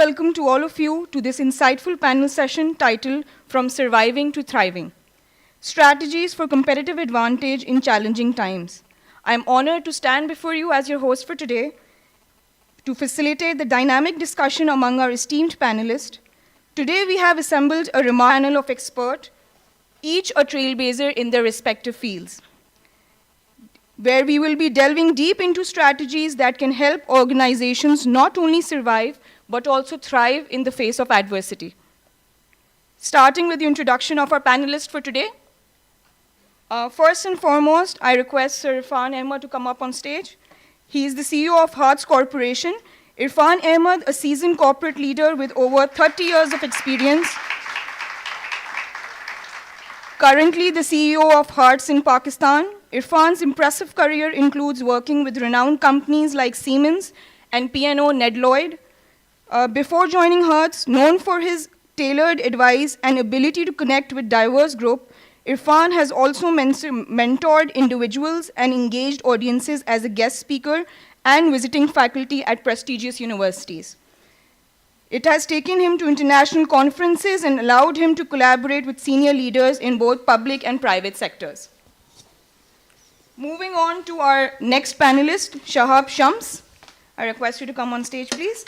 welcome to all of you to this insightful panel session titled From Surviving to Thriving: Strategies for Competitive Advantage in Challenging Times. I am honored to stand before you as your host for today to facilitate the dynamic discussion among our esteemed panelists. Today we have assembled a remarkable panel of experts, each a trailblazer in their respective fields, where we will be delving deep into strategies that can help organizations not only survive, but also thrive in the face of adversity. Starting with the introduction of our panelists for today. First and foremost, I request Sir Irfan Ahmed to come up on stage. He is the CEO of Hearts Corporation. Irfan Ahmed, a seasoned corporate leader with over 30 years of experience, currently the CEO of Hearts in Pakistan. Irfan's impressive career includes working with renowned companies like Siemens and P&O Ned Lloyd. Before joining Hearts, known for his tailored advice and ability to connect with diverse groups, Irfan has also mentored individuals and engaged audiences as a guest speaker and visiting faculty at prestigious universities. It has taken him to international conferences and allowed him to collaborate with senior leaders in both public and private sectors. Moving on to our next panelist, Shahab Shams. I request you to come on stage, please.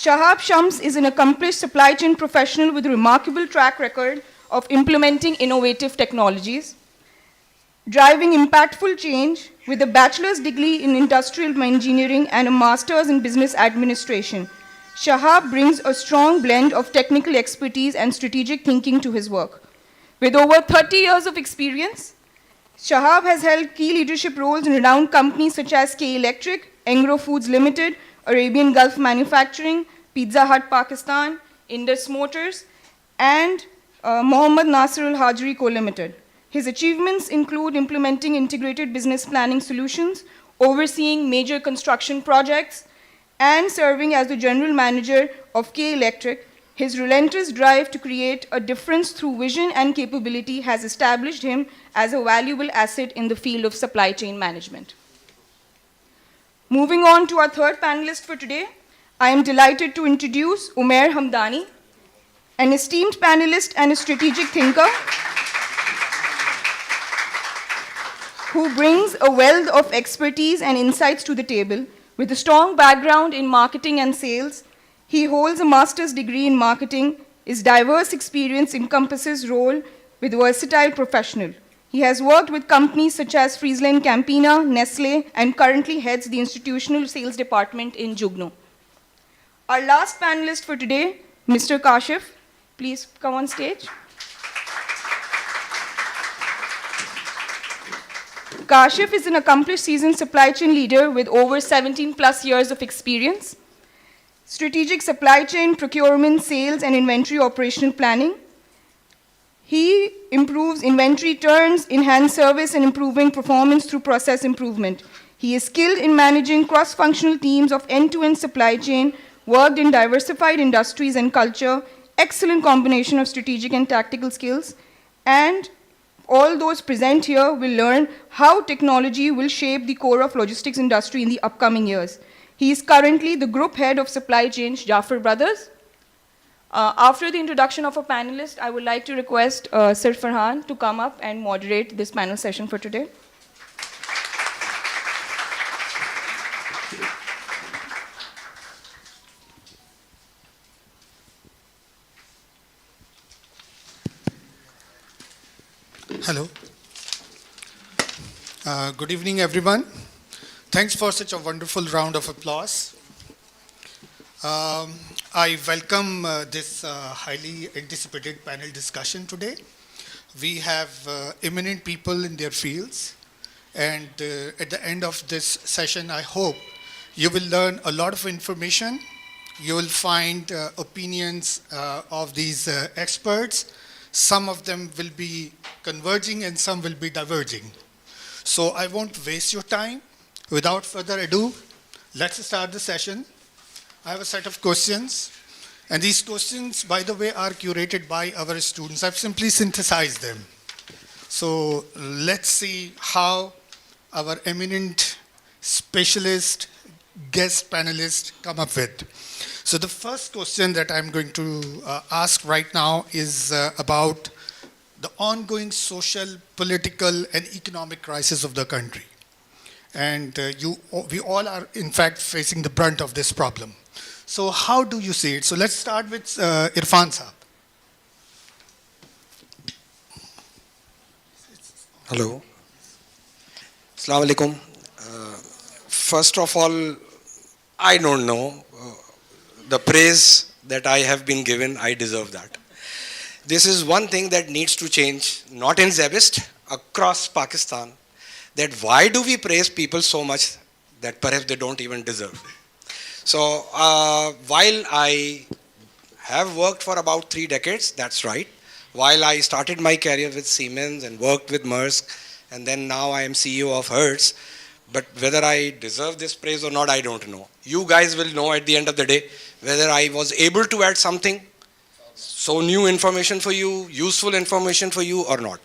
Shahab Shams is an accomplished supply chain professional with a remarkable track record of implementing innovative technologies, driving impactful change with a bachelor's degree in industrial engineering and a master's in business administration. Shahab brings a strong blend of technical expertise and strategic thinking to his work. With over 30 years of experience, Shahab has held key leadership roles in renowned companies such as K Electric, Engro Foods Limited, Arabian Gulf Manufacturing, Pizza Hut Pakistan, Indus Motors, and Mohammad Nasir Al Hajri Co Limited. His achievements include implementing integrated business planning solutions, overseeing major construction projects, and serving as the general manager of K Electric. His relentless drive to create a difference through vision and capability has established him as a valuable asset in the field of supply chain management. Moving on to our third panelist for today, I am delighted to introduce Umair Hamdani, an esteemed panelist and a strategic thinker who brings a wealth of expertise and insights to the table. With a strong background in marketing and sales, he holds a master's degree in marketing. His diverse experience encompasses role with a versatile professional. He has worked with companies such as Friesland Campina, Nestle, and currently heads the institutional sales department in Jugno. Our last panelist for today, Mr. Kashif. Please come on stage. Kashif is an accomplished seasoned supply chain leader with over 17 plus years of experience. Strategic supply chain, procurement, sales, and inventory operational planning. He improves inventory turns, enhances service, and improving performance through process improvement. He is skilled in managing cross-functional teams of end-to-end supply chain, worked in diversified industries and culture, excellent combination of strategic and tactical skills, and all those present here will learn how technology will shape the core of logistics industry in the upcoming years. He is currently the group head of supply chain, Jaffer Brothers. After the introduction of a panelist, I would like to request Sir Farhan to come up and moderate this panel session for today. Hello. Good evening, everyone. Thanks for such a wonderful round of applause. I welcome this highly anticipated panel discussion today. We have eminent people in their fields, and at the end of this session, I hope you will learn a lot of information. You will find opinions of these experts. Some of them will be converging and some will be diverging. So I won't waste your time. Without further ado, let's start the session. I have a set of questions, and these questions, by the way, are curated by our students. I've simply synthesized them. So let's see how our eminent specialist guest panelists come up with. So the first question that I'm going to ask right now is about the ongoing social, political, and economic crisis of the country. And we all are, in fact, facing the brunt of this problem. So how do you see it? So let's start with Irfan Saab. Hello. Assalamu alaikum. First of all, I don't know. The praise that I have been given, I deserve that. This is one thing that needs to change, not in Zabist, across Pakistan. That why do we praise people so much that perhaps they don't even deserve? So while I have worked for about 3 decades, that's right. While I started my career with Siemens and worked with Maersk, and then now I am CEO of Hertz, but whether I deserve this praise or not, I don't know. You guys will know at the end of the day whether I was able to add something, so new information for you, useful information for you or not.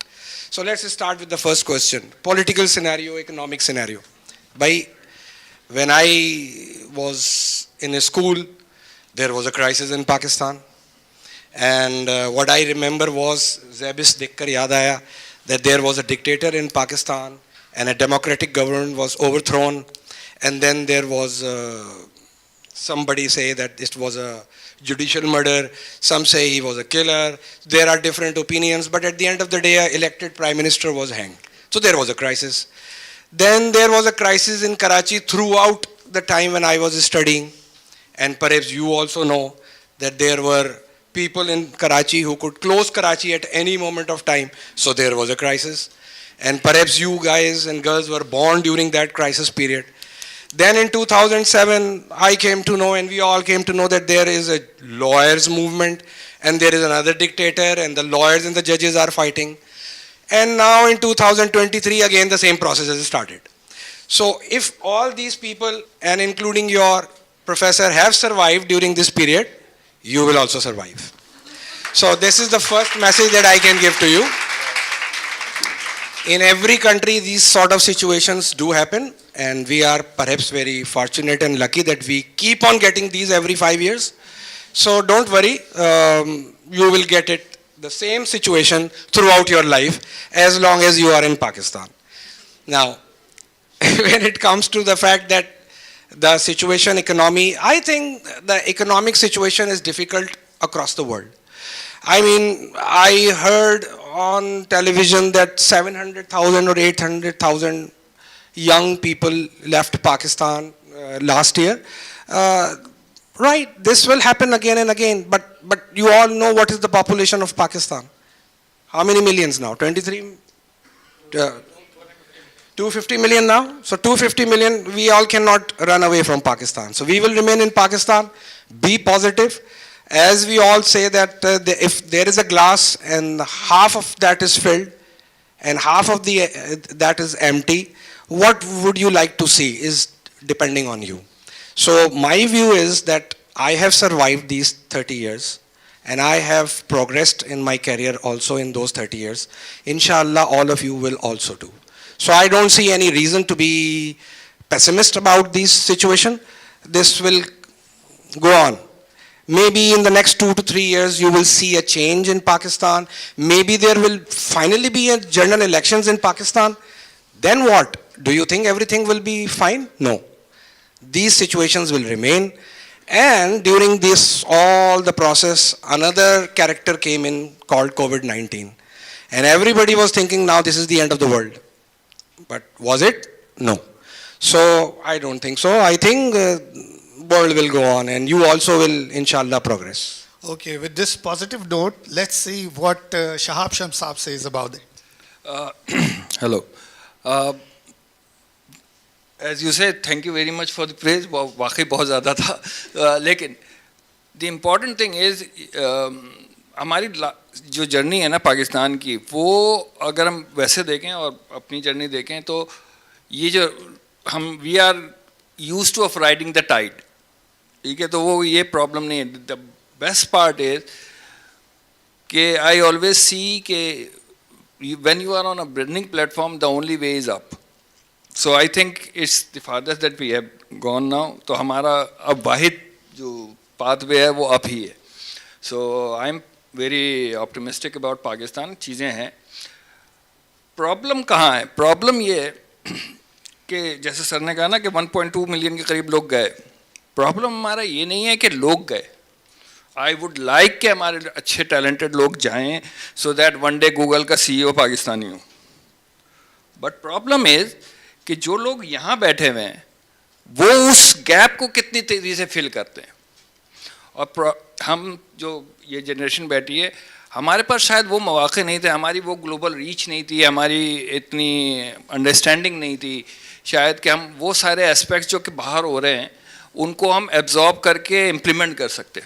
So let's start with the first question. Political scenario, economic scenario. When I was in a school, there was a crisis in Pakistan. And what I remember was, Zabis Dikkar yaad aaya, that there was a dictator in Pakistan and a democratic government was overthrown. And then there was somebody say that it was a judicial murder. Some say he was a killer. There are different opinions. But at the end of the day, an elected prime minister was hanged. So there was a crisis. Then there was a crisis in Karachi throughout the time when I was studying. And perhaps you also know that there were people in Karachi who could close Karachi at any moment of time. So there was a crisis. And perhaps you guys and girls were born during that crisis period. Then in 2007, I came to know, and we all came to know, that there is a lawyers movement and there is another dictator and the lawyers and the judges are fighting. And now in 2023, again, the same process has started. So if all these people, and including your professor, have survived during this period, you will also survive. So this is the first message that I can give to you. In every country, these sort of situations do happen, and we are perhaps very fortunate and lucky that we keep on getting these every 5 years. So don't worry, you will get it, the same situation throughout your life as long as you are in Pakistan. Now, when it comes to the fact that the situation, economy, I think the economic situation is difficult across the world. I mean, I heard on television that 700,000 or 800,000 young people left Pakistan last year. Right, this will happen again and again, but you all know what is the population of Pakistan. How many millions now? 23? 250 million now? So 250 million, we all cannot run away from Pakistan. So we will remain in Pakistan, be positive. As we all say that if there is a glass and half of that is filled and half of that is empty, what would you like to see is depending on you. So my view is that I have survived these 30 years and I have progressed in my career also in those 30 years. Inshallah, all of you will also do. So I don't see any reason to be pessimist about this situation. This will go on. Maybe in the next 2 to 3 years, you will see a change in Pakistan. Maybe there will finally be a general elections in Pakistan. Then what? Do you think everything will be fine? No. These situations will remain. And during this, all the process, another character came in called COVID-19. And everybody was thinking now this is the end of the world. But was it? No. So I don't think so. I think world will go on and you also will, inshallah, progress. Okay, with this positive note, let's see what Shahab Shams Saab says about it. Hello. As you said, thank you very much for the praise. वाकई बहुत ज़्यादा था. लेकिन the important thing is हमारी जो journey है ना पाकिस्तान की, वो अगर हम वैसे देखें और अपनी जर्नी देखें तो ये जो हम we are used to of riding the tide. ठीक है, तो वो ये प्रॉब्लम नहीं है. द बेस्ट पार्ट इज कि आई ऑलवेज सी कि when you are on a burning platform, the only way is up. So I think it's the fathers that we have gone now. तो हमारा अब वाहिद जो pathway है वो अब ही है. So I am very optimistic about Pakistan. चीज़ें हैं. प्रॉब्लम कहाँ है? प्रॉब्लम ये है कि जैसे सर ने कहा ना कि 1.2 मिलियन के करीब लोग गए. प्रॉब्लम हमारा ये नहीं है कि लोग गए. आई वुड लाइक कि हमारे अच्छे टैलेंटेड लोग जाएं so that one day Google का CEO पाकिस्तानी हो. बट प्रॉब्लम इज कि जो लोग यहाँ बैठे हुए हैं वो उस गैप को कितनी तेज़ी से फिल करते हैं. और हम जो ये जनरेशन बैठी है, हमारे पास शायद वो मौके नहीं थे, हमारी वो ग्लोबल रीच नहीं थी, हमारी इतनी अंडरस्टैंडिंग नहीं थी शायद कि हम वो सारे एस्पेक्ट्स जो कि बाहर हो रहे हैं उनको हम एब्जॉर्ब करके इम्प्लीमेंट कर सकते.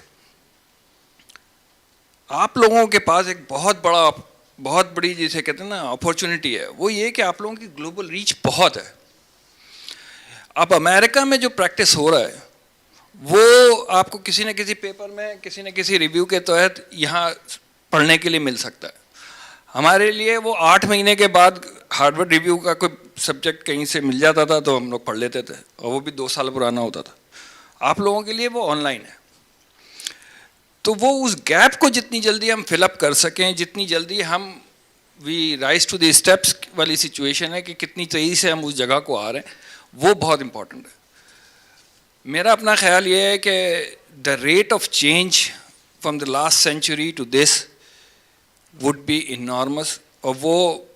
आप लोगों के पास एक बहुत बड़ी जिसे कहते हैं ना अपॉर्चुनिटी है. वो ये कि आप लोगों की ग्लोबल रीच बहुत है. अब अमेरिका में जो प्रैक्टिस हो रहा है वो आपको किसी न किसी पेपर में किसी न किसी रिव्यू के तहत यहाँ पढ़ने के लिए मिल सकता है. हमारे लिए वो 8 महीने के बाद हार्वर्ड रिव्यू का कोई सब्जेक्ट कहीं से मिल जाता था तो हम लोग पढ़ लेते थे, और वो भी 2 साल पुराना होता था. आप लोगों के लिए वो ऑनलाइन है. तो वो उस गैप को जितनी जल्दी हम फिलअप कर सकें, जितनी जल्दी हम we rise to the steps वाली सिचुएशन है कि कितनी तेज़ी से हम उस जगह को आ रहे हैं, वो बहुत इम्पोर्टेंट है. मेरा अपना ख्याल ये है कि the rate of change from the last century to this would be enormous. और वो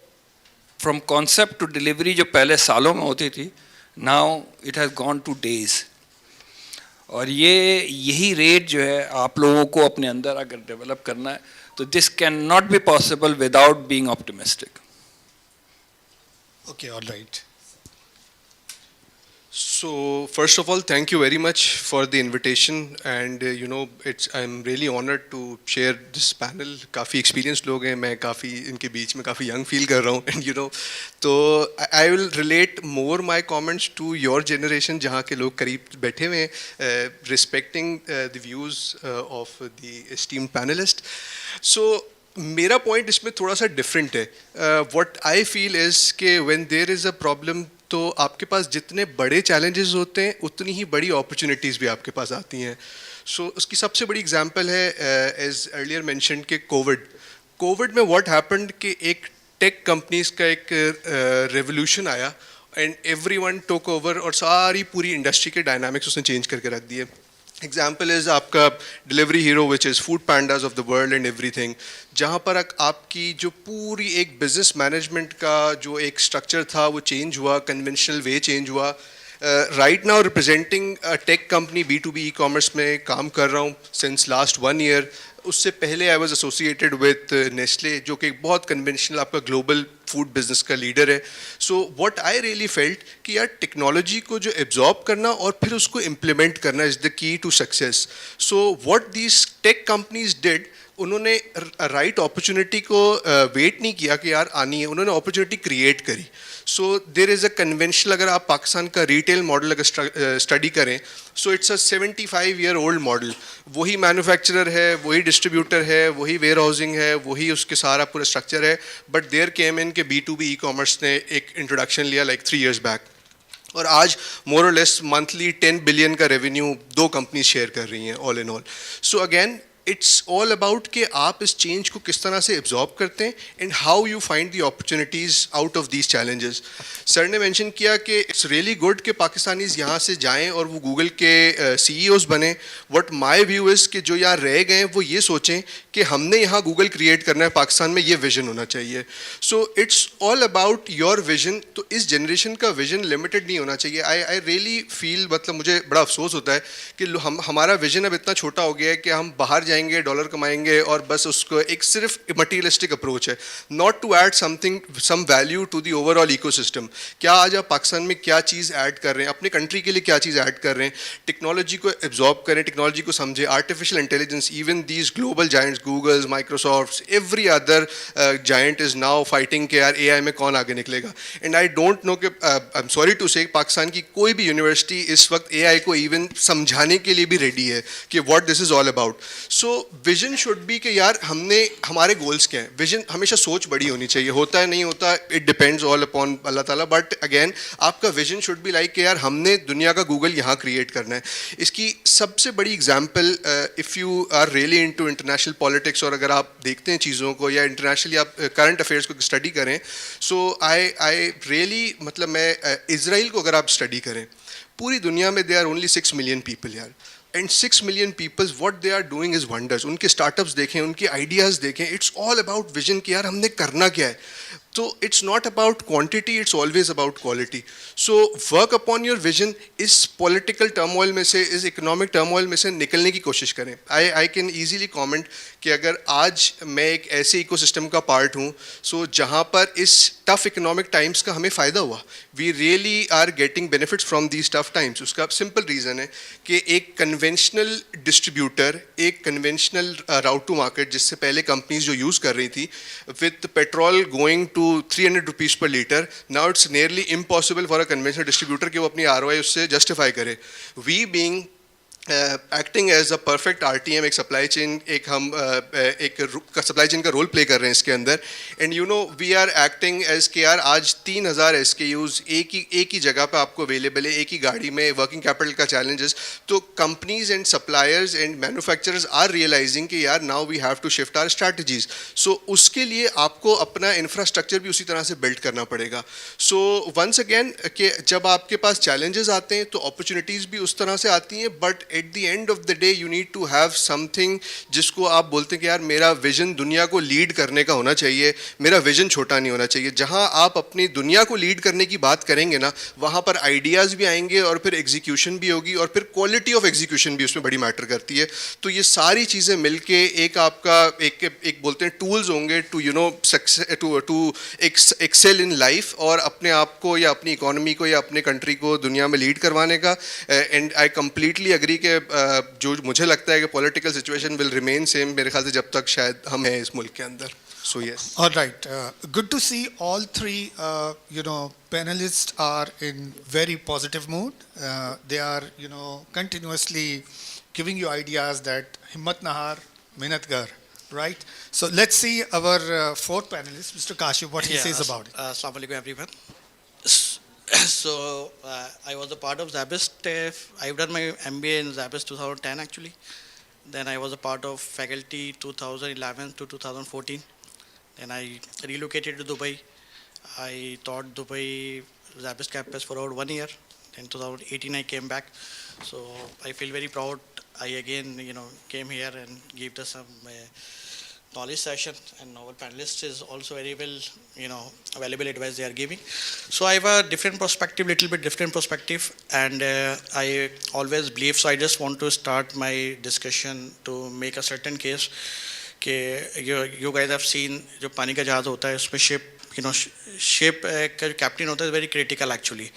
फ्रॉम कॉन्सेप्ट टू डिलीवरी जो पहले सालों में होती थी, now it has gone two days. और यही रेट जो है आप लोगों को अपने अंदर अगर डेवलप करना है तो this can not be possible without being optimistic. Okay, all right. So first of all, thank you very much for the invitation, and I'm really honored to share this panel. काफ़ी experienced लोग हैं, मैं काफ़ी इनके बीच में काफ़ी young feel कर रहा हूँ, and तो I will relate more my comments to your generation जहाँ के लोग करीब बैठे हुए हैं, respecting the views of the esteemed panelist. So मेरा पॉइंट इसमें थोड़ा सा डिफरेंट है. व्हाट आई फील इज़ कि when there is a problem तो आपके पास जितने बड़े चैलेंजेस होते हैं उतनी ही बड़ी अपॉर्चुनिटीज़ भी आपके पास आती हैं. सो उसकी सबसे बड़ी एग्जांपल है एज अर्लियर मेंशन्ड कि कोविड में व्हाट हैपेंड कि एक टेक कंपनीज का एक रेवोल्यूशन आया एंड एवरीवन टुक ओवर, और सारी पूरी इंडस्ट्री के डायनामिक्स उसने चेंज करके रख दिए. एग्जाम्पल इज़ आपका delivery hero which is food pandas of the world and everything, जहाँ पर आपकी जो पूरी एक बिजनेस मैनेजमेंट का जो एक स्ट्रक्चर था वो चेंज हुआ, कन्वेंशनल वे चेंज हुआ. Right now representing tech company B2B e-commerce में काम कर रहा हूँ सिंस लास्ट 1 ईयर. उससे पहले I was associated with Nestle जो कि एक बहुत कन्वेंशनल आपका ग्लोबल फूड बिजनेस का लीडर है. So what I really felt कि यार टेक्नोलॉजी को जो एब्जॉर्ब करना और फिर उसको इम्प्लीमेंट करना is the key to success. So what these tech companies did, उन्होंने राइट अपॉर्चुनिटी को वेट नहीं किया कि यार आनी है, उन्होंने अपॉर्चुनिटी क्रिएट करी. सो देर इज़ अ कन्वेंशनल, अगर आप पाकिस्तान का रिटेल मॉडल अगर स्टडी करें, so it's a 75 year old model. वही मैन्युफैक्चरर है, वही डिस्ट्रीब्यूटर है, वही वेयर हाउसिंग है, वही उसके सारा पूरा स्ट्रक्चर है. बट देयर केम इन के B2B ई-कॉमर्स ने एक इंट्रोडक्शन लिया लाइक 3 years बैक, और आज मोर और लेस मंथली 10 बिलियन का रेवेन्यू 2 कंपनीज शेयर कर रही हैं all in all. So again it's all about कि आप इस चेंज को किस तरह से एब्जॉर्ब करते हैं and how you find the opportunities out of these challenges. Sir ने मेंशन किया कि इट्स रियली गुड कि पाकिस्तानीज़ यहाँ से जाएं और वो गूगल के CEOs बने. व्हाट माय व्यू इज़ कि जो यहाँ रह गए वो ये सोचें कि हमने यहाँ गूगल क्रिएट करना है पाकिस्तान में, ये विजन होना चाहिए. So it's all about your vision. तो इस जनरेशन का विजन लिमिटेड नहीं होना चाहिए. आई रियली फील, मतलब मुझे बड़ा अफसोस होता है कि हमारा विजन अब इतना छोटा हो गया है कि हम बाहर जाएंगे, डॉलर कमाएंगे और बस उसको एक सिर्फ मटीरियलिस्टिक अप्रोच है, not to add something some value to the overall ecosystem. क्या आज आप पाकिस्तान में क्या चीज़ ऐड कर रहे हैं, अपने कंट्री के लिए क्या चीज़ ऐड कर रहे हैं, टेक्नोलॉजी को एब्जॉर्ब करें, टेक्नोलॉजी को समझें, artificial intelligence. Even these global giants, Googles, Microsoft, every other giant is now fighting कि यार AI में कौन आगे निकलेगा. एंड आई डोंट नो कि आई एम सॉरी टू से पाकिस्तान की कोई भी यूनिवर्सिटी इस वक्त AI को इवन समझाने के लिए भी रेडी है कि what this is all about. So so vision should be कि यार हमने हमारे गोल्स क्या हैं. विजन हमेशा सोच बड़ी होनी चाहिए. होता है नहीं होता, इट डिपेंड्स ऑल अपॉन अल्लाह ताला. बट अगेन आपका विजन शुड बी लाइक कि यार हमने दुनिया का गूगल यहाँ क्रिएट करना है. इसकी सबसे बड़ी example, if you are really into international politics, और अगर आप देखते हैं चीज़ों को या इंटरनेशनली आप करंट अफेयर्स को स्टडी करें, सो आई रियली, मतलब मैं इसराइल को अगर आप स्टडी करें, पूरी दुनिया में they are only 6 million people यार. And 6 million peoples what they are doing is wonders. उनके स्टार्टअप्स देखें, उनके आइडियाज़ देखें. इट्स ऑल अबाउट विजन कि यार हमने करना क्या है. तो it's not about quantity, it's always about quality. So work upon your vision. इस पॉलिटिकल टर्मोइल में से, इस इकोनॉमिक टर्मोइल में से निकलने की कोशिश करें. आई कैन ईजीली कॉमेंट कि अगर आज मैं एक ऐसे इकोसिस्टम का पार्ट हूँ, सो जहाँ पर इस टफ इकोनॉमिक टाइम्स का हमें फ़ायदा हुआ. We really are getting benefits from these tough times. उसका सिंपल रीज़न है कि एक कन्वेंशनल डिस्ट्रीब्यूटर, एक कन्वेंशनल राउट टू मार्केट जिससे पहले कंपनीज जो यूज़ कर रही थी, with petrol going to 300 rupees per litre, now it's nearly impossible for a conventional distributor कि वो अपनी ROI उससे जस्टिफाई करे. We being acting as a perfect RTM, एक सप्लाई चेन, एक हम एक सप्लाई चेन का रोल प्ले कर रहे हैं इसके अंदर. And you know we are acting as के यार आज 3000 SKUs एक ही जगह पे आपको अवेलेबल है, एक ही गाड़ी में. वर्किंग कैपिटल का चैलेंजेस, तो companies and suppliers and manufacturers are realising कि यार now we have to shift our strategies. So उसके लिए आपको अपना इंफ्रास्ट्रक्चर भी उसी तरह से बिल्ड करना पड़ेगा. सो वंस अगेन कि जब आपके पास चैलेंजेस आते हैं तो अपॉर्चुनिटीज़ भी उस तरह से आती हैं. But at the end of the day you need to have something जिसको आप बोलते हैं कि यार मेरा विजन दुनिया को लीड करने का होना चाहिए. मेरा विजन छोटा नहीं होना चाहिए. जहां आप अपनी दुनिया को लीड करने की बात करेंगे ना, वहां पर आइडियाज़ भी आएंगे और फिर एग्जीक्यूशन भी होगी, और फिर क्वालिटी ऑफ एग्जीक्यूशन भी उसमें बड़ी मैटर करती है. तो ये सारी चीज़ें मिलके एक आपका एक बोलते हैं टूल्स होंगे to you know to excel in life, और अपने आप को या अपनी इकोनॉमी को या अपने कंट्री को दुनिया में लीड करवाने का. एंड आई कम्प्लीटली अग्री कि जो मुझे लगता है कि political situation will remain same मेरे ख्याल से जब तक शायद हम हैं इस मुल्क के अंदर. So yes. All right. Good to see all three, panelists are in very positive mood. They are, continuously giving you ideas that himmat nahar, mehnat gar, right? So let's see our fourth panelist, Mr. Kashif, what he says about it. Assalamu alaikum everyone. So I was a part of Zabist. I've done my MBA in Zabist 2010 actually. Then I was a part of faculty 2011 to 2014. Then I relocated to Dubai. I taught Dubai Zabist campus for about 1 year. Then 2018 I came back. So I feel very proud. I again, came here and gave us some knowledge session, and our panelists is also very well, valuable advice they are giving. So I have a different perspective, little bit different perspective, and I always believe, so I just want to start my discussion to make a certain case कि you guys have seen जो पानी का जहाज़ होता है उसमें ship का जो captain होता है very critical actually.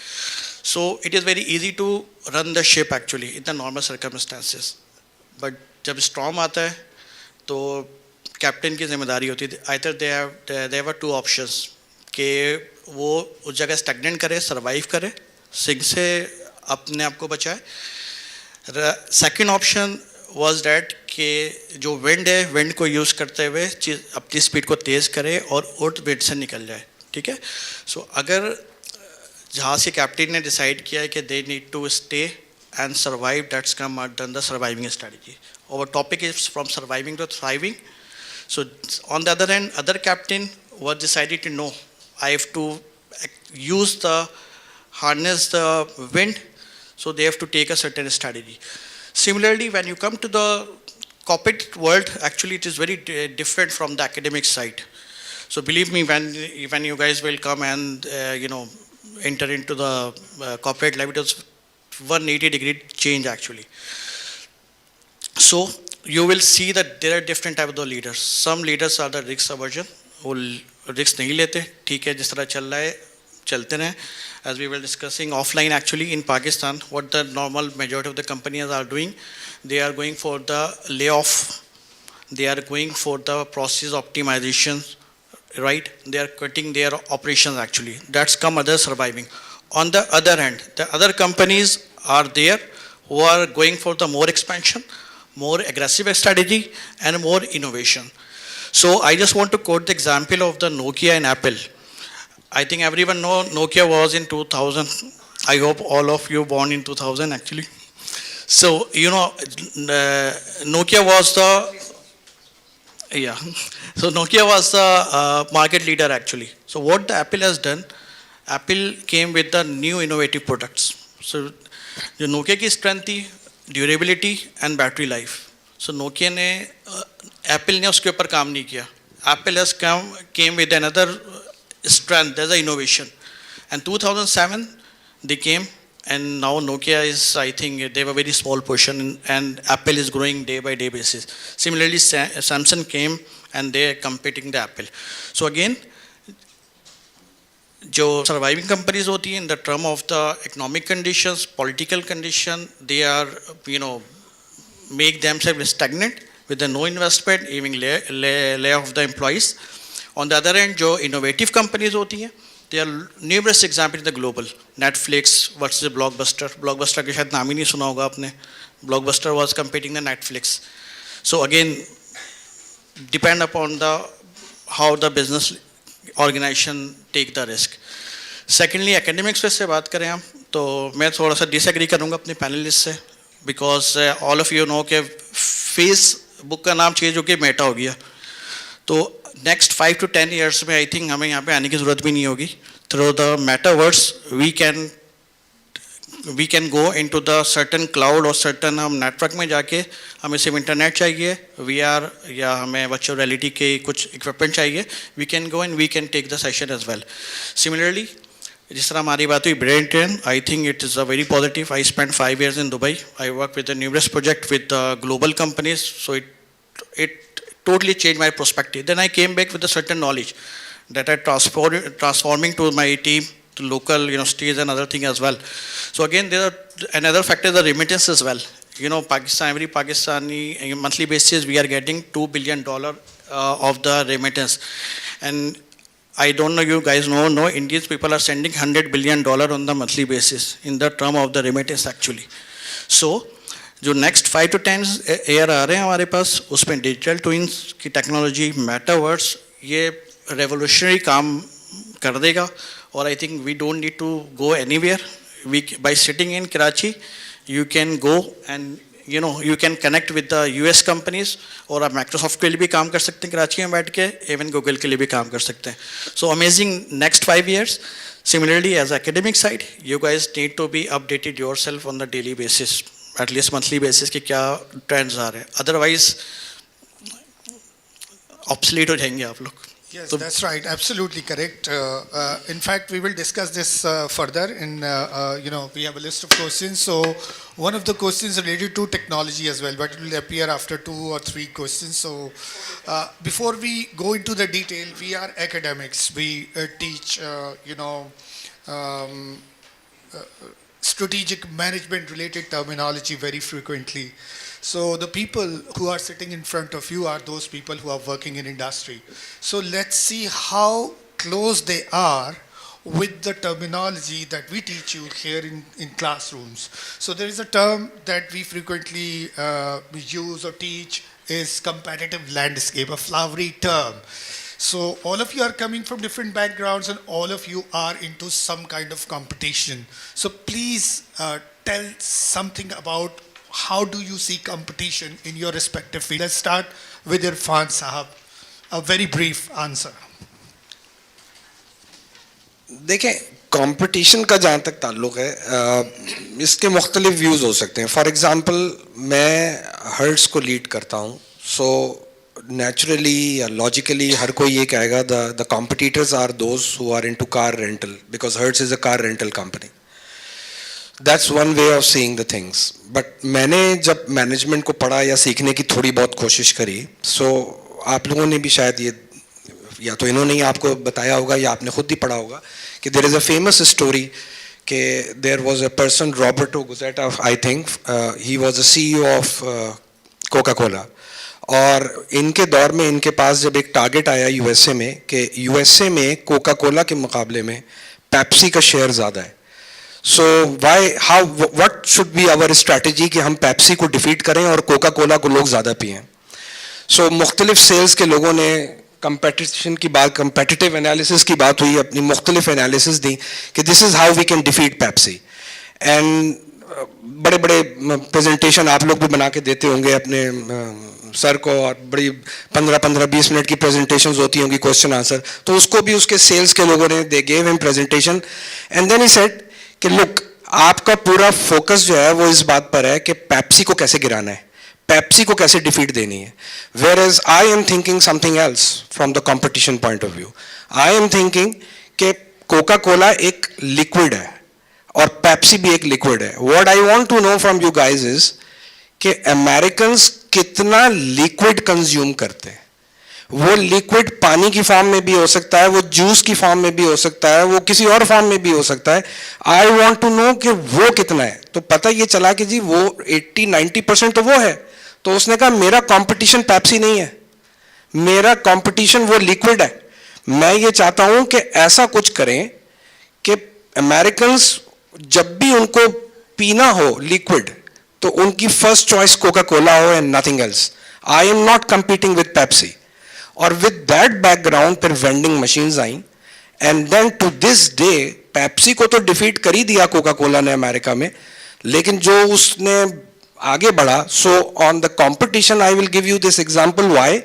So it is very easy to run the ship actually in the normal circumstances. But जब storm आता है तो captain की जिम्मेदारी होती है. Either they have two options कि वो उस जगह stagnant करे, survive करे, sink से अपने आप को बचाए. Second option was that कि जो विंड है, विंड को यूज़ करते हुए अपनी स्पीड को तेज़ करे और उठ विंड से निकल जाए. ठीक है. सो अगर जहाज़ के कैप्टन ने डिसाइड किया है कि they need to stay and survive, that's come done the surviving strategy. और topic is from surviving to thriving. So on the other hand, other captain was decided to know I have to use the harness the wind, so they have to take a certain strategy. Similarly, when you come to the corporate world, actually it is very different from the academic side. So believe me, when you guys will come and enter into the corporate life, it was 180-degree change actually. So you will see that there are different type of the leaders. Some leaders are the risk aversion, वो risk नहीं लेते. ठीक है, जिस तरह चल रहा है चलते रहें. As we were discussing offline actually in Pakistan, what the normal majority of the companies are doing, they are going for the layoff, they are going for the process optimization, right? They are cutting their operations actually. That's come other surviving. On the other hand, the other companies are there who are going for the more expansion, more aggressive strategy and more innovation. So I just want to quote the example of the Nokia and Apple. I think everyone know Nokia was in 2000. I hope all of you born in 2000 actually. So, you know, Nokia was the, yeah. So Nokia was the market leader actually. So what the Apple has done, Apple came with the new innovative products. So जो Nokia की strength थी, durability and battery life. So Nokia ने, Apple ने उसके ऊपर काम नहीं किया. Apple has came with another strength, there's an innovation. And 2007, they came, and now Nokia is, I think, they have a very small portion, and Apple is growing day by day basis. Similarly, Samsung came, and they are competing the Apple. So again, जो surviving companies होती हैं in the term of the economic conditions, political condition, they are, you know, make themselves stagnant with the no investment, even lay off the employees. On the other hand, जो innovative companies होती हैं, there are numerous examples in the global. Netflix versus Blockbuster. Blockbuster के शायद नाम ही नहीं सुना होगा आपने. Blockbuster was competing the Netflix. So again, depend upon the how the business organization take the risk. Secondly, academics पे से बात करें हम, तो मैं थोड़ा सा disagree करूँगा अपने panelists से, because all of you know कि Facebook का नाम चेंज होके Meta हो गया. तो next 5 to 10 years में I think हमें यहाँ पे आने की ज़रूरत भी नहीं होगी. Through the metaverse, we can go into the certain cloud or certain हम network में जाके हमें सिर्फ internet चाहिए, VR या हमें virtual reality के कुछ equipment चाहिए, we can go and we can take the session as well. Similarly, जिस तरह हमारी बात हुई brain drain, I think it is a very positive. I spent 5 years in Dubai. I worked with a numerous project with global companies, so it totally changed my perspective. Then I came back with a certain knowledge that I transforming to my team, to local universities and other thing as well. So again, there are another factor, the remittance as well. You know, Pakistan, every Pakistani monthly basis, we are getting $2 billion of the remittance. And I don't know, you guys know, no, Indian people are sending $100 billion on the monthly basis in the term of the remittance actually. So, जो next 5 to 10 year आ रहे हैं हमारे पास, उसमें digital twins की technology, metaverse, ये revolutionary काम कर देगा. और I think we don't need to go anywhere. By sitting in Karachi, you can go and you can connect with the US companies, और आप Microsoft के लिए भी काम कर सकते हैं कराची में बैठ के, even Google के लिए भी काम कर सकते हैं. So amazing next 5 years. Similarly, as academic side, you guys need to be updated yourself on the daily basis, at least monthly basis कि क्या trends आ रहे हैं. Otherwise, obsolete हो जाएंगे आप लोग. Yes, that's right. Absolutely correct. In fact, we will discuss this further. We have a list of questions. So, one of the questions related to technology as well, but it will appear after 2 or 3 questions. So, before we go into the detail, we are academics. We teach, strategic management related terminology very frequently. So the people who are sitting in front of you are those people who are working in industry. So let's see how close they are with the terminology that we teach you here in classrooms. So there is a term that we frequently use or teach is competitive landscape, a flowery term. So all of you are coming from different backgrounds and all of you are into some kind of competition. So please tell something about how do you see competition in your respective field. Let's start with Irfan Sahab. A very brief answer. देखें, competition का जहाँ तक ताल्लुक है, इसके मुख्तलिफ views हो सकते हैं. फॉर एग्ज़ाम्पल, मैं हर्ट्स को लीड करता हूँ, सो naturally या logically हर कोई ये कहेगा the competitors are those who are into car rental because Hertz is a car rental company. That's one way of seeing the things. But मैंने जब मैनेजमेंट को पढ़ा या सीखने की थोड़ी बहुत कोशिश करी, so आप लोगों ने भी शायद ये या तो इन्होंने ही आपको बताया होगा या आपने खुद ही पढ़ा होगा कि there is a famous story कि there was a person, Roberto Guzetta, I think, he was a CEO of Coca-Cola. और इनके दौर में इनके पास जब एक टारगेट आया यूएसए में कि यूएसए में कोका कोला के मुकाबले में पेप्सी का शेयर ज़्यादा है, so what should be our strategy कि हम पेप्सी को डिफीट करें और कोका कोला को लोग ज़्यादा पिएं. सो मुख्तलिफ सेल्स के लोगों ने कंपेटिशन की बात, कंपेटिटिव एनालिसिस की बात हुई, अपनी मुख्तलिफ एनालिसिस दी कि this is how we can defeat Pepsi. And बड़े बड़े प्रेजेंटेशन आप लोग भी बना के देते होंगे अपने सर को, और बड़ी 15-20 मिनट की प्रेजेंटेशंस होती होंगी, क्वेश्चन आंसर. तो उसको भी उसके सेल्स के लोगों ने they gave him presentation and then he said कि लुक, आपका पूरा फोकस जो है वो इस बात पर है कि पेप्सी को कैसे गिराना है, पेप्सी को कैसे डिफीट देनी है. Where as I am thinking something else from the competition point of view. I am thinking कि कोका कोला एक लिक्विड है और पेप्सी भी एक लिक्विड है. What I want to know from you guys is कि अमेरिकन्स कितना liquid consume करते हैं. वो लिक्विड पानी की फॉर्म में भी हो सकता है, वो जूस की फॉर्म में भी हो सकता है, वो किसी और फॉर्म में भी हो सकता है. आई वांट टू नो कि वो कितना है. तो पता ये चला कि जी वो 80-90% तो वो है. तो उसने कहा मेरा कंपटीशन पेप्सी नहीं है, मेरा कंपटीशन वो लिक्विड है. मैं ये चाहता हूं कि ऐसा कुछ करें कि अमेरिकन्स जब भी उनको पीना हो लिक्विड तो उनकी फर्स्ट चॉइस कोका कोला हो and nothing else. I am not competing with Pepsi. और विद दैट बैकग्राउंड फिर vending machines I and then to this day Pepsi को तो डिफीट कर ही दिया कोका कोला ने अमेरिका में, लेकिन जो उसने आगे बढ़ा. सो on the competition I will give you this example. Why?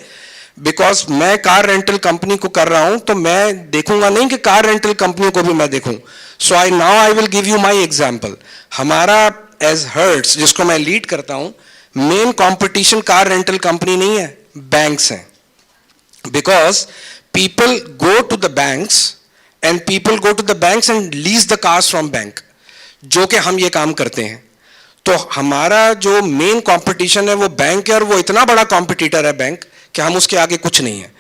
Because मैं कार रेंटल कंपनी को कर रहा हूं तो मैं देखूंगा नहीं कि कार रेंटल कंपनी को भी मैं देखूं. So I will give you my example. हमारा एज हर्ट्स जिसको मैं लीड करता हूं, main competition car rental company नहीं है, बैंक्स हैं. Because people go to the banks and lease the cars from bank, जो कि हम ये काम करते हैं. तो हमारा जो मेन कंपटीशन है वो बैंक है, और वो इतना बड़ा कॉम्पिटिटर है बैंक कि हम उसके आगे कुछ नहीं है.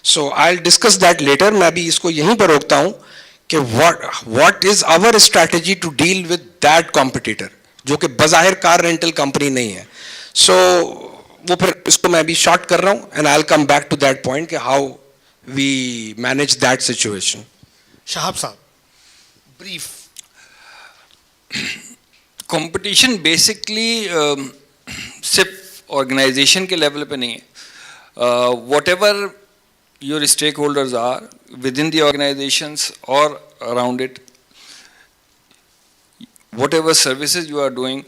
So I will discuss that later. मैं अभी इसको यहीं पर रोकता हूं कि what is our strategy to deal with that competitor, जो कि बज़ाहिर कार रेंटल कंपनी नहीं है. सो वो फिर इसको मैं अभी शॉर्ट कर रहा हूं and I will come back to that point कि how we manage that situation. Shahab साहब, ब्रीफ. कंपटीशन बेसिकली सिर्फ ऑर्गेनाइजेशन के लेवल पे नहीं है. Whatever your stakeholders are within the organisations और around it, whatever services you are doing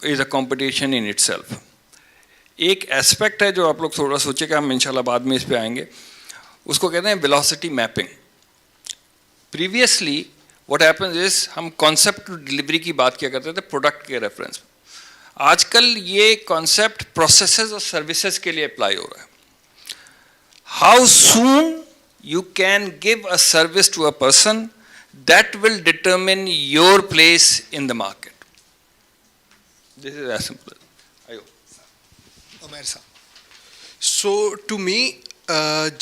is a competition in itself. एक aspect है जो आप लोग थोड़ा सोचेगा, हम इंशाल्लाह बाद में इस पे आएंगे, उसको कहते हैं velocity mapping. Previously what happens is हम कॉन्सेप्ट टू डिलीवरी की बात किया करते थे प्रोडक्ट के रेफरेंस. आजकल ये कॉन्सेप्ट प्रोसेसेस और सर्विसेज के लिए अप्लाई हो रहा है. How soon you can give a service to a person that will determine your place in the market. This is as simple. Ayo. Umar साहब. So to me,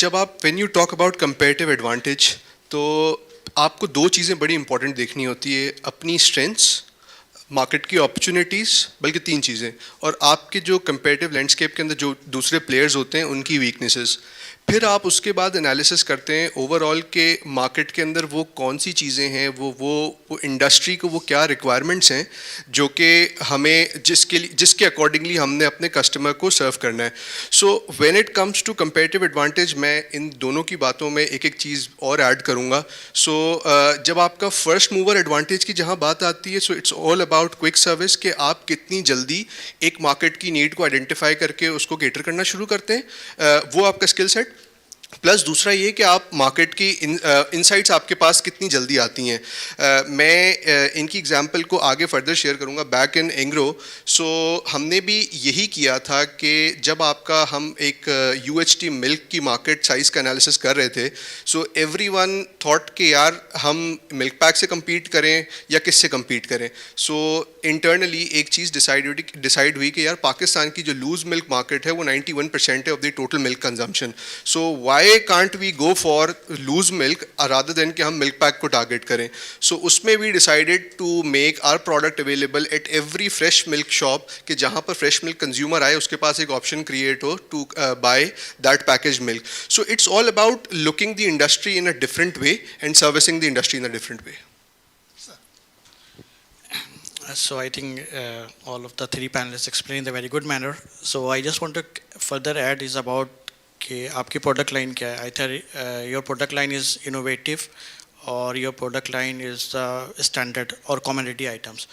जब आप when you talk about comparative advantage, तो आपको दो चीज़ें बड़ी important देखनी होती है, अपनी स्ट्रेंथ्स, मार्केट की अपॉर्चुनिटीज़, बल्कि तीन चीज़ें, और आपके जो कंपेरेटिव लैंडस्केप के अंदर जो दूसरे प्लेयर्स होते हैं उनकी वीकनेसेस. फिर आप उसके बाद एनालिसिस करते हैं ओवरऑल के मार्केट के अंदर वो कौन सी चीज़ें हैं, वो इंडस्ट्री को वो क्या रिक्वायरमेंट्स हैं जो कि हमें जिसके अकॉर्डिंगली हमने अपने कस्टमर को सर्व करना है. So when it comes to comparative advantage, मैं इन दोनों की बातों में एक एक चीज़ और ऐड करूँगा. सो जब आपका फर्स्ट मूवर एडवांटेज की जहाँ बात आती है, so it's all about quick service, कि आप कितनी जल्दी एक मार्केट की नीड को आइडेंटिफाई करके उसको केटर करना शुरू करते हैं. वो आपका स्किल सेट. प्लस दूसरा ये कि आप मार्केट की इनसाइट्स आपके पास कितनी जल्दी आती हैं. मैं इनकी एग्जांपल को आगे फर्दर शेयर करूंगा. बैक इन एंग्रो, सो हमने भी यही किया था कि जब आपका हम एक UHT मिल्क की मार्केट साइज़ का एनालिसिस कर रहे थे, सो एवरीवन थॉट कि यार हम मिल्क पैक से कम्पीट करें या किससे कम्पीट करें. सो इंटरनली एक चीज़ डिसाइड हुई कि यार पाकिस्तान की जो लूज मिल्क मार्केट है वो 91% है of the total milk consumption. So why can't we go for loose milk rather than कि हम milk pack को target करें. So उसमें we decided to make our product available at every fresh milk shop, कि जहाँ पर fresh milk consumer आए उसके पास एक option create हो to buy that packaged milk. So it's all about looking the industry in a different way and servicing the industry in a different way. Sir. So I think all of the three panelists explained in a very good manner. So I just want to further add is about कि आपकी product line क्या है. Either your product line is innovative or your product line is standard or commodity items.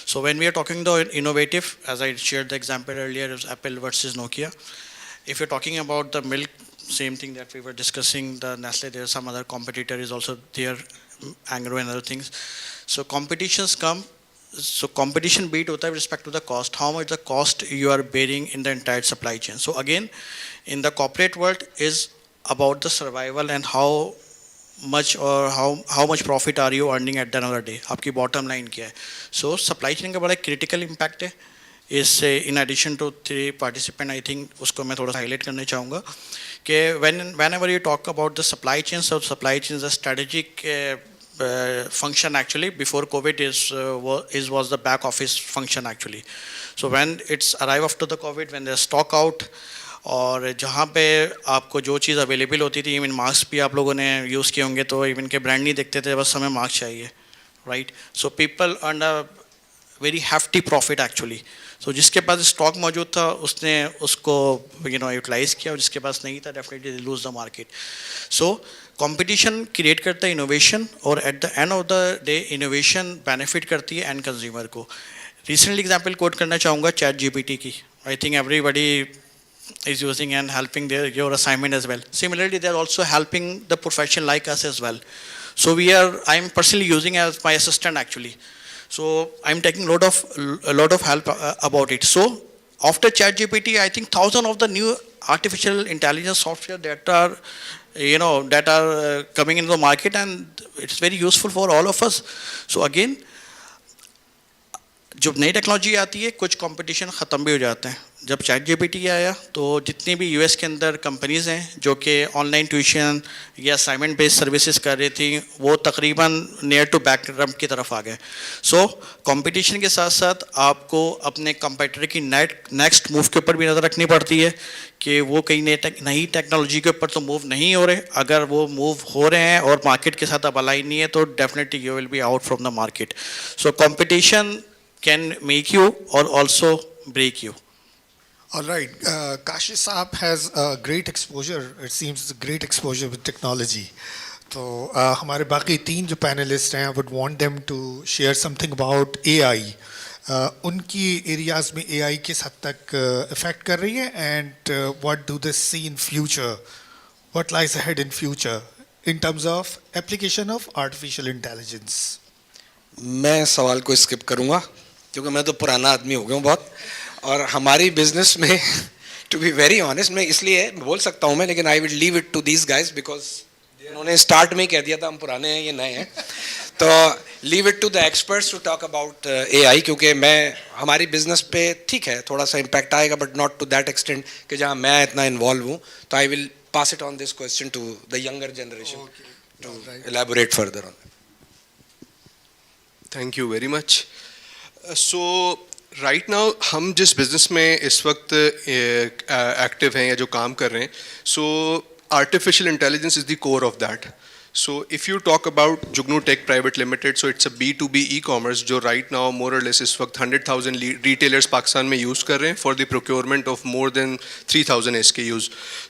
So when we are talking the innovative, as I shared the example earlier, is Apple versus Nokia. If you're talking about the milk, same thing that we were discussing, the Nestle, there are some other competitor is also there, Angro and other things. So competitions come. So competition beat hota hai with respect to the cost, how much the cost you are bearing in the entire supply chain. So again, in the corporate world is about the survival and how much or how much profit are you earning at the end of the day. आपकी bottom line क्या है. So supply chain का बड़ा critical impact है. इससे in addition to three participant, I think उसको मैं थोड़ा highlight करना चाहूँगा कि whenever you talk about the supply chain, so supply chain is a strategic function actually. Before COVID was the back office function actually. So when it's arrive after the COVID, when there's stock out और जहाँ पे आपको जो चीज़ available होती थी, even mask भी आप लोगों ने यूज़ किए होंगे तो इवन के ब्रांड नहीं देखते थे, बस हमें मास्क चाहिए, right. So people earn a very hefty profit actually. So जिसके पास स्टॉक मौजूद था उसने उसको यूटिलाइज़ किया और जिसके पास नहीं था definitely lose the market. So competition create करता है इनोवेशन और eight the end of the day innovation benefit करती है एंड कंज्यूमर को. रिसेंटली एग्जांपल कोट करना चाहूँगा चैट जीपीटी की. आई think everybody is using and helping your assignment as well. Similarly, they are also helping the profession like us as well. So I'm personally using as my assistant actually. So I'm taking a lot of help about it. So after ChatGPT, I think thousands of the new artificial intelligence software that are coming into the market, and it's very useful for all of us. So again, जब नई technology आती है कुछ competition ख़त्म भी हो जाते हैं. जब चैट जीपीटी आया तो जितनी भी यूएस के अंदर कंपनीज़ हैं जो कि ऑनलाइन ट्यूशन या असाइनमेंट बेस्ड सर्विसेज कर रही थी वो तकरीबन नियर टू बैकरप्ट की तरफ आ गए. सो कंपटीशन के साथ साथ आपको अपने कंपटीटर की नेक्स्ट मूव के ऊपर भी नज़र रखनी पड़ती है कि वो कहीं नई टेक्नोलॉजी के ऊपर तो मूव नहीं हो रहे. अगर वो मूव हो रहे हैं और मार्केट के साथ अब अलाइन नहीं है तो definitely you will be out from the market. So competition can make you or also break you. All right. Kashif Saab has a great exposure. It seems great exposure with technology. So, हमारे बाकी तीन जो panelists हैं, I would want them to share something about AI. उनकी areas में AI किस हद तक affect कर रही है and what do they see in future? What lies ahead in future in terms of application of artificial intelligence? मैं सवाल को स्किप करूंगा क्योंकि मैं तो पुराना आदमी हो गया हूँ बहुत. और हमारी बिजनेस में टू बी वेरी ऑनेस्ट मैं इसलिए बोल सकता हूँ मैं, लेकिन I will leave it to these guys because उन्होंने स्टार्ट में ही कह दिया था हम पुराने हैं ये नए हैं. तो leave it to the experts to talk about AI, क्योंकि मैं हमारी बिजनेस पे ठीक है थोड़ा सा इम्पैक्ट आएगा but not to that extent कि जहाँ मैं इतना इन्वॉल्व हूँ. तो I will pass it on this question to the younger generation to elaborate further on. Thank you very much. So right now हम जिस बिज़नेस में इस वक्त एक्टिव हैं या जो काम कर रहे हैं, so artificial intelligence is the core of that. So if you talk about Jugnu Tech Private Limited, so it's a B2B e-commerce जो right now more or less इस वक्त 100,000 retailers पाकिस्तान में use कर रहे हैं for the procurement of more than 3,000 SKUs.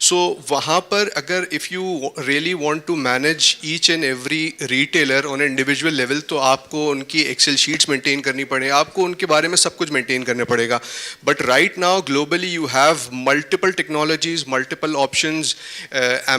So वहाँ पर अगर if you really want to manage each and every retailer on an individual level तो आपको उनकी Excel sheets maintain करनी पड़े, आपको उनके बारे में सब कुछ maintain करना पड़ेगा. But right now globally you have multiple technologies, multiple options.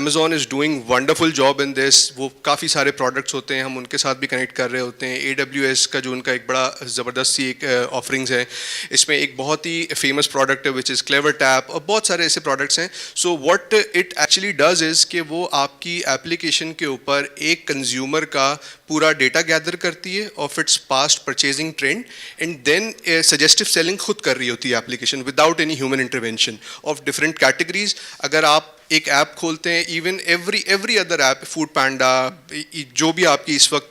Amazon is doing wonderful job in this. वो काफ़ी सारे प्रोडक्ट्स होते हैं, हम उनके साथ भी कनेक्ट कर रहे होते हैं. AWS का जो उनका एक बड़ा ज़बरदस्त सी एक ऑफरिंग्स है, इसमें एक बहुत ही फेमस प्रोडक्ट है विच इज़ क्लेवर टैप, और बहुत सारे ऐसे प्रोडक्ट्स हैं. So what it actually does is कि वो आपकी एप्लीकेशन के ऊपर एक कंज्यूमर का पूरा डेटा गैदर करती है of its past purchasing trend and then suggestive selling खुद कर रही होती है application without any human intervention of different categories. अगर आप एक ऐप खोलते हैं, even every other app, Foodpanda, जो भी आपकी इस वक्त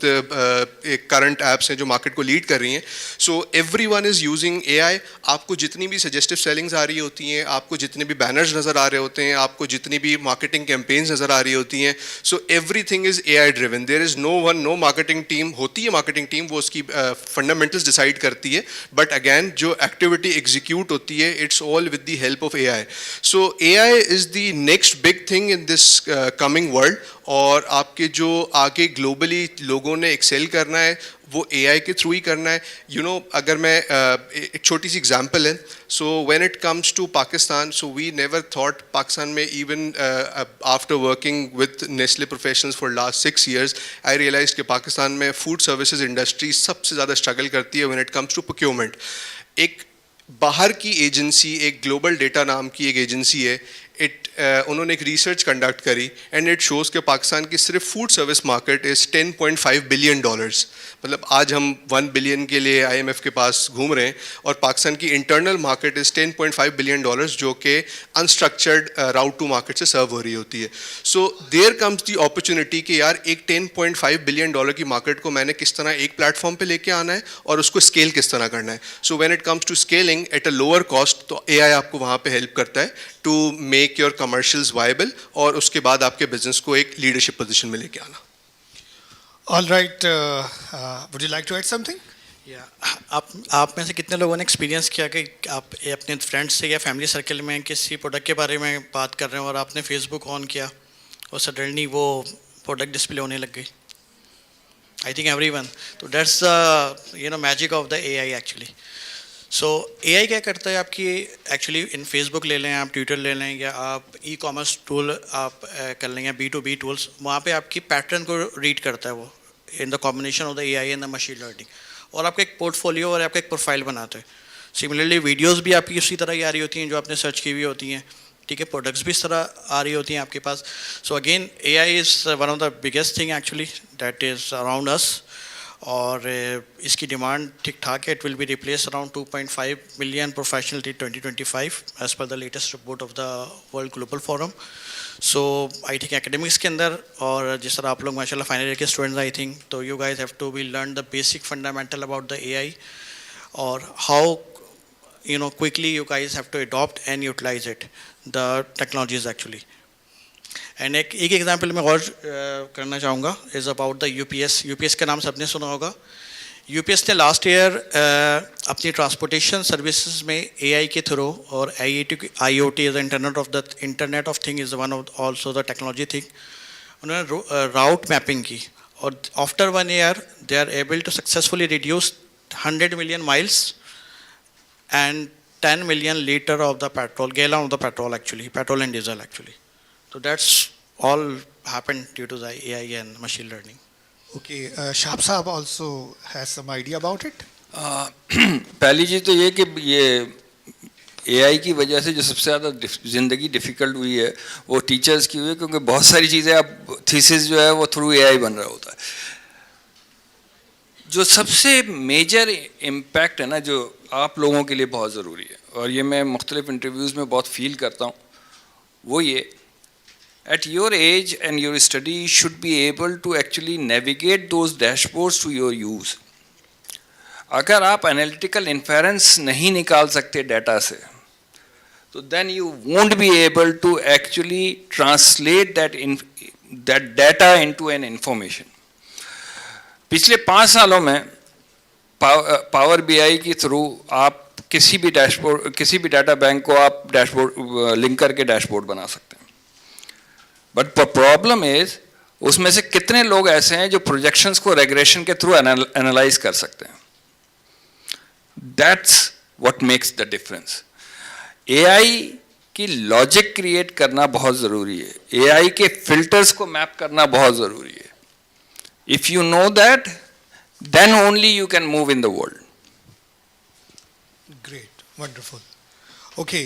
करंट ऐप्स हैं जो मार्केट को लीड कर रही हैं, so everyone is using AI. आपको जितनी भी सजेस्टिव सेलिंग्स आ रही होती हैं, आपको जितने भी बैनर्स नज़र आ रहे होते हैं, आपको जितनी भी मार्केटिंग कैंपेन्स नज़र आ रही होती हैं, so everything is AI driven. There is no marketing team होती है, मार्केटिंग टीम वो उसकी फंडामेंटल्स डिसाइड करती है, बट अगेन जो एक्टिविटी एग्जीक्यूट होती है it's all with the help of AI. So AI is the next big thing in this coming world, और आपके जो आगे ग्लोबली लोगों ने एक्सेल करना है वो AI के थ्रू ही करना है. अगर मैं एक छोटी सी एग्जांपल है, so when it comes to Pakistan, so we never thought Pakistan में, even after working with Nestle professionals for last 6 years, I realise कि पाकिस्तान में फूड सर्विसेज इंडस्ट्री सबसे ज़्यादा स्ट्रगल करती है when it comes to procurement. एक बाहर की एजेंसी, एक ग्लोबल डेटा नाम की एक एजेंसी है, उन्होंने एक रिसर्च कंडक्ट करी एंड इट शोज़ कि पाकिस्तान की सिर्फ food service market is $10.5 billion. मतलब आज हम 1 बिलियन के लिए IMF के पास घूम रहे हैं, और पाकिस्तान की इंटरनल मार्केट इज़ $10.5 billion, जो कि अनस्ट्रक्चर्ड राउट टू मार्केट से सर्व हो रही होती है. So there comes the opportunity कि यार एक $10.5 billion की मार्केट को मैंने किस तरह एक प्लेटफॉर्म पे लेके आना है और उसको स्केल किस तरह करना है. So when it comes to scaling at a lower cost, तो AI आपको वहाँ पे हेल्प करता है to make your commercials viable, और उसके बाद आपके बिजनेस को एक लीडरशिप पोजीशन में लेके आना. All right, would you like to add something? आप में से कितने लोगों ने एक्सपीरियंस किया कि आप अपने फ्रेंड्स से या फैमिली सर्कल में किसी प्रोडक्ट के बारे में बात कर रहे हैं और आपने फेसबुक ऑन किया और सडनली वो प्रोडक्ट डिस्प्ले होने लग गई? I think everyone. तो that's the magic of the AI actually. So AI क्या करता है आपकी, एक्चुअली इन फेसबुक ले लें, आप ट्विटर ले लें, या आप ई-कॉमर्स टूल आप कर लें, या B2B टूल्स, वहाँ पे आपकी पैटर्न को रीड करता है वो, in the combination of the AI and the machine learning, और आपका एक पोर्टफोलियो और आपका एक प्रोफाइल बनाता है. सिमिलरली वीडियोस भी आपकी उसी तरह ही आ रही होती हैं जो आपने सर्च की हुई होती हैं, ठीक है. प्रोडक्ट्स भी इस तरह आ रही होती हैं आपके पास. So again AI is one of the biggest thing actually that is around us, और इसकी डिमांड ठीक ठाक है. It will be replace around 2.5 million professional till 2025 as per the latest report of the world global forum. So I think academics के अंदर, और जिस तरह आप लोग माशाल्लाह फाइनल ईयर के स्टूडेंट्स, आई थिंक तो you guys have to be learn the basic fundamental about the AI, और how quickly you guys have to adopt and utilize it, the technologies actually. And एक example मैं और करना चाहूँगा is about the UPS का नाम सबने सुना होगा. यूपीएस ने लास्ट ईयर अपनी ट्रांसपोर्टेशन सर्विसेज में AI के थ्रू, और IoT is internet of thing is one of also the technology thing, उन्होंने राउट मैपिंग की, और after 1 year they are able to successfully reduce 100 million miles and 10 million liter of the petrol, gallon of the petrol actually, petrol and diesel actually. So that's all happened due to the AI and machine learning. Okay, Shahab Saab also has some idea about it. पहली चीज़ तो ये कि ये AI की वजह से जो सबसे ज़्यादा ज़िंदगी डिफ़िकल्ट हुई है वो टीचर्स की हुई है, क्योंकि बहुत सारी चीज़ें अब थीसिस जो है वो थ्रू AI बन रहा होता है. जो सबसे मेजर इम्पैक्ट है ना, जो आप लोगों के लिए बहुत ज़रूरी है, और ये मैं मुख्तलिफ इंटरव्यूज़ में बहुत फील करता हूँ, वो ये, at your age and your study you should be able to actually navigate those dashboards to your use. अगर आप analytical inference नहीं निकाल सकते डाटा से, तो then you won't be able to actually translate that data into an information. पिछले 5 सालों में पावर BI के थ्रू आप किसी भी डैशबोर्ड, किसी भी डाटा बैंक को आप डैशबोर्ड लिंक करके डैशबोर्ड बना सकते हैं. बट प्रॉब्लम इज उसमें से कितने लोग ऐसे हैं जो प्रोजेक्शंस को रेग्रेशन के थ्रू एनालाइज कर सकते हैं. That's what makes the difference. AI की लॉजिक क्रिएट करना बहुत ज़रूरी है, AI के फिल्टर्स को मैप करना बहुत ज़रूरी है. If you know that, then only you can move in the world. Great, wonderful. Okay,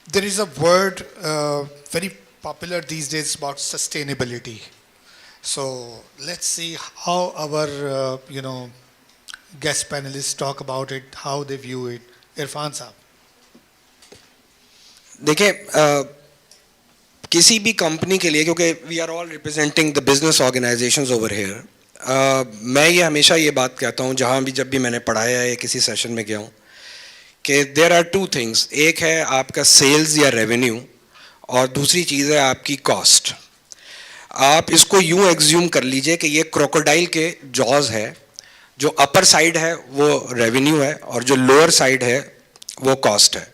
there is a word very popular these days about sustainability. So let's see how our guest panelists talk about it, how they view it. Irfan साहब. देखिए, किसी भी company के लिए, क्योंकि we are all representing the business organisations over here, मैं ये हमेशा ये बात कहता हूँ, जहाँ भी जब भी मैंने पढ़ाया है, किसी सेशन में गया हूँ, कि देयर आर 2 थिंग्स. एक है आपका सेल्स या रेवेन्यू, और दूसरी चीज़ है आपकी कॉस्ट. आप इसको यूं एग्ज्यूम कर लीजिए कि ये क्रोकोडाइल के जॉज है, जो अपर साइड है वो रेवेन्यू है और जो लोअर साइड है वो कॉस्ट है।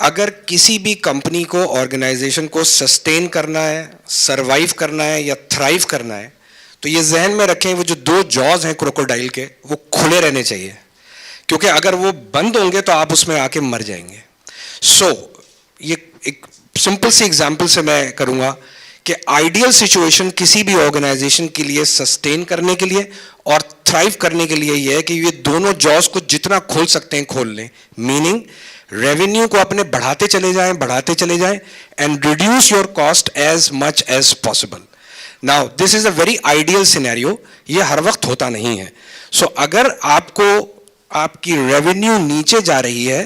अगर किसी भी कंपनी को, ऑर्गेनाइजेशन को सस्टेन करना है, सरवाइव करना है या थ्राइव करना है, तो ये जहन में रखें वो जो दो जॉज हैं क्रोकोडाइल के वो खुले रहने चाहिए, क्योंकि अगर वो बंद होंगे तो आप उसमें आके मर जाएंगे। ये एक सिंपल सी एग्जांपल से मैं करूंगा कि आइडियल सिचुएशन किसी भी ऑर्गेनाइजेशन के लिए सस्टेन करने के लिए और थ्राइव करने के लिए यह है कि ये दोनों जॉज को जितना खोल सकते हैं खोल लें, मीनिंग रेवेन्यू को अपने बढ़ाते चले जाएं and reduce your cost as much as possible. Now this is a very ideal scenario, ये हर वक्त होता नहीं है। सो अगर आपको आपकी रेवेन्यू नीचे जा रही है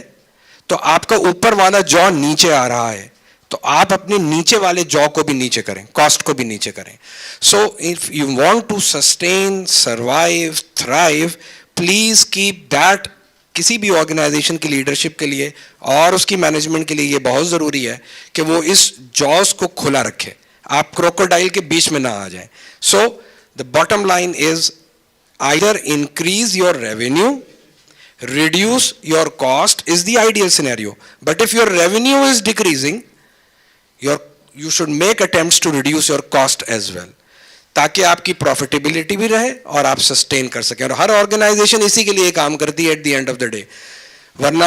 तो आपका ऊपर वाला जॉ नीचे आ रहा है, तो आप अपने नीचे वाले जॉ को भी नीचे करें, कॉस्ट को भी नीचे करें। So if you want to sustain, survive, thrive, please keep that. किसी भी ऑर्गेनाइजेशन की लीडरशिप के लिए और उसकी मैनेजमेंट के लिए ये बहुत ज़रूरी है कि वो इस जॉज को खुला रखे, आप क्रोकोडाइल के बीच में ना आ जाए। So the bottom line is either increase your revenue, reduce your cost is the ideal scenario, but if your revenue is decreasing, you should make attempts to reduce your cost as well, ताकि आपकी profitability भी रहे और आप sustain कर सकें। और हर organisation इसी के लिए काम करती है eight the end of the day, वरना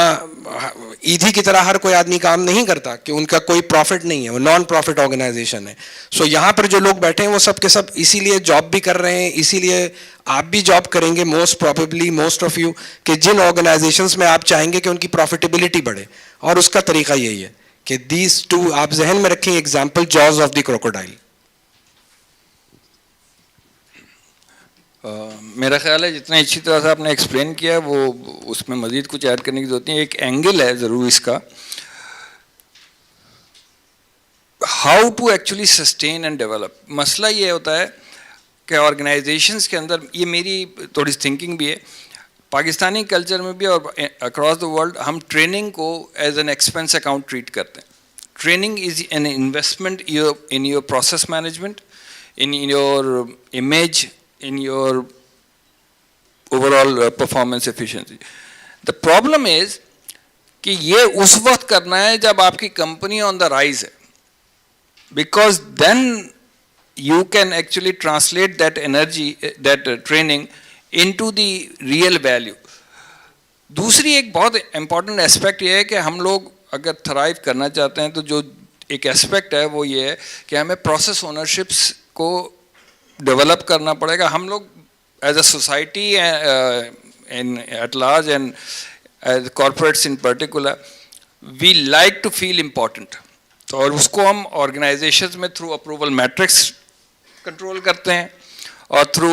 ईदी की तरह हर कोई आदमी काम नहीं करता कि उनका कोई प्रॉफिट नहीं है, वो नॉन प्रॉफिट ऑर्गेनाइजेशन है। सो यहाँ पर जो लोग बैठे हैं वो सब के सब इसीलिए जॉब भी कर रहे हैं, इसीलिए आप भी जॉब करेंगे most probably, most of you, कि जिन ऑर्गेनाइजेशंस में आप चाहेंगे कि उनकी प्रॉफिटेबिलिटी बढ़े, और उसका तरीका यही है कि दीज टू आप जहन में रखें example jaws of the crocodile. मेरा ख्याल है जितना अच्छी तरह से आपने एक्सप्लेन किया है वो उसमें मज़ीद कुछ ऐड करने की ज़रूरत नहीं है। एक एंगल है ज़रूर इसका, how to actually sustain and develop. मसला ये होता है कि ऑर्गेनाइजेशंस के अंदर, ये मेरी थोड़ी थिंकिंग भी है, पाकिस्तानी कल्चर में भी और अक्रॉस द वर्ल्ड, हम ट्रेनिंग को as an expense account treat करते हैं। Training is an investment in your process management, in your image, in your overall performance efficiency. The problem is कि ये उस वक्त करना है जब आपकी कंपनी ऑन द राइज है, because then you can actually translate that energy, that training into the real value. दूसरी एक बहुत important aspect ये है कि हम लोग अगर थ्राइव करना चाहते हैं तो जो एक एस्पेक्ट है वो ये है कि हमें प्रोसेस ओनरशिप्स को डेवलप करना पड़ेगा। हम लोग as a society in at large and as corporates in particular, we like to feel important, तो और उसको हम ऑर्गेनाइजेशंस में थ्रू अप्रूवल मैट्रिक्स कंट्रोल करते हैं और through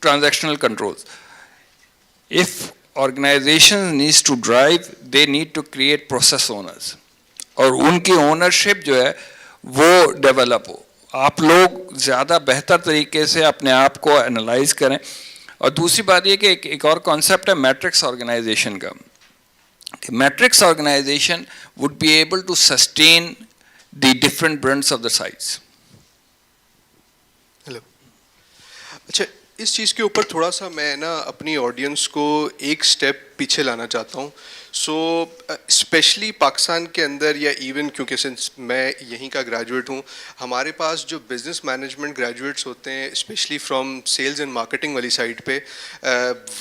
transactional controls. If organisation needs to drive, they need to create process owners, और उनकी ओनरशिप जो है वो डेवलप हो। आप लोग ज़्यादा बेहतर तरीके से अपने आप को एनालाइज करें। और दूसरी बात ये कि एक और कॉन्सेप्ट है मैट्रिक्स ऑर्गेनाइजेशन का, कि matrix organisation would be able to sustain the different brands of the sites. Hello, अच्छा, इस चीज़ के ऊपर थोड़ा सा मैं ना अपनी ऑडियंस को एक स्टेप पीछे लाना चाहता हूँ। सो स्पेशली पाकिस्तान के अंदर, या इवन क्योंकि सिंस मैं यहीं का ग्रेजुएट हूँ, हमारे पास जो बिज़नेस मैनेजमेंट ग्रेजुएट्स होते हैं specially from sales and marketing वाली साइड पे,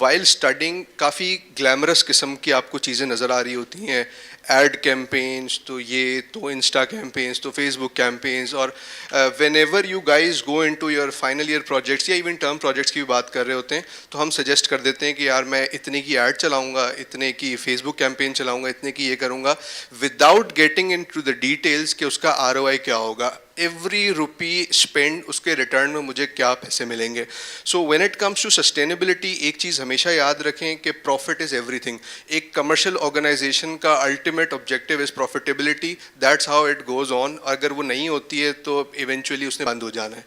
वाइल स्टडिंग काफ़ी ग्लैमरस किस्म की आपको चीज़ें नज़र आ रही होती हैं। एड कैंपेन्स, तो ये तो इंस्टा कैंपेन्स, तो फेसबुक कैंपेन्स, और when ever you guys go into your final year projects या इवन टर्म प्रोजेक्ट्स की भी बात कर रहे होते हैं, तो हम सजेस्ट कर देते हैं कि यार मैं इतने की ऐड चलाऊंगा, इतने की फेसबुक कैंपेन चलाऊंगा, इतने की ये करूंगा, without getting into the details कि उसका ROI क्या होगा, एवरी रुपी स्पेंड उसके रिटर्न में मुझे क्या पैसे मिलेंगे। So when it comes to sustainability, एक चीज़ हमेशा याद रखें कि प्रॉफिट इज़ एवरीथिंग। एक कमर्शियल ऑर्गेनाइजेशन का ultimate objective is profitability, that's how it goes on. अगर वो नहीं होती है तो इवेंचुअली उसने बंद हो जाना है।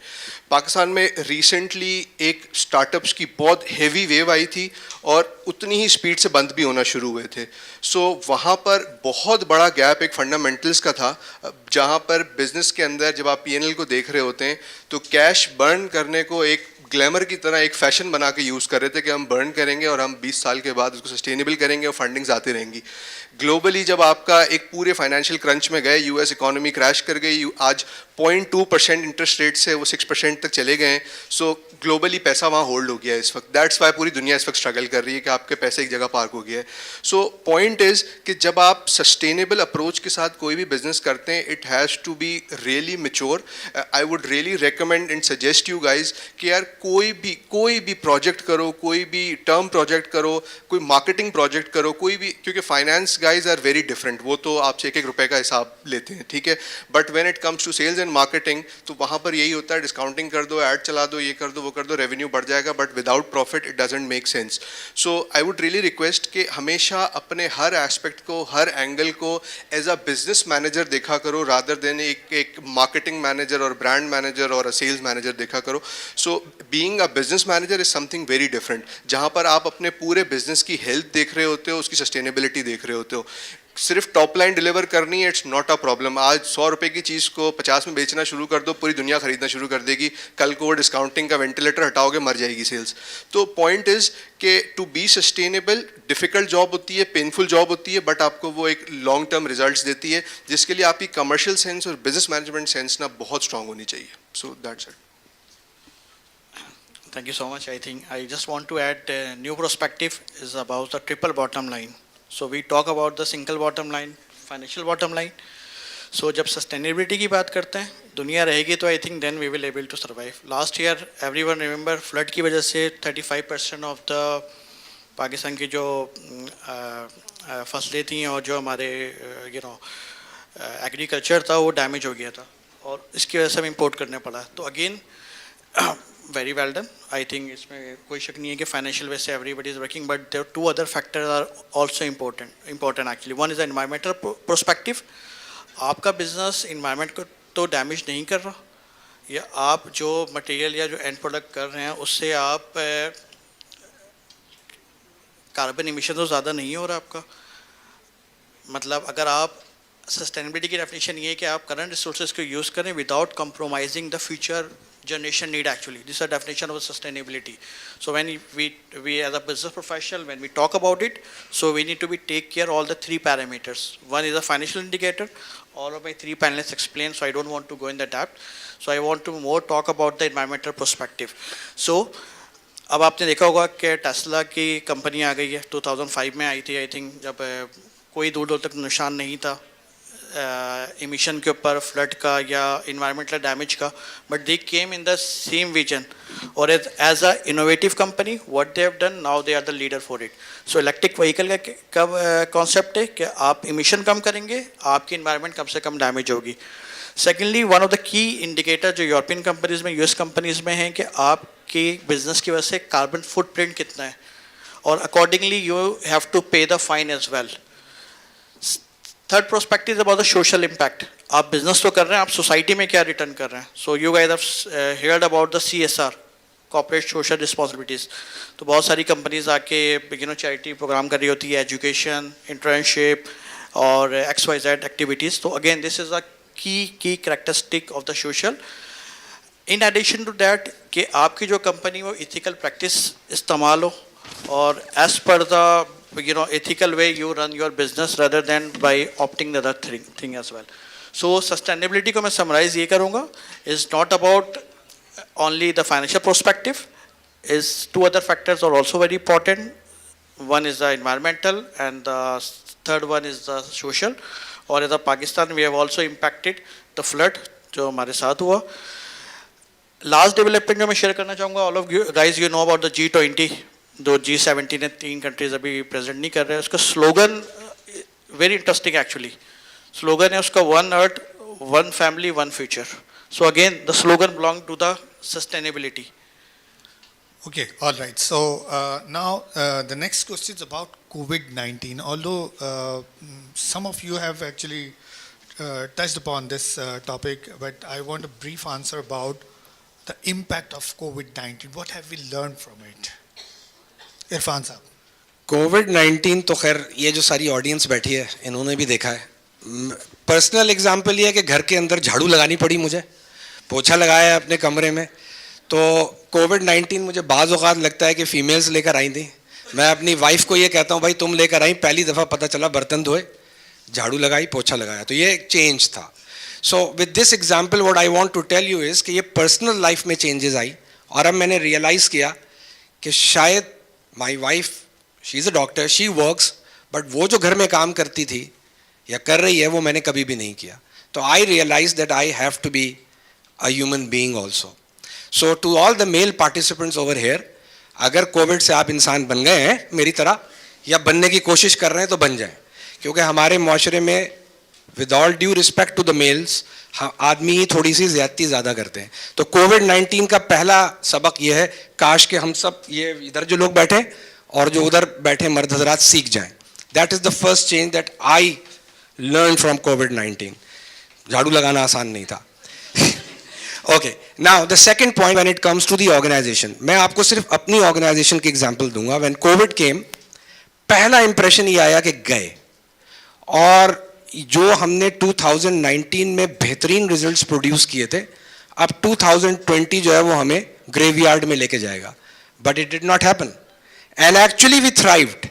पाकिस्तान में रिसेंटली एक स्टार्टअप्स की बहुत हेवी वेव आई थी और उतनी ही स्पीड से बंद भी होना शुरू हुए थे। सो वहाँ पर बहुत बड़ा गैप एक फंडामेंटल्स का था। जहाँ पर बिजनेस के अंदर जब आप पीएनएल को देख रहे होते हैं तो कैश बर्न करने को एक ग्लैमर की तरह एक फैशन बना के यूज़ कर रहे थे कि हम बर्न करेंगे और हम 20 साल के बाद उसको सस्टेनेबल करेंगे और फंडिंग्स आती रहेंगी। ग्लोबली जब आपका एक पूरे फाइनेंशियल क्रंच में गए, यूएस इकोनॉमी क्रैश कर गई, आज 0.2% इंटरेस्ट रेट से वो 6% तक चले गए हैं। सो ग्लोबली पैसा वहाँ होल्ड हो गया है इस वक्त। दैट्स वाई पूरी दुनिया इस वक्त स्ट्रगल कर रही है कि आपके पैसे एक जगह पार्क हो गया है। सो पॉइंट इज़ कि जब आप सस्टेनेबल अप्रोच के साथ कोई भी बिजनेस करते हैं, it has to be really mature. I would really recommend and suggest you guys कि यार कोई भी प्रोजेक्ट करो, कोई भी टर्म प्रोजेक्ट करो, कोई मार्केटिंग प्रोजेक्ट करो, कोई भी, क्योंकि finance guys are very different. वो तो आपसे एक रुपए का हिसाब लेते हैं, ठीक है, but when it comes to sales and marketing तो वहाँ पर यही होता है, डिस्काउंटिंग कर दो, ऐड चला दो, ये कर दो, वो कर दो, रेवेन्यू बढ़ जाएगा, but without profit it doesn't make sense. So I would really request कि हमेशा अपने हर एस्पेक्ट को, हर एंगल को एज अ बिजनेस मैनेजर देखा करो, रादर देन एक मार्केटिंग मैनेजर और ब्रांड मैनेजर और अ सेल्स मैनेजर देखा करो। So being a business manager is something very different, जहाँ पर आप अपने पूरे बिजनेस की हेल्थ देख रहे होते हो, उसकी सस्टेनेबिलिटी देख रहे होते हो। सिर्फ टॉप लाइन डिलीवर करनी है, इट्स नॉट अ प्रॉब्लम। आज 100 रुपए की चीज़ को 50 में बेचना शुरू कर दो, पूरी दुनिया खरीदना शुरू कर देगी। कल को वो डिस्काउंटिंग का वेंटिलेटर हटाओगे, मर जाएगी सेल्स। तो पॉइंट इज कि to be sustainable difficult job होती है, पेनफुल जॉब होती है, बट आपको वो एक लॉन्ग टर्म रिजल्ट्स देती है, जिसके लिए आपकी कमर्शियल सेंस और बिजनेस मैनेजमेंट सेंस ना बहुत स्ट्रांग होनी चाहिए। So that's it. Thank you so much. I think I just want to add new perspective is about the triple bottom line. So we talk about the single bottom line, financial bottom line. So जब sustainability की बात करते हैं, दुनिया रहेगी तो I think then we will able to survive. Last year everyone remember flood की वजह से 35% of the पाकिस्तान की जो फसलें थी और जो हमारे एग्रीकल्चर था वो डैमेज हो गया था और इसकी वजह से हमें इम्पोर्ट करने पड़ा। तो again very well done. I think इसमें कोई शक नहीं है कि financial way से everybody is working, but there are two other factors are also important actually. One is the environmental perspective. आपका business environment को तो damage नहीं कर रहा, या आप जो material या जो end product कर रहे हैं उससे आप carbon emission तो ज़्यादा नहीं हो रहा आपका। मतलब अगर आप सस्टेनेबिलिटी की डेफिनेशन ये है कि आप करंट रिसोर्सेज को यूज़ करें without compromising the future generation need actually. This is a definition of sustainability. So when we as a business professional, when we talk about it, so we need to be take care all the three parameters. One is a financial indicator. All of my three panelists explained, so I don't want to go in the depth. So I want to more talk about the environmental perspective. So अब आपने देखा होगा कि Tesla की company आ गई है, 2005 में आई थी आई थिंक, जब कोई दूर दूर तक निशान नहीं था emission के ऊपर, फ्लड का या environmental damage का, but they came in the same vision और as a innovative company what they have done now they are the leader for it. So electric vehicle का concept है कि आप emission कम करेंगे, आपकी environment कम से कम damage होगी. Secondly, one of the key indicator जो European companies में, US companies में हैं कि आपकी business की वजह से carbon footprint कितना है और accordingly you have to pay the fine as well. Third prospective about the social impact. आप बिजनेस तो कर रहे हैं, आप सोसाइटी में क्या रिटर्न कर रहे हैं। So you guys have heard about the CSR, corporate social responsibilities. तो बहुत सारी कंपनीज आके चैरिटी प्रोग्राम कर रही होती है, एजुकेशन, इंटर्नशिप और XYZ एक्टिविटीज़। तो again this is a key characteristic of the social. In addition to that कि आपकी जो कंपनी वो इथिकल प्रैक्टिस इस्तेमाल हो और as per the ethical way you run your business rather than by opting the other thing as well. So sustainability को मैं summarize ये करूँगा is not about only the financial perspective, is two other factors are also very important. One is the environmental and the third one is the social. और as a Pakistan we have also impacted the flood जो हमारे साथ हुआ। Last development जो मैं share करना चाहूँगा, all of you guys you know about the G20, दो G17 ने 3 कंट्रीज अभी प्रेजेंट नहीं कर रहे हैं। उसका slogan very interesting actually, slogan है उसका one earth one family one future. So again the slogan belong to the sustainability. Okay, all right. So now the next question is about COVID-19. Although some of you have actually touched upon this topic, but I want a brief answer about the impact of COVID-19. What have we learned from it? Irfan साहब। कोविड-19 तो खैर ये जो सारी audience बैठी है इन्होंने भी देखा है, पर्सनल एग्जाम्पल ये है कि घर के अंदर झाड़ू लगानी पड़ी मुझे, पोछा लगाया है अपने कमरे में। तो कोविड-19 मुझे बाज़ औक़ात लगता है कि फ़ीमेल्स लेकर आई थी। मैं अपनी वाइफ को ये कहता हूँ भाई तुम लेकर आई, पहली दफ़ा पता चला बर्तन धोए, झाड़ू लगाई, पोछा लगाया, तो ये एक चेंज था। So with this example what I want to tell you is कि ये पर्सनल लाइफ में चेंजेस आई, और अब मैंने रियलाइज़ किया कि शायद my wife, she is a doctor, she works, but वो जो घर में काम करती थी या कर रही है वो मैंने कभी भी नहीं किया। तो I realise that I have to be a human being also. So to all the male participants over here, अगर कोविड से आप इंसान बन गए हैं मेरी तरह या बनने की कोशिश कर रहे हैं तो बन जाएं, क्योंकि हमारे माशरे में with all due respect to the males आदमी ही थोड़ी सी ज़्यादती ज़्यादा करते हैं। तो कोविड-19 का पहला सबक ये है, काश के हम सब ये इधर जो लोग बैठे और जो उधर बैठे मर्द हजरात सीख जाएं। That is the first change that I learn from कोविड-19। झाड़ू लगाना आसान नहीं था। Okay, now the second point when it comes to the organisation, मैं आपको सिर्फ अपनी ऑर्गेनाइजेशन की एग्जांपल दूंगा। व्हेन कोविड केम, पहला इंप्रेशन ये आया कि गए, और जो हमने 2019 में बेहतरीन रिजल्ट्स प्रोड्यूस किए थे, अब 2020 जो है वो हमें ग्रेवयार्ड में लेके जाएगा। But it did not happen, and actually we thrived,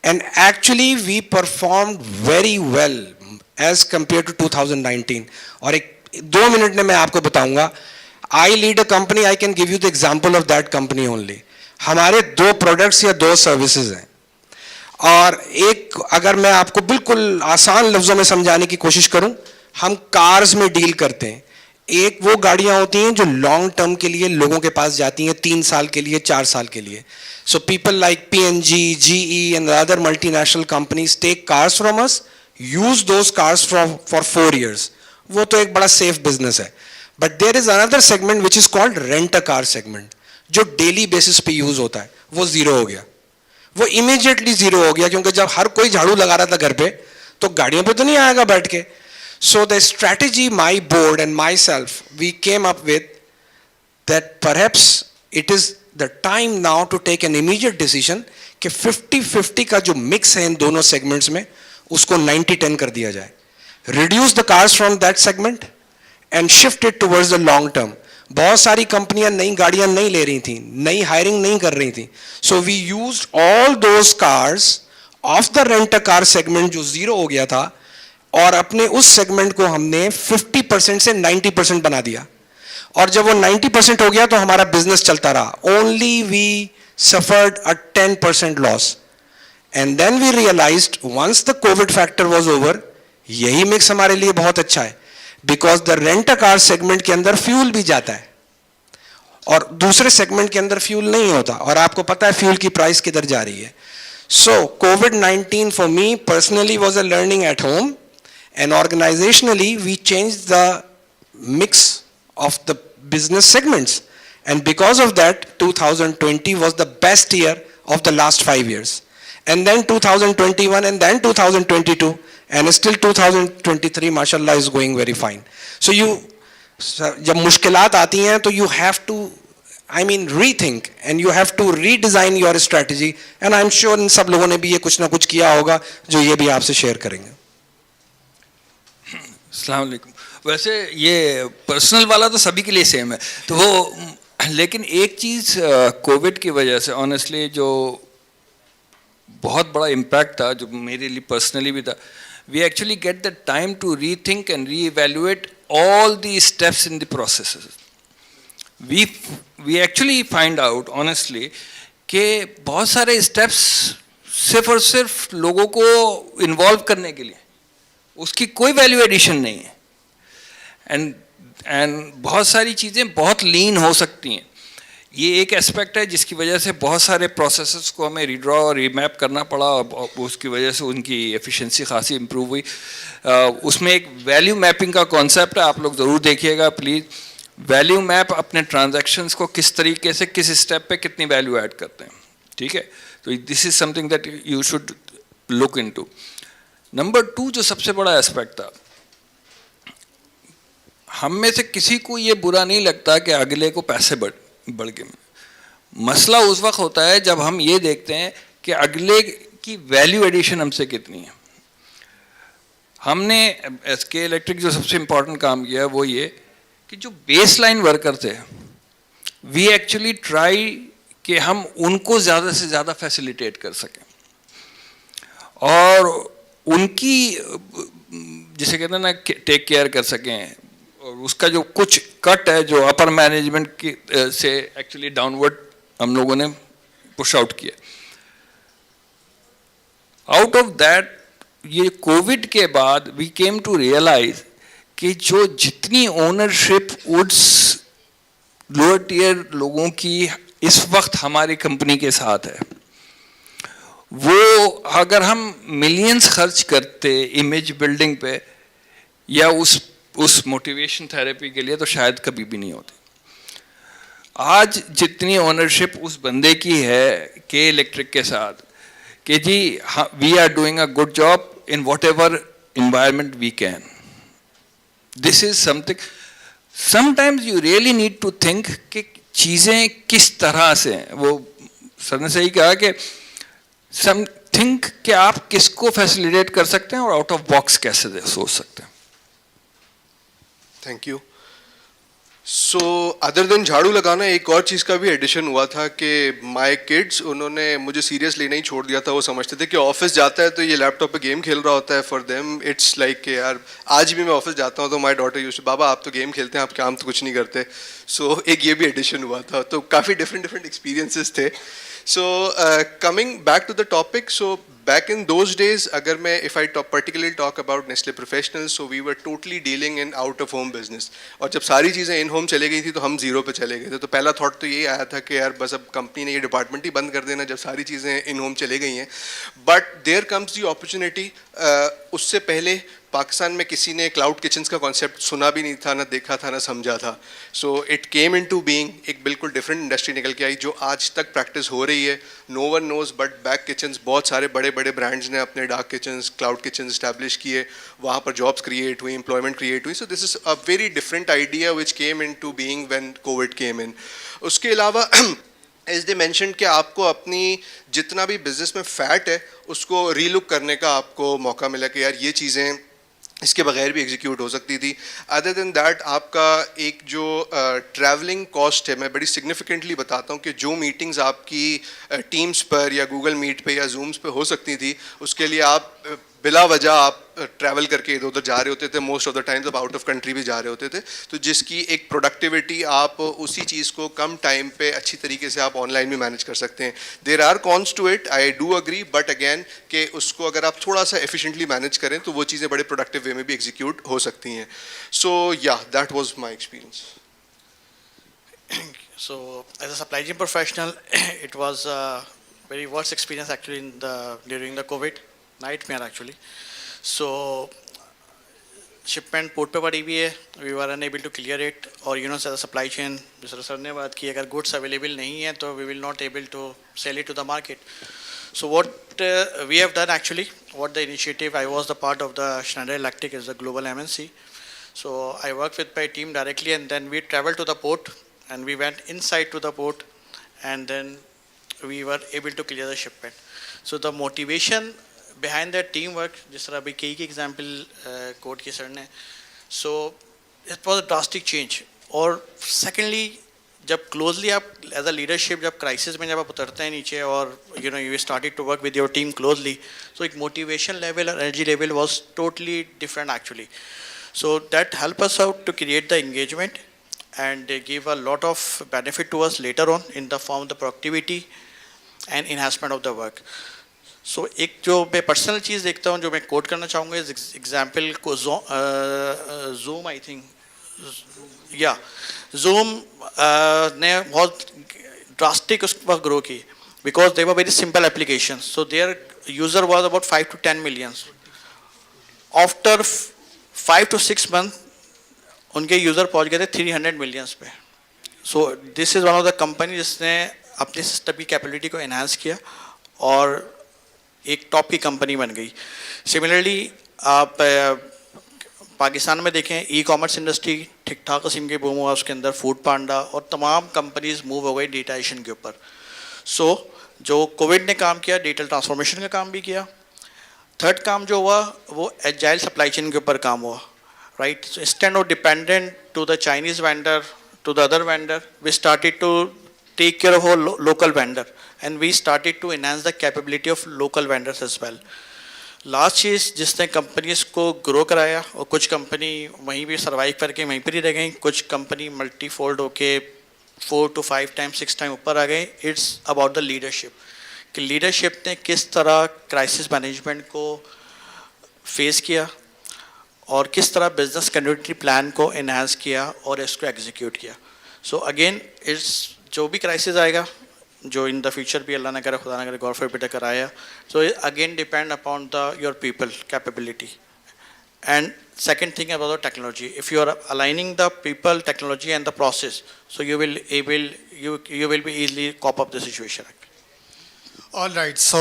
and actually we performed very well as compared to 2019. और एक 2 मिनट में मैं आपको बताऊंगा, I lead a company, I can give you the example of that company only. हमारे 2 products या 2 services हैं, और एक अगर मैं आपको बिल्कुल आसान लफ्ज़ों में समझाने की कोशिश करूं, हम कार्स में डील करते हैं। एक वो गाड़ियां होती हैं जो लॉन्ग टर्म के लिए लोगों के पास जाती हैं, 3 साल के लिए, 4 साल के लिए। So people like P&G, GE and the other multinational companies take cars from us, use those cars for 4 years. वो तो एक बड़ा safe business है। But there is another segment which is called rent a car segment, जो daily basis पे use होता है, वो zero हो गया, वो immediately zero हो गया, क्योंकि जब हर कोई झाड़ू लगा रहा था घर पे, तो गाड़ियों पे तो नहीं आएगा बैठ के। So the strategy my board and myself, we came up with that perhaps it is the time now to take an immediate decision कि 50-50 का जो mix है इन दोनों segments में, उसको 90-10 कर दिया जाए। Reduce the cars from that segment and shift it towards the long term. बहुत सारी कंपनियां नई गाड़ियां नहीं ले रही थी, नई हायरिंग नहीं कर रही थी। So we used all those cars of the rent a car segment जो zero हो गया था, और अपने उस सेगमेंट को हमने 50% से 90% बना दिया, और जब वो 90% हो गया तो हमारा बिजनेस चलता रहा। Only we suffered a 10% loss, and then we realised once the Covid factor was over, यही मिक्स हमारे लिए बहुत अच्छा है, because the rent a car segment के अंदर फ्यूल भी जाता है और दूसरे सेगमेंट के अंदर फ्यूल नहीं होता, और आपको पता है फ्यूल की प्राइस किधर जा रही है। सो कोविड-19 for me personally was a learning at home, and organizationally we changed the mix of the business segments, and because of that 2020 was the best year of the last 5 years, and then 2021 and then 2022 and still 2023 mashallah is going very fine. So you जब मुश्किलात आती हैं तो you have to rethink and you have to redesign your strategy, and I'm sure इन सब लोगों ने भी ये कुछ ना कुछ किया होगा जो ये भी आपसे शेयर करेंगे। अस्सलाम वालेकुम। वैसे ये पर्सनल वाला तो सभी के लिए सेम है, तो वो, लेकिन एक चीज़ कोविड की वजह से ऑनेस्टली जो बहुत बड़ा इम्पैक्ट था, जो मेरे लिए पर्सनली भी था, we actually get the time to rethink and re-evaluate all the steps in the process. We actually find out honestly कि बहुत सारे स्टेप्स सिर्फ और सिर्फ लोगों को इन्वॉल्व करने के लिए, उसकी कोई वैल्यू एडिशन नहीं है, एंड बहुत सारी चीज़ें बहुत लीन हो सकती हैं। ये एक एस्पेक्ट है जिसकी वजह से बहुत सारे प्रोसेसेस को हमें रीड्रॉ और रीमैप करना पड़ा, और उसकी वजह से उनकी एफिशिएंसी खासी इम्प्रूव हुई। उसमें एक वैल्यू मैपिंग का कॉन्सेप्ट है, आप लोग ज़रूर देखिएगा प्लीज़। वैल्यू मैप अपने ट्रांजैक्शंस को किस तरीके से किस स्टेप पे कितनी वैल्यू ऐड करते हैं, ठीक है। तो this is something that you should look into. Number 2 जो सबसे बड़ा एस्पेक्ट था, हम में से किसी को ये बुरा नहीं लगता कि अगले को पैसे बढ़ के, मसला उस वक्त होता है जब हम ये देखते हैं कि अगले की वैल्यू एडिशन हमसे कितनी है। हमने एसके इलेक्ट्रिक जो सबसे इम्पोर्टेंट काम किया है वो ये कि जो बेस लाइन वर्कर थे, वी एक्चुअली ट्राई कि हम उनको ज़्यादा से ज़्यादा फैसिलिटेट कर सकें और उनकी जिसे कहते हैं ना टेक केयर कर सकें, और उसका जो कुछ कट है जो अपर मैनेजमेंट की से एक्चुअली डाउनवर्ड हम लोगों ने पुश आउट किया। आउट ऑफ दैट ये कोविड के बाद वी केम टू रियलाइज कि जो जितनी ओनरशिप वुड्स लोअर टियर लोगों की इस वक्त हमारी कंपनी के साथ है, वो अगर हम मिलियंस खर्च करते इमेज बिल्डिंग पे या उस मोटिवेशन थेरेपी के लिए तो शायद कभी भी नहीं होती। आज जितनी ओनरशिप उस बंदे की है के इलेक्ट्रिक के साथ कि जी we are doing a good job in whatever environment we can. This is something, sometimes you really need to think कि चीज़ें किस तरह से हैं। वो सर ने सही कहा कि think कि आप किसको फैसिलिटेट कर सकते हैं और आउट ऑफ बॉक्स कैसे सोच सकते हैं। Thank you. So other than झाड़ू लगाना एक और चीज़ का भी एडिशन हुआ था कि माय किड्स उन्होंने मुझे सीरियस लेना ही छोड़ दिया था। वो समझते थे कि ऑफिस जाता है तो ये लैपटॉप पे गेम खेल रहा होता है। फॉर देम इट्स लाइक कि यार आज भी मैं ऑफिस जाता हूँ तो माय डॉटर यूज्ड बाबा आप तो गेम खेलते हैं, आप काम तो कुछ नहीं करते। सो एक ये भी एडिशन हुआ था, तो काफ़ी डिफरेंट एक्सपीरियंसेस थे। So coming back to the topic, so back in those days, अगर मैं if I particularly talk about Nestle Professionals, so we were totally dealing in out of home business. और जब सारी चीज़ें in home चले गई थी तो हम जीरो पे चले गए थे। तो पहला थॉट तो ये आया था कि यार बस अब कंपनी ने ये डिपार्टमेंट ही बंद कर देना जब सारी चीज़ें in home चले गई हैं। But there comes the opportunity, उससे पहले पाकिस्तान में किसी ने क्लाउड किचन्स का कॉन्सेप्ट सुना भी नहीं था, ना देखा था, ना समझा था। So it came into being, एक बिल्कुल डिफरेंट इंडस्ट्री निकल के आई जो आज तक प्रैक्टिस हो रही है। No one knows but back kitchens, बहुत सारे बड़े बड़े ब्रांड्स ने अपने dark kitchens, cloud kitchens establish किए, वहाँ पर जॉब्स क्रिएट हुई, एम्प्लॉयमेंट क्रिएट हुई। So this is a very different idea which came into being when Covid came in. उसके अलावा एज दे मेंशन कि आपको अपनी जितना भी बिजनेस में फैट है उसको रीलुक करने का आपको मौका मिला कि यार ये चीज़ें इसके बगैर भी एग्जीक्यूट हो सकती थी। अदर देन दैट आपका एक जो ट्रैवलिंग कॉस्ट है, मैं बड़ी सिग्निफिकेंटली बताता हूँ कि जो मीटिंग्स आपकी टीम्स पर या गूगल मीट पे या जूम्स पे हो सकती थी उसके लिए आप बिला वजह आप ट्रैवल करके इधर उधर जा रहे होते थे। मोस्ट ऑफ द टाइम्स आप आउट ऑफ कंट्री भी जा रहे होते थे, तो जिसकी एक प्रोडक्टिविटी आप उसी चीज़ को कम टाइम पे अच्छी तरीके से आप ऑनलाइन भी मैनेज कर सकते हैं। There are cons to it, I do agree, but again कि उसको अगर आप थोड़ा सा एफिशिएंटली मैनेज करें तो वो चीज़ें बड़े प्रोडक्टिव वे में भी एग्जीक्यूट हो सकती हैं। सो या that was my experience. So as a supply chain professional, it was a very worst experience actually during the COVID, nightmare actually. So shipment port पे पड़ी हुई है, we were unable to clear it, और you know as a supply chain जिस sir ने बात की अगर goods available नहीं है तो we will not able to sell it to the market. So what we have done actually, what the initiative, I was the part of the Schneider Electric is a global MNC. So I worked with my team directly and then we traveled to the port and we went inside to the port and then we were able to clear the shipment. So the motivation behind that teamwork, जिस तरह अभी कई की example code की sir ने, so it was a drastic change. और secondly जब closely आप एज अ लीडरशिप जब क्राइसिस में जब आप उतरते हैं नीचे और you know you started to work with your team closely, so एक मोटिवेशन लेवल और energy level was totally different actually. So that help us out to create the engagement and give a lot of benefit to us later on in the form of the productivity and enhancement of the work. So एक जो मैं personal चीज़ देखता हूँ जो मैं coat करना चाहूँगा इस एग्जाम्पल को Zoom आई थिंक या Zoom ने बहुत ड्रास्टिक उस वक्त ग्रो की because they were very simple applications. So their user was about 5 to 10 millions. After 5 to 6 months उनके यूज़र पहुंच गए थे 300 मिलियंस पे। सो this is one of the company जिसने अपने सिस्टम की कैपेबिलिटी को एनहांस किया और एक टॉप की कंपनी बन गई। सिमिलरली आप पाकिस्तान में देखें ई कॉमर्स इंडस्ट्री ठीक ठाक किस्म के बूम हुआ, उसके अंदर फूड पांडा और तमाम कंपनीज मूव हो गई डिजिटाइजेशन के ऊपर। सो जो कोविड ने काम किया डिजिटल ट्रांसफॉर्मेशन का काम भी किया, थर्ड काम जो हुआ वो एजाइल सप्लाई चेन के ऊपर काम हुआ, right. So instead of dependent to the Chinese vendor, to the other vendor, we started to take care of our local vendor, and we started to enhance the capability of local vendors as well. Last चीज़ जिसने companies को grow कराया, और कुछ company वहीं भी survive करके वहीं पर ही रह गई, कुछ कंपनी मल्टी फोल्ड होके 4 to 5 times 6 times ऊपर आ गए. इट्स अबाउट द लीडरशिप, कि लीडरशिप ने किस तरह क्राइसिस मैनेजमेंट को फेस किया और किस तरह बिजनेस कंटिन्यूटी प्लान को एनहांस किया और इसको एग्जीक्यूट किया. सो अगेन इट्स, जो भी क्राइसिस आएगा, जो इन द फ्यूचर भी अल्लाह ना करे, खुदा ना करे, गॉड फॉरबिड अगर आया, so again depend upon the your people capability. And second thing about the technology, if you are aligning the people, technology and the process, so you will be easily cope up the situation. All right, so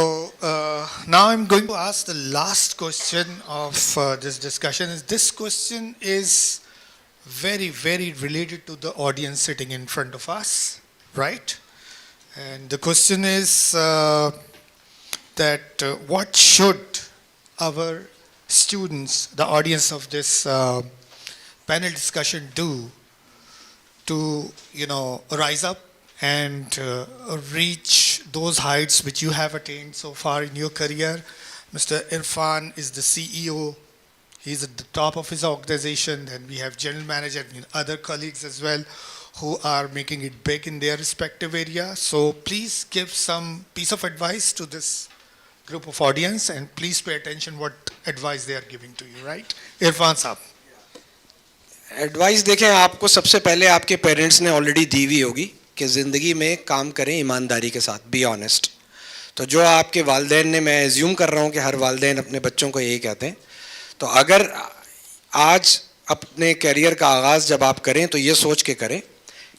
now I'm going to ask the last question of this discussion. This question is very, very related to the audience sitting in front of us, right? And the question is that what should our students, the audience of this panel discussion, do to, rise up and reach those heights which you have attained so far in your career? Mr. Irfan is the CEO. He's at the top of his organization. Then we have general manager and other colleagues as well who are making it big in their respective area. So please give some piece of advice to this group of audience, and please pay attention what advice they are giving to you, right? Irfan साहब. Advice देखें, आपको सबसे पहले आपके parents ने already दी हुई होगी कि ज़िंदगी में काम करें ईमानदारी के साथ, बी ऑनेस्ट. तो जो आपके वालदेन ने, मैं एज्यूम कर रहा हूँ कि हर वालदेन अपने बच्चों को यही कहते हैं. तो अगर आज अपने करियर का आगाज़ जब आप करें तो ये सोच के करें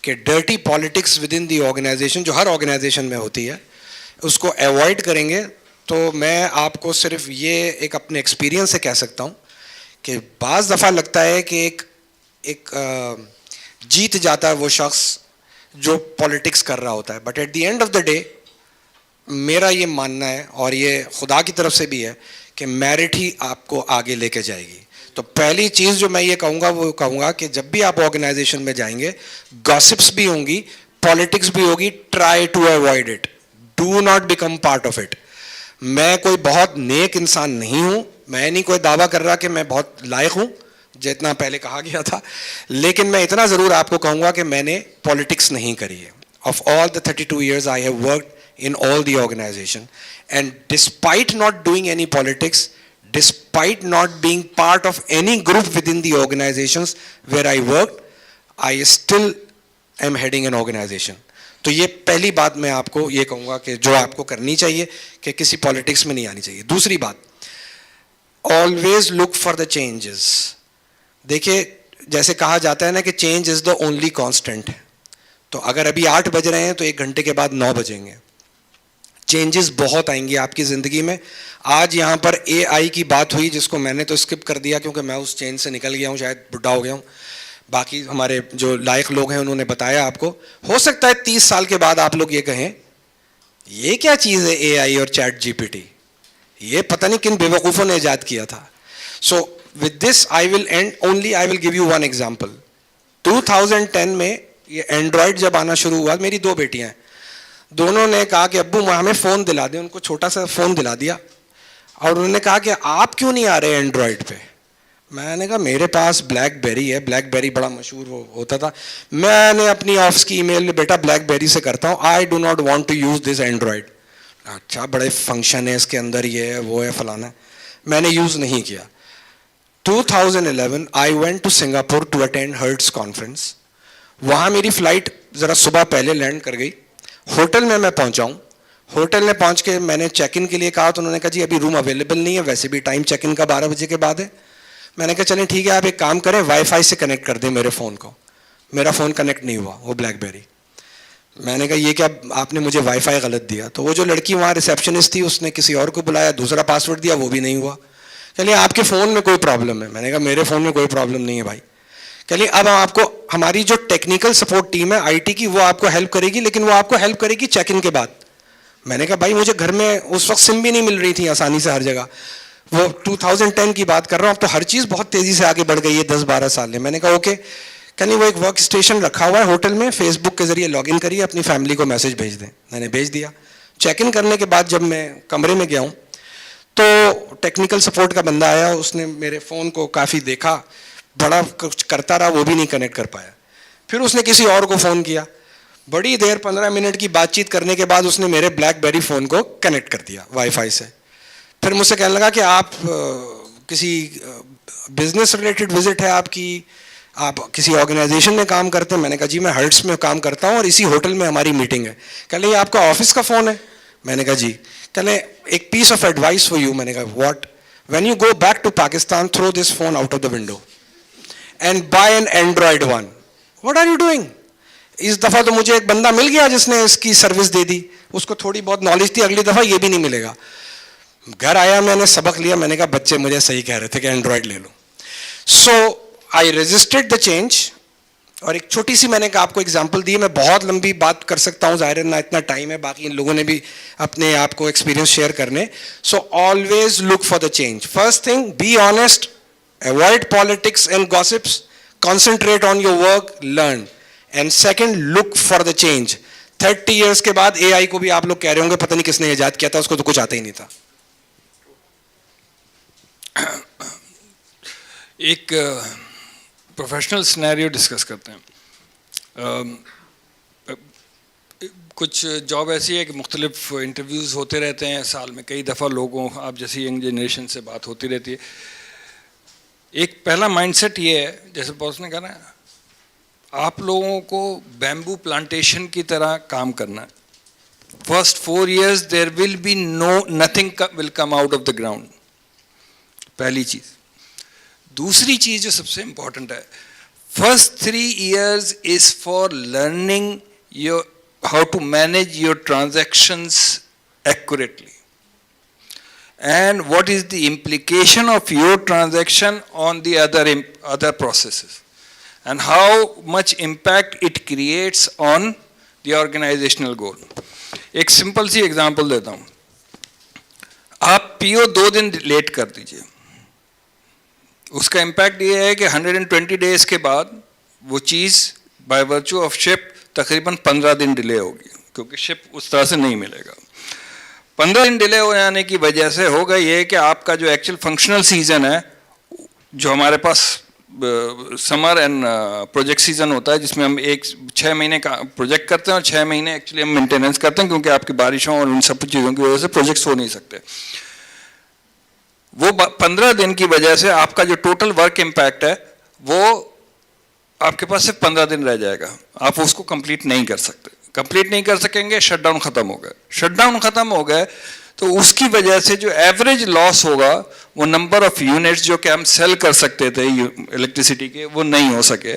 कि dirty politics within the organisation, जो हर ऑर्गेनाइजेशन में होती है, उसको अवॉइड करेंगे. तो मैं आपको सिर्फ ये एक अपने एक्सपीरियंस से कह सकता हूँ कि बाज़ दफ़ा लगता है कि एक जीत जाता है वो शख्स जो पॉलिटिक्स कर रहा होता है, but at the end of the day मेरा ये मानना है, और ये खुदा की तरफ से भी है, कि मेरिट ही आपको आगे लेके जाएगी. तो पहली चीज़ जो मैं ये कहूँगा वो कहूँगा कि जब भी आप ऑर्गेनाइजेशन में जाएंगे, गॉसिप्स भी होंगी, पॉलिटिक्स भी होगी, try to avoid it, do not become part of it. मैं कोई बहुत नेक इंसान नहीं हूँ, मैं नहीं कोई दावा कर रहा कि मैं बहुत लायक हूँ जितना पहले कहा गया था, लेकिन मैं इतना ज़रूर आपको कहूँगा कि मैंने पॉलिटिक्स नहीं करी है. Of all the 32 years I have worked in all the organization, and despite not doing any politics, despite not being part of any group within the organizations where I worked, I still am heading an organization. तो ये पहली बात मैं आपको ये कहूँगा कि जो आपको करनी चाहिए कि किसी पॉलिटिक्स में नहीं आनी चाहिए. दूसरी बात, always look for the changes. देखिए, जैसे कहा जाता है ना कि change is the only constant. तो अगर अभी 8 बज रहे हैं तो 1 घंटे के बाद 9 बजेंगे. चेंजेस बहुत आएंगी आपकी ज़िंदगी में. आज यहाँ पर AI की बात हुई, जिसको मैंने तो स्किप कर दिया क्योंकि मैं उस चेंज से निकल गया हूँ, शायद बुढ़ा हो गया हूँ. बाकी हमारे जो लायक लोग हैं उन्होंने बताया आपको. हो सकता है 30 साल के बाद आप लोग ये कहें, ये क्या चीज़ है AI और चैट GPT, ये पता नहीं किन बेवकूफ़ों ने ईजाद किया था. So with this I will and only I will give you one example. 2010 में ये एंड्रॉयड जब आना शुरू हुआ, मेरी 2 बेटियाँ हैं, दोनों ने कहा कि अब्बू हमें फ़ोन दिला दें. उनको छोटा सा फ़ोन दिला दिया और उन्होंने कहा कि आप क्यों नहीं आ रहे एंड्रॉयड पे. मैंने कहा मेरे पास ब्लैकबेरी है, ब्लैकबेरी बड़ा मशहूर होता था. मैंने अपनी ऑफिस की ईमेल बेटा ब्लैकबेरी से करता हूँ, I do not want to use this Android. अच्छा, बड़े फंक्शन है इसके अंदर, ये है वो है फलाना. मैंने यूज़ नहीं किया. 2011 I went to Singapore to attend hurts conference. वहाँ मेरी फ़्लाइट ज़रा सुबह पहले लैंड कर गई. होटल में मैं पहुंचा हूँ. होटल में पहुंच के मैंने चेक इन के लिए कहा तो उन्होंने कहा जी अभी रूम अवेलेबल नहीं है, वैसे भी टाइम चेक इन का 12 बजे के बाद है. मैंने कहा चलें ठीक है, आप एक काम करें, वाईफाई से कनेक्ट कर दें मेरे फ़ोन को. मेरा फ़ोन कनेक्ट नहीं हुआ, वो ब्लैकबेरी. मैंने कहा ये क्या, आपने मुझे वाईफाई गलत दिया. तो वो जो लड़की वहाँ रिसेप्शनिस्ट थी उसने किसी और को बुलाया, दूसरा पासवर्ड दिया, वो भी नहीं हुआ. चलिए आपके फ़ोन में कोई प्रॉब्लम है. मैंने कहा मेरे फ़ोन में कोई प्रॉब्लम नहीं है भाई. चलिए अब आपको हमारी जो टेक्निकल सपोर्ट टीम है IT की, वो आपको हेल्प करेगी, लेकिन वो आपको हेल्प करेगी चेक इन के बाद. मैंने कहा भाई मुझे घर में उस वक्त सिम भी नहीं मिल रही थी आसानी से हर जगह. वो 2010 की बात कर रहा हूँ, अब तो हर चीज़ बहुत तेज़ी से आगे बढ़ गई है 10-12 साल में। मैंने कहा ओके, कहनी वो एक वर्क स्टेशन रखा हुआ है होटल में, फेसबुक के जरिए लॉगिन करिए, अपनी फैमिली को मैसेज भेज दें। मैंने भेज दिया। चेक इन करने के बाद जब मैं कमरे में गया हूँ तो टेक्निकल सपोर्ट का बंदा आया, उसने मेरे फ़ोन को काफ़ी देखा, बड़ा कुछ करता रहा, वो भी नहीं कनेक्ट कर पाया। फिर उसने किसी और को फ़ोन किया, बड़ी देर 15 मिनट की बातचीत करने के बाद उसने मेरे ब्लैकबेरी फ़ोन को कनेक्ट कर दिया वाईफाई से। फिर मुझसे कहने लगा कि आप किसी बिजनेस रिलेटेड विजिट है आपकी, आप किसी ऑर्गेनाइजेशन में काम करते हैं? मैंने कहा जी मैं हर्ट्स में काम करता हूँ और इसी होटल में हमारी मीटिंग है। कह ले ये आपका ऑफिस का फ़ोन है? मैंने कहा जी। कह ले एक piece of advice for you. मैंने कहा what? When you go back to Pakistan, throw this phone out of the window and buy an Android one. What are you doing? इस दफ़ा तो मुझे एक बंदा मिल गया जिसने इसकी सर्विस दे दी, उसको थोड़ी बहुत नॉलेज थी, अगली दफ़ा ये भी नहीं मिलेगा। घर आया, मैंने सबक लिया, मैंने कहा बच्चे मुझे सही कह रहे थे कि एंड्रॉयड ले लो। सो आई रेजिस्टेड द चेंज। और एक छोटी सी मैंने आपको एग्जांपल दी, मैं बहुत लंबी बात कर सकता हूँ, जाहिर है ना इतना टाइम है, बाकी इन लोगों ने भी अपने आप को एक्सपीरियंस शेयर करने। So always look for the change. First thing, be honest, avoid politics and gossips, concentrate on your work, learn. And second, look for the change. 30 years के बाद AI को भी आप लोग कह रहे होंगे पता नहीं किसने ईजाद किया था, उसको तो कुछ आता ही नहीं था। एक प्रोफेशनल सिनेरियो डिस्कस करते हैं। कुछ जॉब ऐसी है कि मुख्तलिफ इंटरव्यूज़ होते रहते हैं साल में, कई दफ़ा लोगों, आप जैसी यंग जनरेशन से बात होती रहती है। एक पहला माइंडसेट ये है, जैसे बॉस ने कहा ना, आप लोगों को बैम्बू प्लांटेशन की तरह काम करना है। First 4 years there will be nothing will come out of the ground, पहली चीज़। दूसरी चीज़ जो सबसे इंपॉर्टेंट है, first 3 years is for learning your how to manage your transactions accurately and what is the implication of your transaction on the other processes and how much impact it creates on the organizational goal. एक simple सी example देता हूँ। आप PO 2 दिन late कर दीजिए, उसका impact ये है कि 120 डेज के बाद वो चीज़ बाय वर्चू ऑफ शिप तकरीबन 15 दिन डिले होगी, क्योंकि शिप उस तरह से नहीं मिलेगा। 15 दिन डिले हो जाने की वजह से होगा ये कि आपका जो एक्चुअल फंक्शनल सीजन है, जो हमारे पास समर एंड प्रोजेक्ट सीजन होता है, जिसमें हम 6 महीने का प्रोजेक्ट करते हैं और 6 महीने एक्चुअली हम मेंटेनेंस करते हैं, क्योंकि आपकी बारिशों और उन सब चीज़ों की वजह से प्रोजेक्ट्स हो नहीं सकते। वो 15 दिन की वजह से आपका जो टोटल वर्क इम्पैक्ट है वो आपके पास सिर्फ 15 दिन रह जाएगा, आप उसको कंप्लीट नहीं कर सकते। कंप्लीट नहीं कर सकेंगे, शटडाउन खत्म हो गए। शटडाउन खत्म हो गए तो उसकी वजह से जो एवरेज लॉस होगा, वो नंबर ऑफ यूनिट्स जो कि हम सेल कर सकते थे इलेक्ट्रिसिटी के, वो नहीं हो सके।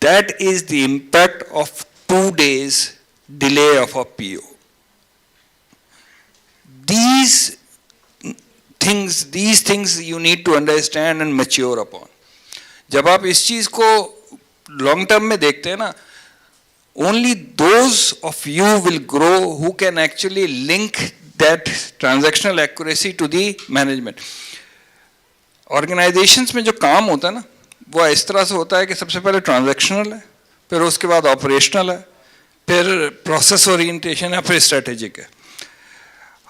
That is the impact of 2 days delay of a PO। these things you need to understand and mature upon. जब आप इस चीज को लॉन्ग टर्म में देखते हैं ना, only those of you will grow who can actually link that transactional accuracy to the management. Organizations में जो काम होता है ना, वो इस तरह से होता है कि सबसे पहले ट्रांजैक्शनल है, फिर उसके बाद ऑपरेशनल है, फिर प्रोसेस ओरिएंटेशन है, फिर स्ट्रेटेजिक है।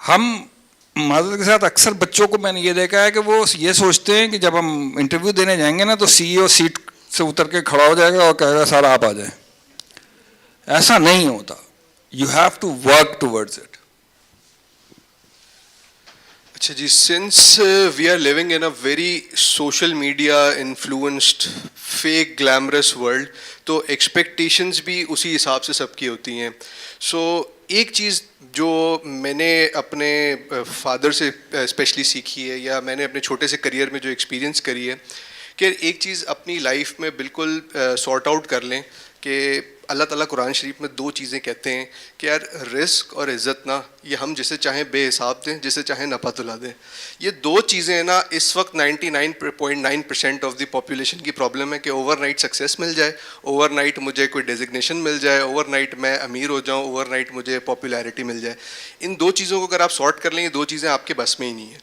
हम माजरत के साथ अक्सर बच्चों को मैंने ये देखा है कि वो ये सोचते हैं कि जब हम इंटरव्यू देने जाएंगे ना तो CEO सीट से उतर के खड़ा हो जाएगा और कहेगा सर आप आ जाए। ऐसा नहीं होता। You have to work towards it. अच्छा जी, since we are living in a very social media influenced fake glamorous world, तो एक्सपेक्टेशंस भी उसी हिसाब से सबकी होती हैं। सो एक चीज़ जो मैंने अपने फादर से स्पेशली सीखी है, या मैंने अपने छोटे से करियर में जो एक्सपीरियंस करी है, कि एक चीज़ अपनी लाइफ में बिल्कुल सॉर्ट आउट कर लें कि अल्लाह ताला कुरान शरीफ में 2 चीज़ें कहते हैं कि यार रिस्क और इज़्ज़त ना, ये हम जिसे चाहें बेहिसाब दें, जिसे चाहें नफा तुला दें। ये 2 चीज़ें ना इस वक्त 99.9% ऑफ द पॉपुलेशन की प्रॉब्लम है कि ओवरनाइट सक्सेस मिल जाए, ओवरनाइट मुझे कोई डेजिग्नेशन मिल जाए, ओवरनाइट मैं अमीर हो जाऊँ, ओवरनाइट मुझे पॉपुलैरिटी मिल जाए। इन 2 चीज़ों को अगर आप सॉर्ट कर लेंगे, 2 चीज़ें आपके बस में ही नहीं है।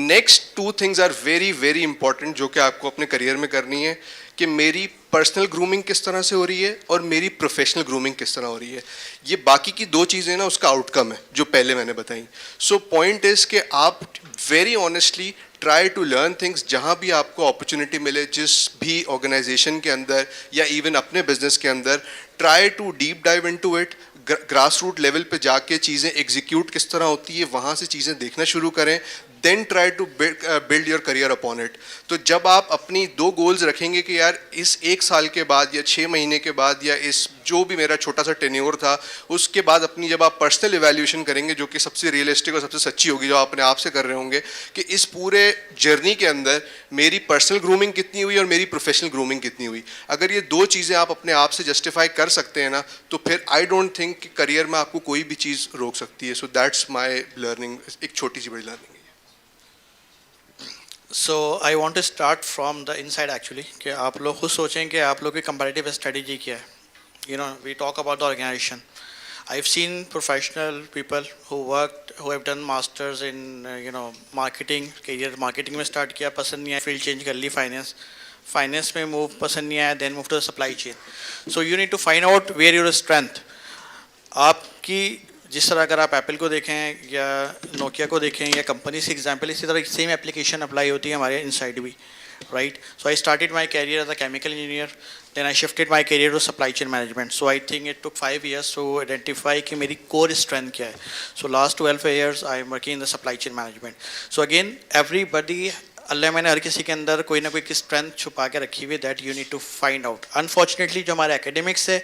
Next 2 things are very very important जो कि आपको अपने करियर में करनी है, कि मेरी पर्सनल ग्रूमिंग किस तरह से हो रही है और मेरी प्रोफेशनल ग्रूमिंग किस तरह हो रही है। ये बाकी की 2 चीज़ें ना उसका आउटकम है जो पहले मैंने बताई। सो पॉइंट इज़ कि आप very honestly try to learn things, जहाँ भी आपको अपॉर्चुनिटी मिले, जिस भी ऑर्गेनाइजेशन के अंदर या इवन अपने बिजनेस के अंदर, try to deep dive into it. Grass root level पे जाके चीज़ें एग्जीक्यूट किस तरह होती है वहाँ से चीज़ें देखना शुरू करें, then try to build your career upon it. तो जब आप अपनी 2 गोल्स रखेंगे कि यार इस 1 साल के बाद या 6 महीने के बाद या इस जो भी मेरा छोटा सा टेन्योर था उसके बाद अपनी जब आप पर्सनल इवैल्यूएशन करेंगे, जो कि सबसे रियलिस्टिक और सबसे सच्ची होगी, जो आप अपने आप से कर रहे होंगे कि इस पूरे जर्नी के अंदर मेरी पर्सनल ग्रूमिंग कितनी हुई और मेरी प्रोफेशनल ग्रूमिंग कितनी हुई। अगर ये 2 चीज़ें आप अपने आप से जस्टिफाई कर सकते हैं ना, तो फिर आई डोंट थिंक कि करियर में आपको कोई भी चीज़ रोक सकती है। सो दैट्स माई लर्निंग, एक छोटी सी बड़ी learning. So I want to start from the inside actually कि आप लोग खुद सोचें कि आप लोग की comparative strategy क्या है. You know, we talk about the organization. I've seen professional people who have done masters in marketing, career marketing में start किया, पसंद नहीं आया, field change कर ली, finance में move पसंद नहीं आया, then move to the supply chain. So you need to find out where your strength. आपकी जिस तरह अगर आप एप्पल को देखें या नोकिया को देखें या कंपनी से एग्जांपल, इसी तरह सेम एप्लीकेशन अप्लाई होती है हमारे इनसाइड भी, right. So I started my career as a chemical engineer, then I shifted my career to supply chain management. So I think it took 5 years to identify कि मेरी core strength क्या है. So last 12 years I am working in the supply chain management. So again everybody, अल्लाह मैंने हर किसी के अंदर कोई ना कोई स्ट्रेंथ छुपा के रखी हुई, that you need to find out. Unfortunately जो हमारे एकेडमिक्स है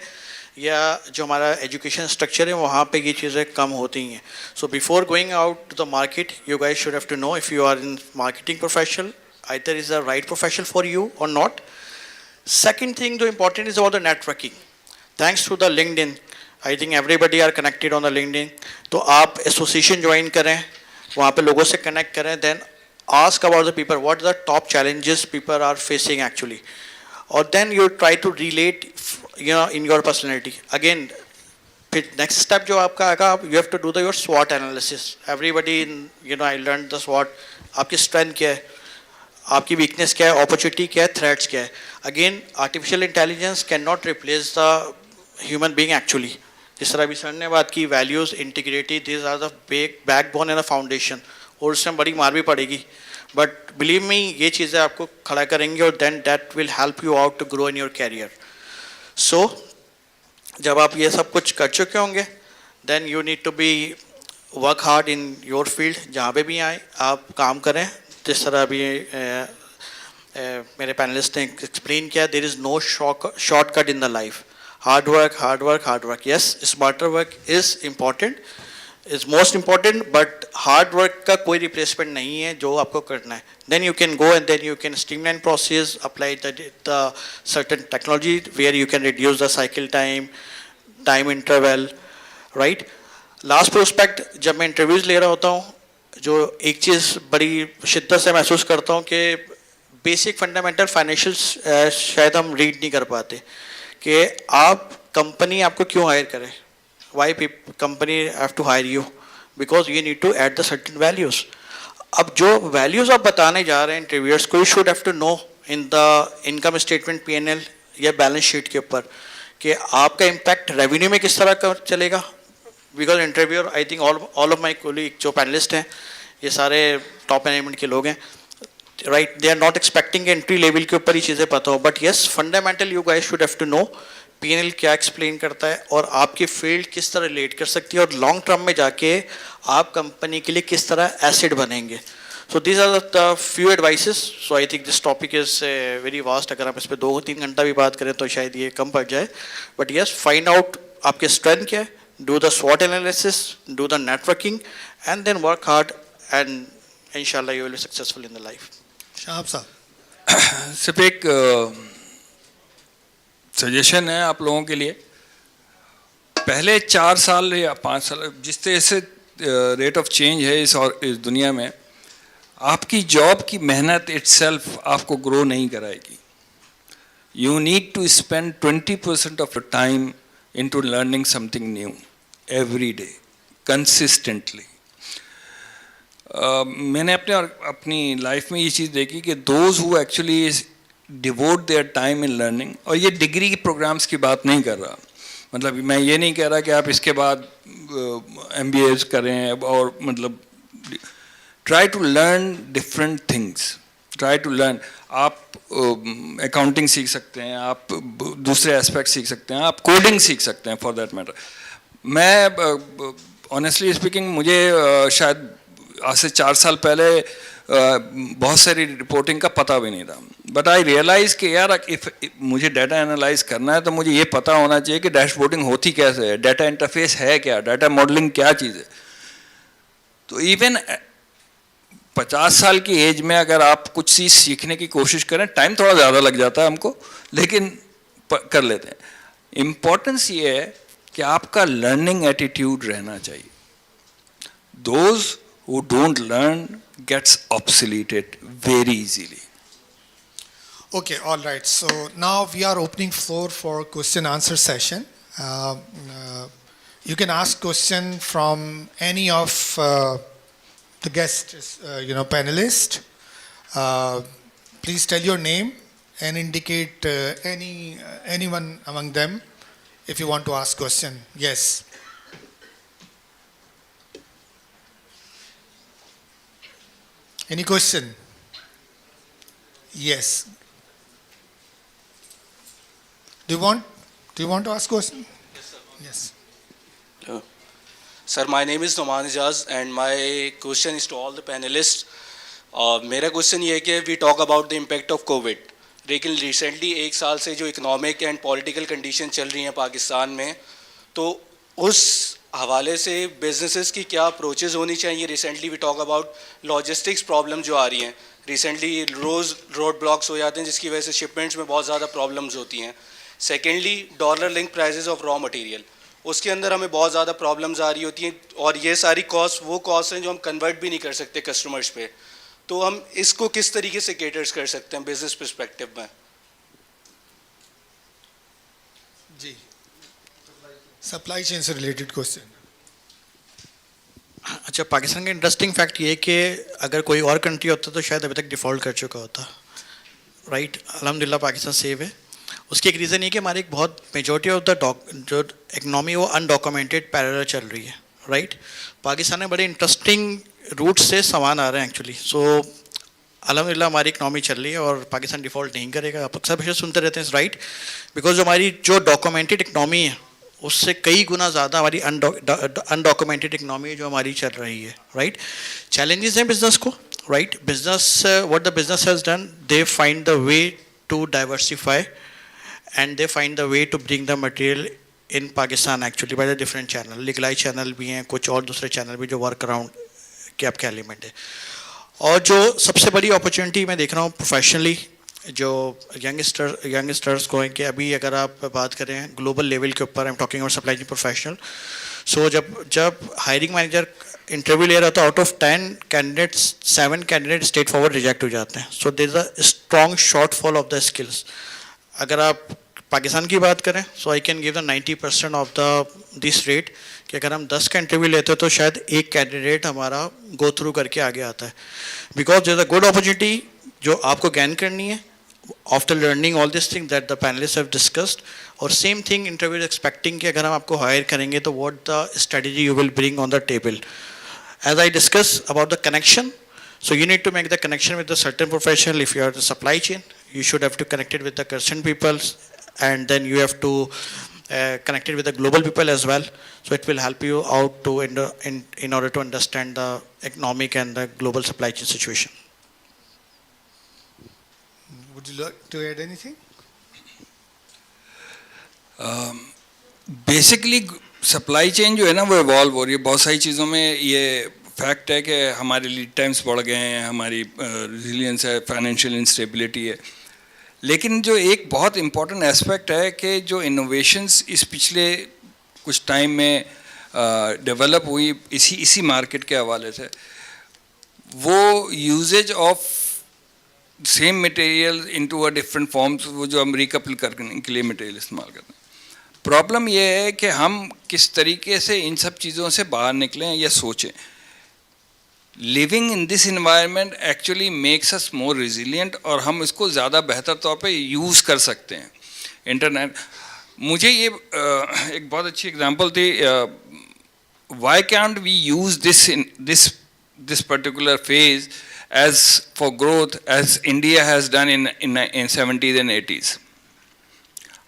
या जो हमारा एजुकेशन स्ट्रक्चर है वहाँ पे ये चीज़ें कम होती हैं. So before going out to the market you guys should have to know if you are in marketing professional either is the right profession for you और नॉट. सेकंड थिंग जो important is about the networking. Thanks to the LinkedIn, I think everybody are connected on the LinkedIn. तो आप association join करें, वहाँ पे लोगों से connect करें, then ask about the people, what are the top challenges people are facing actually, or then you try to relate in your personality. Again, next step जो आपका आएगा, you have to do your SWOT analysis. Everybody I learned the SWOT. आपकी strength क्या है, आपकी weakness क्या है, opportunity क्या है, threats क्या है. Again, artificial intelligence cannot replace the human being actually. जिस तरह अभी सर ने बात की, values, integrity, these are the backbone and the foundation. और उसमें बड़ी मार भी पड़ेगी, बट बिलीव मी ये चीज़ें आपको खड़ा करेंगे और then that will help you out to grow in your career. So जब आप ये सब कुछ कर चुके होंगे, then you need to be work hard in your field. जहाँ पे भी आए आप काम करें. जिस तरह अभी मेरे पैनलिस्ट ने एक्सप्लेन किया, there is no shortcut in the life. Hard work, hard work, hard work. Yes, smarter work is important, is most important, but hard work का कोई replacement नहीं है जो आपको करना है. Then you can go and then you can streamline process, apply the certain technology where you can reduce the cycle time, time interval, right? Last prospect, जब मैं interviews ले रहा होता हूँ, जो एक चीज़ बड़ी शिद्दत से महसूस करता हूँ कि basic fundamental financials शायद हम read नहीं कर पाते कि आप कंपनी आपको क्यों हायर करे. Why company have to hire you? Because you need to add the certain values. अब जो values आप बताने जा रहे हैं इंटरव्यूअर्स को, you should have to know in the income statement, P&L या balance sheet के ऊपर कि आपका impact revenue में किस तरह का चलेगा. Because interviewer, I think all of my colleagues जो panelists हैं, ये सारे top management के लोग हैं, right? They are not expecting entry level के ऊपर ही चीज़ें पता हो, but yes, fundamental you guys should have to know. P&L क्या एक्सप्लेन करता है और आपकी फील्ड किस तरह रिलेट कर सकती है और लॉन्ग टर्म में जाके आप कंपनी के लिए किस तरह एसेट बनेंगे. So these are the few advices. So I think this topic is very vast. अगर आप इस पर 2-3 घंटा भी बात करें तो शायद ये कम पड़ जाए. बट यस, फाइंड आउट आपके स्ट्रेंथ क्या है, डू द स्वॉट analysis, do the networking and then work hard and इंशाल्लाह you will be successful in the life. Shahab साहब, सिर्फ एक सजेशन है आप लोगों के लिए पहले 4 साल या 5 साल जिस तरह से रेट ऑफ चेंज है इस दुनिया में, आपकी जॉब की मेहनत इटसेल्फ आपको ग्रो नहीं कराएगी. You need to spend 20% of your time into learning something new every day, consistently. मैंने अपनी लाइफ में ये चीज़ देखी कि those who actually devote their time in learning, और ये डिग्री के प्रोग्राम्स की बात नहीं कर रहा, मतलब मैं ये नहीं कह रहा कि आप इसके बाद MBAs करें, और मतलब try to learn different things. Try to learn. आप अकाउंटिंग सीख सकते हैं, आप दूसरे एस्पेक्ट सीख सकते हैं, आप कोडिंग सीख सकते हैं फॉर दैट मैटर. मैं ऑनेस्टली स्पीकिंग मुझे शायद आज से 4 साल पहले बहुत सारी रिपोर्टिंग का पता भी नहीं था. बट आई रियलाइज कि यार इफ मुझे डाटा एनालाइज करना है तो मुझे ये पता होना चाहिए कि डैशबोर्डिंग होती कैसे है, डाटा इंटरफेस है क्या, डाटा मॉडलिंग क्या चीज़ है. तो इवन 50 साल की एज में अगर आप कुछ चीज़ सीखने की कोशिश करें, टाइम थोड़ा ज़्यादा लग जाता है हमको, लेकिन कर लेते हैं. इम्पोर्टेंस ये है कि आपका लर्निंग एटीट्यूड रहना चाहिए. Those who don't learn gets obsoleted very easily. Okay, all right. So now we are opening floor for question answer session. You can ask question from any of the guest, panelist. Please tell your name and indicate anyone among them if you want to ask question. Yes. Any question? Yes. Do you want to ask question? Yes, sir. Yes. Sir, my name is Noman Ijaz and my question is to all the panelists. मेरा question ये है कि we talk about the impact of COVID. लेकिन recently 1 साल से जो economic and political condition चल रही हैं पाकिस्तान में, तो उस हवाले से बिजनेसेस की क्या अप्रोचेस होनी चाहिए. Recently we talk about logistics problem जो आ रही हैं. रिसेंटली रोज़ रोड ब्लॉक्स हो जाते हैं जिसकी वजह से शिपमेंट्स में बहुत ज़्यादा प्रॉब्लम्स होती हैं. Secondly dollar link prices of raw material, उसके अंदर हमें बहुत ज़्यादा प्रॉब्लम्स आ रही होती हैं, और ये सारी कॉस्ट वो कॉस्ट हैं जो हम कन्वर्ट भी नहीं कर सकते कस्टमर्स पे. तो हम इसको किस तरीके से केटर्स कर सकते हैं बिजनेस पर्सपेक्टिव में. जी, सप्लाई चेन से रिलेटेड क्वेश्चन. अच्छा, पाकिस्तान का इंटरेस्टिंग फैक्ट ये है कि अगर कोई और कंट्री होता तो शायद अभी तक डिफ़ॉल्ट कर चुका होता. राइट, अल्हम्दुलिल्लाह पाकिस्तान सेव है. उसकी एक रीज़न ये कि हमारी एक बहुत मेजॉरिटी ऑफ द जो इकनॉमी वो अनडॉक्यूमेंटेड पैरेलल चल रही है. राइट, पाकिस्तान में बड़े इंटरेस्टिंग रूट से सामान आ रहे हैं एक्चुअली. सो अल्हम्दुलिल्लाह हमारी इकनॉमी चल रही है और पाकिस्तान डिफ़ॉल्ट नहीं करेगा. आप अक्सर हमेशा सुनते रहते हैं, राइट, बिकॉज हमारी जो डॉक्यूमेंटेड इकनॉमी है उससे कई गुना ज़्यादा हमारी अनडॉक्यूमेंटेड इकनॉमी जो हमारी चल रही है. राइट, चैलेंजेस हैं बिजनेस को. Right, business what the business has done, they find the way to diversify and they find the way to bring the material in Pakistan actually by the different channel. Legally channel भी हैं, कुछ और दूसरे channel भी जो work around के आपके element है. और जो सबसे बड़ी अपॉर्चुनिटी मैं देख रहा हूँ प्रोफेशनली जो यंगस्टर्स को हैं, कि अभी अगर आप बात करें ग्लोबल लेवल के ऊपर, I am talking about supply chain professional. So जब हायरिंग मैनेजर इंटरव्यू ले रहा था, out of 10 candidates 7 candidate straightforward reject हो जाते हैं. So there is a strong shortfall of the skills. अगर आप पाकिस्तान की बात करें, so I can give the 90% of the this rate, कि अगर हम 10 का इंटरव्यू लेते हैं तो शायद एक कैंडिडेट हमारा गो थ्रू करके आगे आता है. Because there is a good opportunity जो आपको गेन करनी है after learning all this thing that the panelist have discussed. और सेम थिंग इंटरव्यू एक्सपेक्टिंग कि अगर हम आपको हायर करेंगे तो what the strategy you will bring on the table. As I discuss about the connection, so you need to make the connection with the certain professional. If you are the supply chain, you should have to connect it with the concerned people, and then you have to connect it with the global people as well. So it will help you out to in order to understand the economic and the global supply chain situation. Would you like to add anything? Basically supply chain जो है ना वो evolve हो रही है. बहुत सारी चीज़ों में ये फैक्ट है कि हमारे लीड टाइम्स बढ़ गए हैं, हमारी रिजिलियंस है, फाइनेंशियल इंस्टेबिलिटी है. लेकिन जो एक बहुत इम्पॉर्टेंट एस्पेक्ट है कि जो इनोवेशंस इस पिछले कुछ टाइम में डेवलप हुई इसी मार्केट के हवाले से, वो uses of same material into a different forms, वो जो हम रिकपल करने के लिए मटेरियल इस्तेमाल करते हैं। प्रॉब्लम ये है कि हम किस तरीके से इन सब चीज़ों से बाहर निकलें या सोचें। Living in this environment actually makes us more resilient, और हम इसको ज़्यादा बेहतर तौर पे यूज़ कर सकते हैं। इंटरनेट, मुझे ये एक बहुत अच्छी एग्जांपल थी, why can't we use this particular phase as for growth as India has done in 70s and 80s.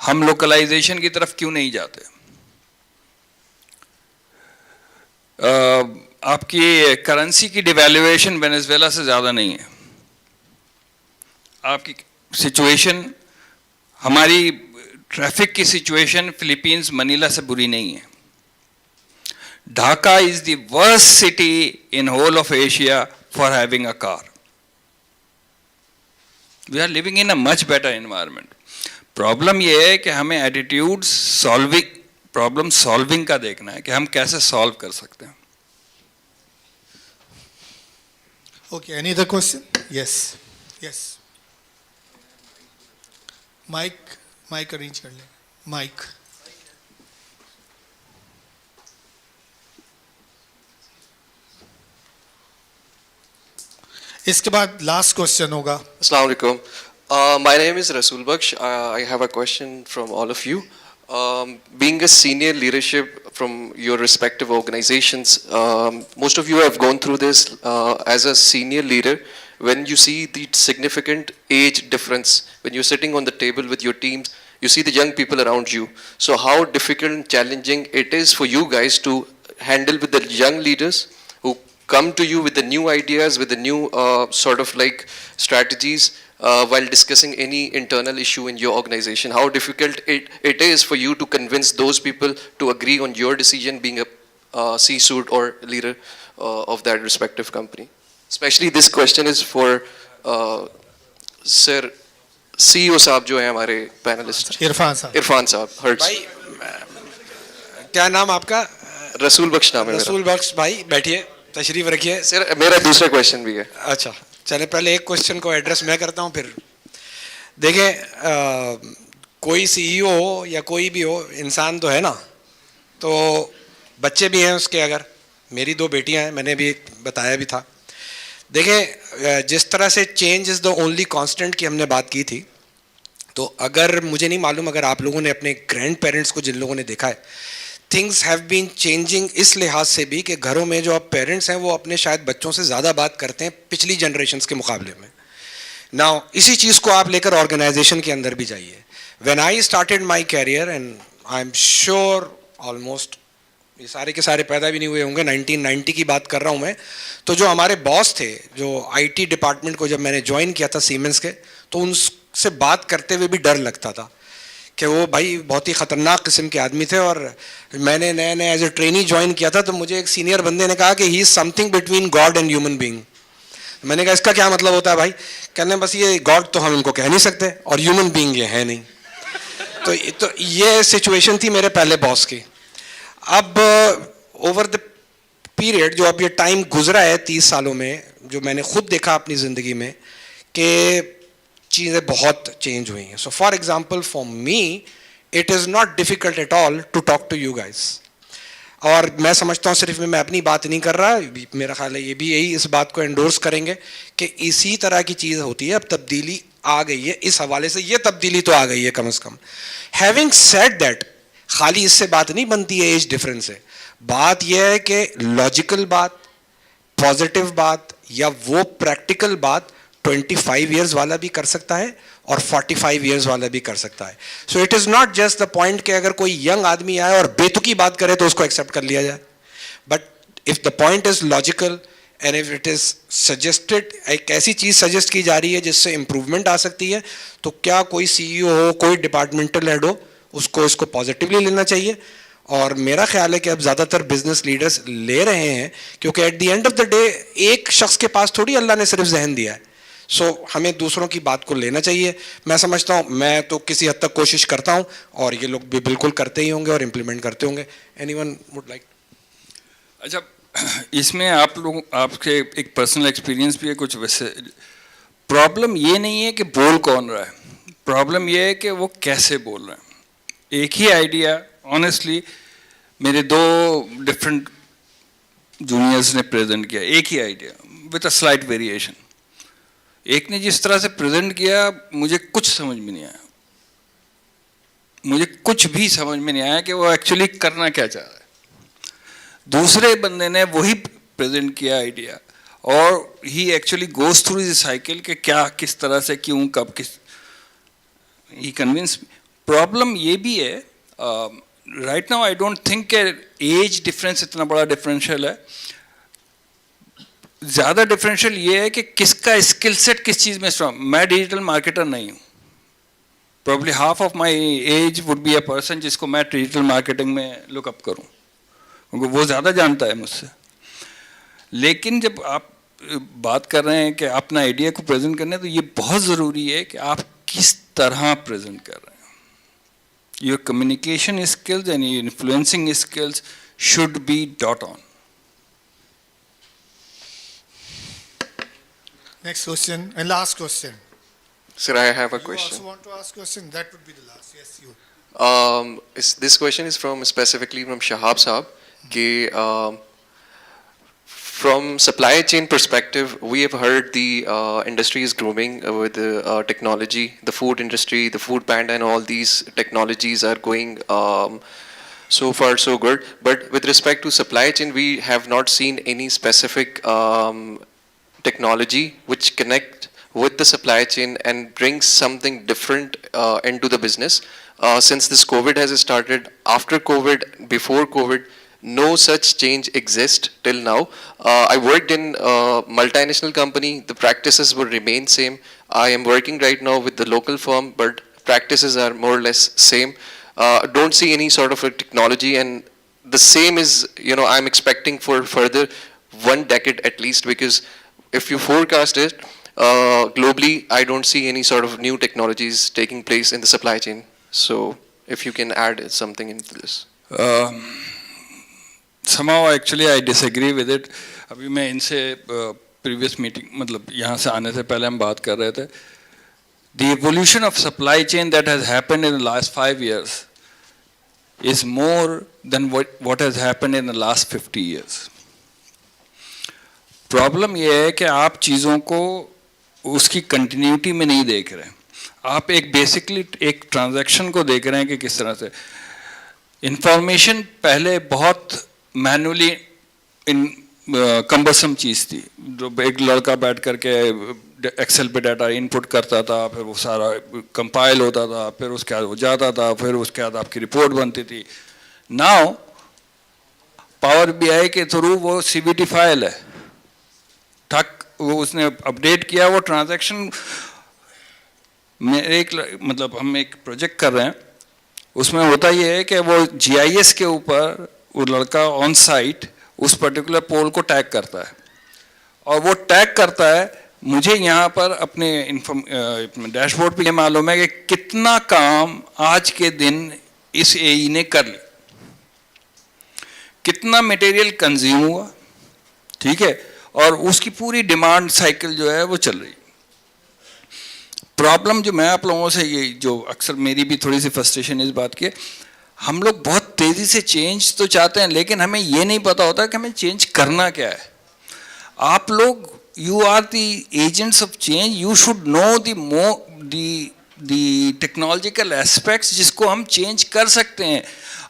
हम लोकलाइजेशन की तरफ क्यों नहीं जाते? आपकी करेंसी की डिवैल्यूएशन वेनेजुएला से ज़्यादा नहीं है। आपकी सिचुएशन, हमारी ट्रैफिक की सिचुएशन फिलीपींस मनीला से बुरी नहीं है। Dhaka is the worst city in whole of Asia for having a car. We are living in a much better environment. Problem ये है कि हमें एटीट्यूड प्रॉब्लम सॉल्विंग का देखना है कि हम कैसे सॉल्व कर सकते हैं। Okay, any other question? Yes. Yes. Mic arrange कर ले. Mic. इसके बाद लास्ट क्वेश्चन होगा। Assalamu alaikum. My name is Rasul Baksh. I have a question from all of you. Being a senior leadership from your respective organizations, most of you have gone through this as a senior leader. When you see the significant age difference, when you're sitting on the table with your teams, you see the young people around you. So how difficult and challenging it is for you guys to handle with the young leaders who come to you with the new ideas, with the new sort of like strategies while discussing any internal issue in your organization. How difficult it is for you to convince those people to agree on your decision being a C-suite or leader of that respective company. Especially this question is for Sir CEO साहब जो है हमारे panelist, Irfan साहब hertz. भाई क्या नाम आपका? रसूल बख्श नाम है मेरा। रसूल बख्श भाई, बैठिए, तशरीफ रखिए। सर मेरा दूसरा क्वेश्चन भी है। अच्छा, चले पहले एक क्वेश्चन को एड्रेस मैं करता हूँ, फिर देखें, कोई सीईओ हो या कोई भी हो, इंसान तो है ना, तो बच्चे भी हैं उसके। अगर मेरी 2 बेटियां हैं, मैंने भी बताया भी था। देखें, जिस तरह से change is the only constant की हमने बात की थी, तो अगर मुझे नहीं मालूम, अगर आप लोगों ने अपने ग्रैंड पेरेंट्स को, जिन लोगों ने देखा है, थिंग्स हैव बीन चेंजिंग इस लिहाज से भी कि घरों में जो अब पेरेंट्स हैं वो अपने शायद बच्चों से ज़्यादा बात करते हैं पिछली जनरेशन्स के मुकाबले में। नाउ इसी चीज़ को आप लेकर ऑर्गेनाइजेशन के अंदर भी जाइए। When I started my career, and I am sure almost ये सारे के सारे पैदा भी नहीं हुए होंगे, 1990 की बात कर रहा हूँ मैं, तो जो हमारे बॉस थे, जो आईटी डिपार्टमेंट को जब मैंने ज्वाइन किया था सीमेंस के, तो उनसे बात करते हुए भी डर लगता था कि वो भाई बहुत ही ख़तरनाक किस्म के आदमी थे। और मैंने नए एज ए ट्रेनी ज्वाइन किया था, तो मुझे एक सीनियर बंदे ने कहा कि he is something between God and human being. मैंने कहा इसका क्या मतलब होता है भाई? कहने बस ये गॉड तो हम इनको कह नहीं सकते और ह्यूमन बीइंग ये है नहीं। तो ये सिचुएशन थी मेरे पहले बॉस की। अब ओवर द पीरियड, जो अब ये टाइम गुजरा है 30 सालों में, जो मैंने खुद देखा अपनी ज़िंदगी में कि चीज़ें बहुत चेंज हुई हैं। So for example for me it is not difficult at all to talk to you guys. और मैं समझता हूँ सिर्फ मैं अपनी बात नहीं कर रहा, मेरा ख्याल है ये भी यही इस बात को एंडोर्स करेंगे कि इसी तरह की चीज़ होती है। अब तब्दीली आ गई है, इस हवाले से ये तब्दीली तो आ गई है कम से कम। हैविंग सेड दैट, खाली इससे बात नहीं बनती है एज डिफरेंस से। बात यह है कि लॉजिकल बात, पॉजिटिव बात, या वो प्रैक्टिकल बात 25 ईयर्स वाला भी कर सकता है और 45 ईयर्स वाला भी कर सकता है। So it is not just the point कि अगर कोई यंग आदमी आए और बेतुकी बात करे तो उसको एक्सेप्ट कर लिया जाए। But if the point is logical and if it is suggested, एक ऐसी चीज़ सजेस्ट की जा रही है जिससे इम्प्रूवमेंट आ सकती है, तो क्या कोई CEO हो, कोई डिपार्टमेंटल हेड हो, उसको इसको पॉजिटिवली लेना चाहिए। और मेरा ख्याल है कि अब ज़्यादातर बिजनेस लीडर्स ले रहे हैं, क्योंकि eight the end of the day एक शख्स के पास थोड़ी अल्लाह ने सिर्फ जहन दिया है। सो हमें दूसरों की बात को लेना चाहिए. मैं समझता हूँ, मैं तो किसी हद तक कोशिश करता हूँ और ये लोग भी बिल्कुल करते ही होंगे और इम्प्लीमेंट करते होंगे. Anyone would like? अच्छा, इसमें आप लोग, आपके एक पर्सनल एक्सपीरियंस भी है कुछ. वैसे प्रॉब्लम ये नहीं है कि बोल कौन रहा है, प्रॉब्लम ये है कि वो कैसे बोल रहे हैं. एक ही आइडिया ऑनेस्टली मेरे 2 डिफरेंट जूनियर्स ने प्रेजेंट किया, एक ही idea with a slight variation. एक ने जिस तरह से प्रेजेंट किया मुझे कुछ समझ में नहीं आया, मुझे कुछ भी समझ में नहीं आया कि वो एक्चुअली करना क्या चाह रहा है. दूसरे बंदे ने वही प्रेजेंट किया आइडिया और ही actually goes through the cycle कि क्या, किस तरह से, क्यों, कब, किस, ही कन्विंस. प्रॉब्लम ये भी है, right now I don't think कि एज डिफरेंस इतना बड़ा डिफरेंशियल है. ज़्यादा डिफरेंशियल ये है कि किसका स्किल सेट किस चीज़ में स्ट्रांग. मैं डिजिटल मार्केटर नहीं हूँ. Probably half of my age would be a person जिसको मैं डिजिटल मार्केटिंग में लुकअप करूँ, क्योंकि वो ज़्यादा जानता है मुझसे. लेकिन जब आप बात कर रहे हैं कि अपना आइडिया को प्रेजेंट करने, तो ये बहुत ज़रूरी है कि आप किस तरह प्रेजेंट कर रहे हैं. Your communication skills and your influencing skills should be dot on. Next question and last question. Sir, I have a You question. also want to ask question? That would be the last. Yes, you. This question is from specifically from Shahab Saab. Ki, from supply chain perspective, we have heard the industry is grooming with technology. The food industry, the food panda, and all these technologies are going so far so good. But with respect to supply chain, we have not seen any specific technology which connect with the supply chain and brings something different into the business. Since this COVID has started, after COVID, before COVID, no such change exists till now. I worked in a multinational company. The practices will remain same. I am working right now with the local firm, but practices are more or less same. Don't see any sort of a technology, and the same is, I'm expecting for further 1 decade at least, because if you forecast it, globally, I don't see any sort of new technologies taking place in the supply chain. So, if you can add something into this. Somehow actually I disagree with it. अभी मैं इनसे previous meeting, मतलब यहाँ से आने से पहले हम बात कर रहे थे. The evolution of supply chain that has happened in the last 5 years is more than what has happened in the last 50 years. Problem यह है कि आप चीज़ों को उसकी कंटिन्यूटी में नहीं देख रहे हैं. आप एक बेसिकली एक ट्रांजैक्शन को देख रहे हैं कि किस तरह से इंफॉर्मेशन पहले बहुत मैनुअली कम्बरसम चीज़ थी. जो एक लड़का बैठ करके एक्सेल पे डाटा इनपुट करता था, फिर वो सारा कंपाइल होता था, फिर उसके बाद वो जाता था, फिर उसके बाद आपकी रिपोर्ट बनती थी. नाउ पावर बीआई के थ्रू वो सीबीटी फाइल है, ठक वो उसने अपडेट किया, वो ट्रांजैक्शन. मेरे मतलब हम एक प्रोजेक्ट कर रहे हैं, उसमें होता ये है कि वो जीआईएस के ऊपर वो लड़का ऑन साइट उस पर्टिकुलर पोल को टैग करता है, और वो टैग करता है. मुझे यहाँ पर अपने डैशबोर्ड पे ये मालूम है कि कितना काम आज के दिन इस एई ने कर लिया, कितना मटेरियल कंज्यूम हुआ, ठीक है, और उसकी पूरी डिमांड साइकिल जो है वो चल रही. प्रॉब्लम जो मैं आप लोगों से, ये जो अक्सर मेरी भी थोड़ी सी फ्रस्ट्रेशन इस बात की है, हम लोग बहुत तेज़ी से चेंज तो चाहते हैं, लेकिन हमें ये नहीं पता होता कि हमें चेंज करना क्या है. आप लोग, you are the agents of change, you should know the technological aspects जिसको हम चेंज कर सकते हैं.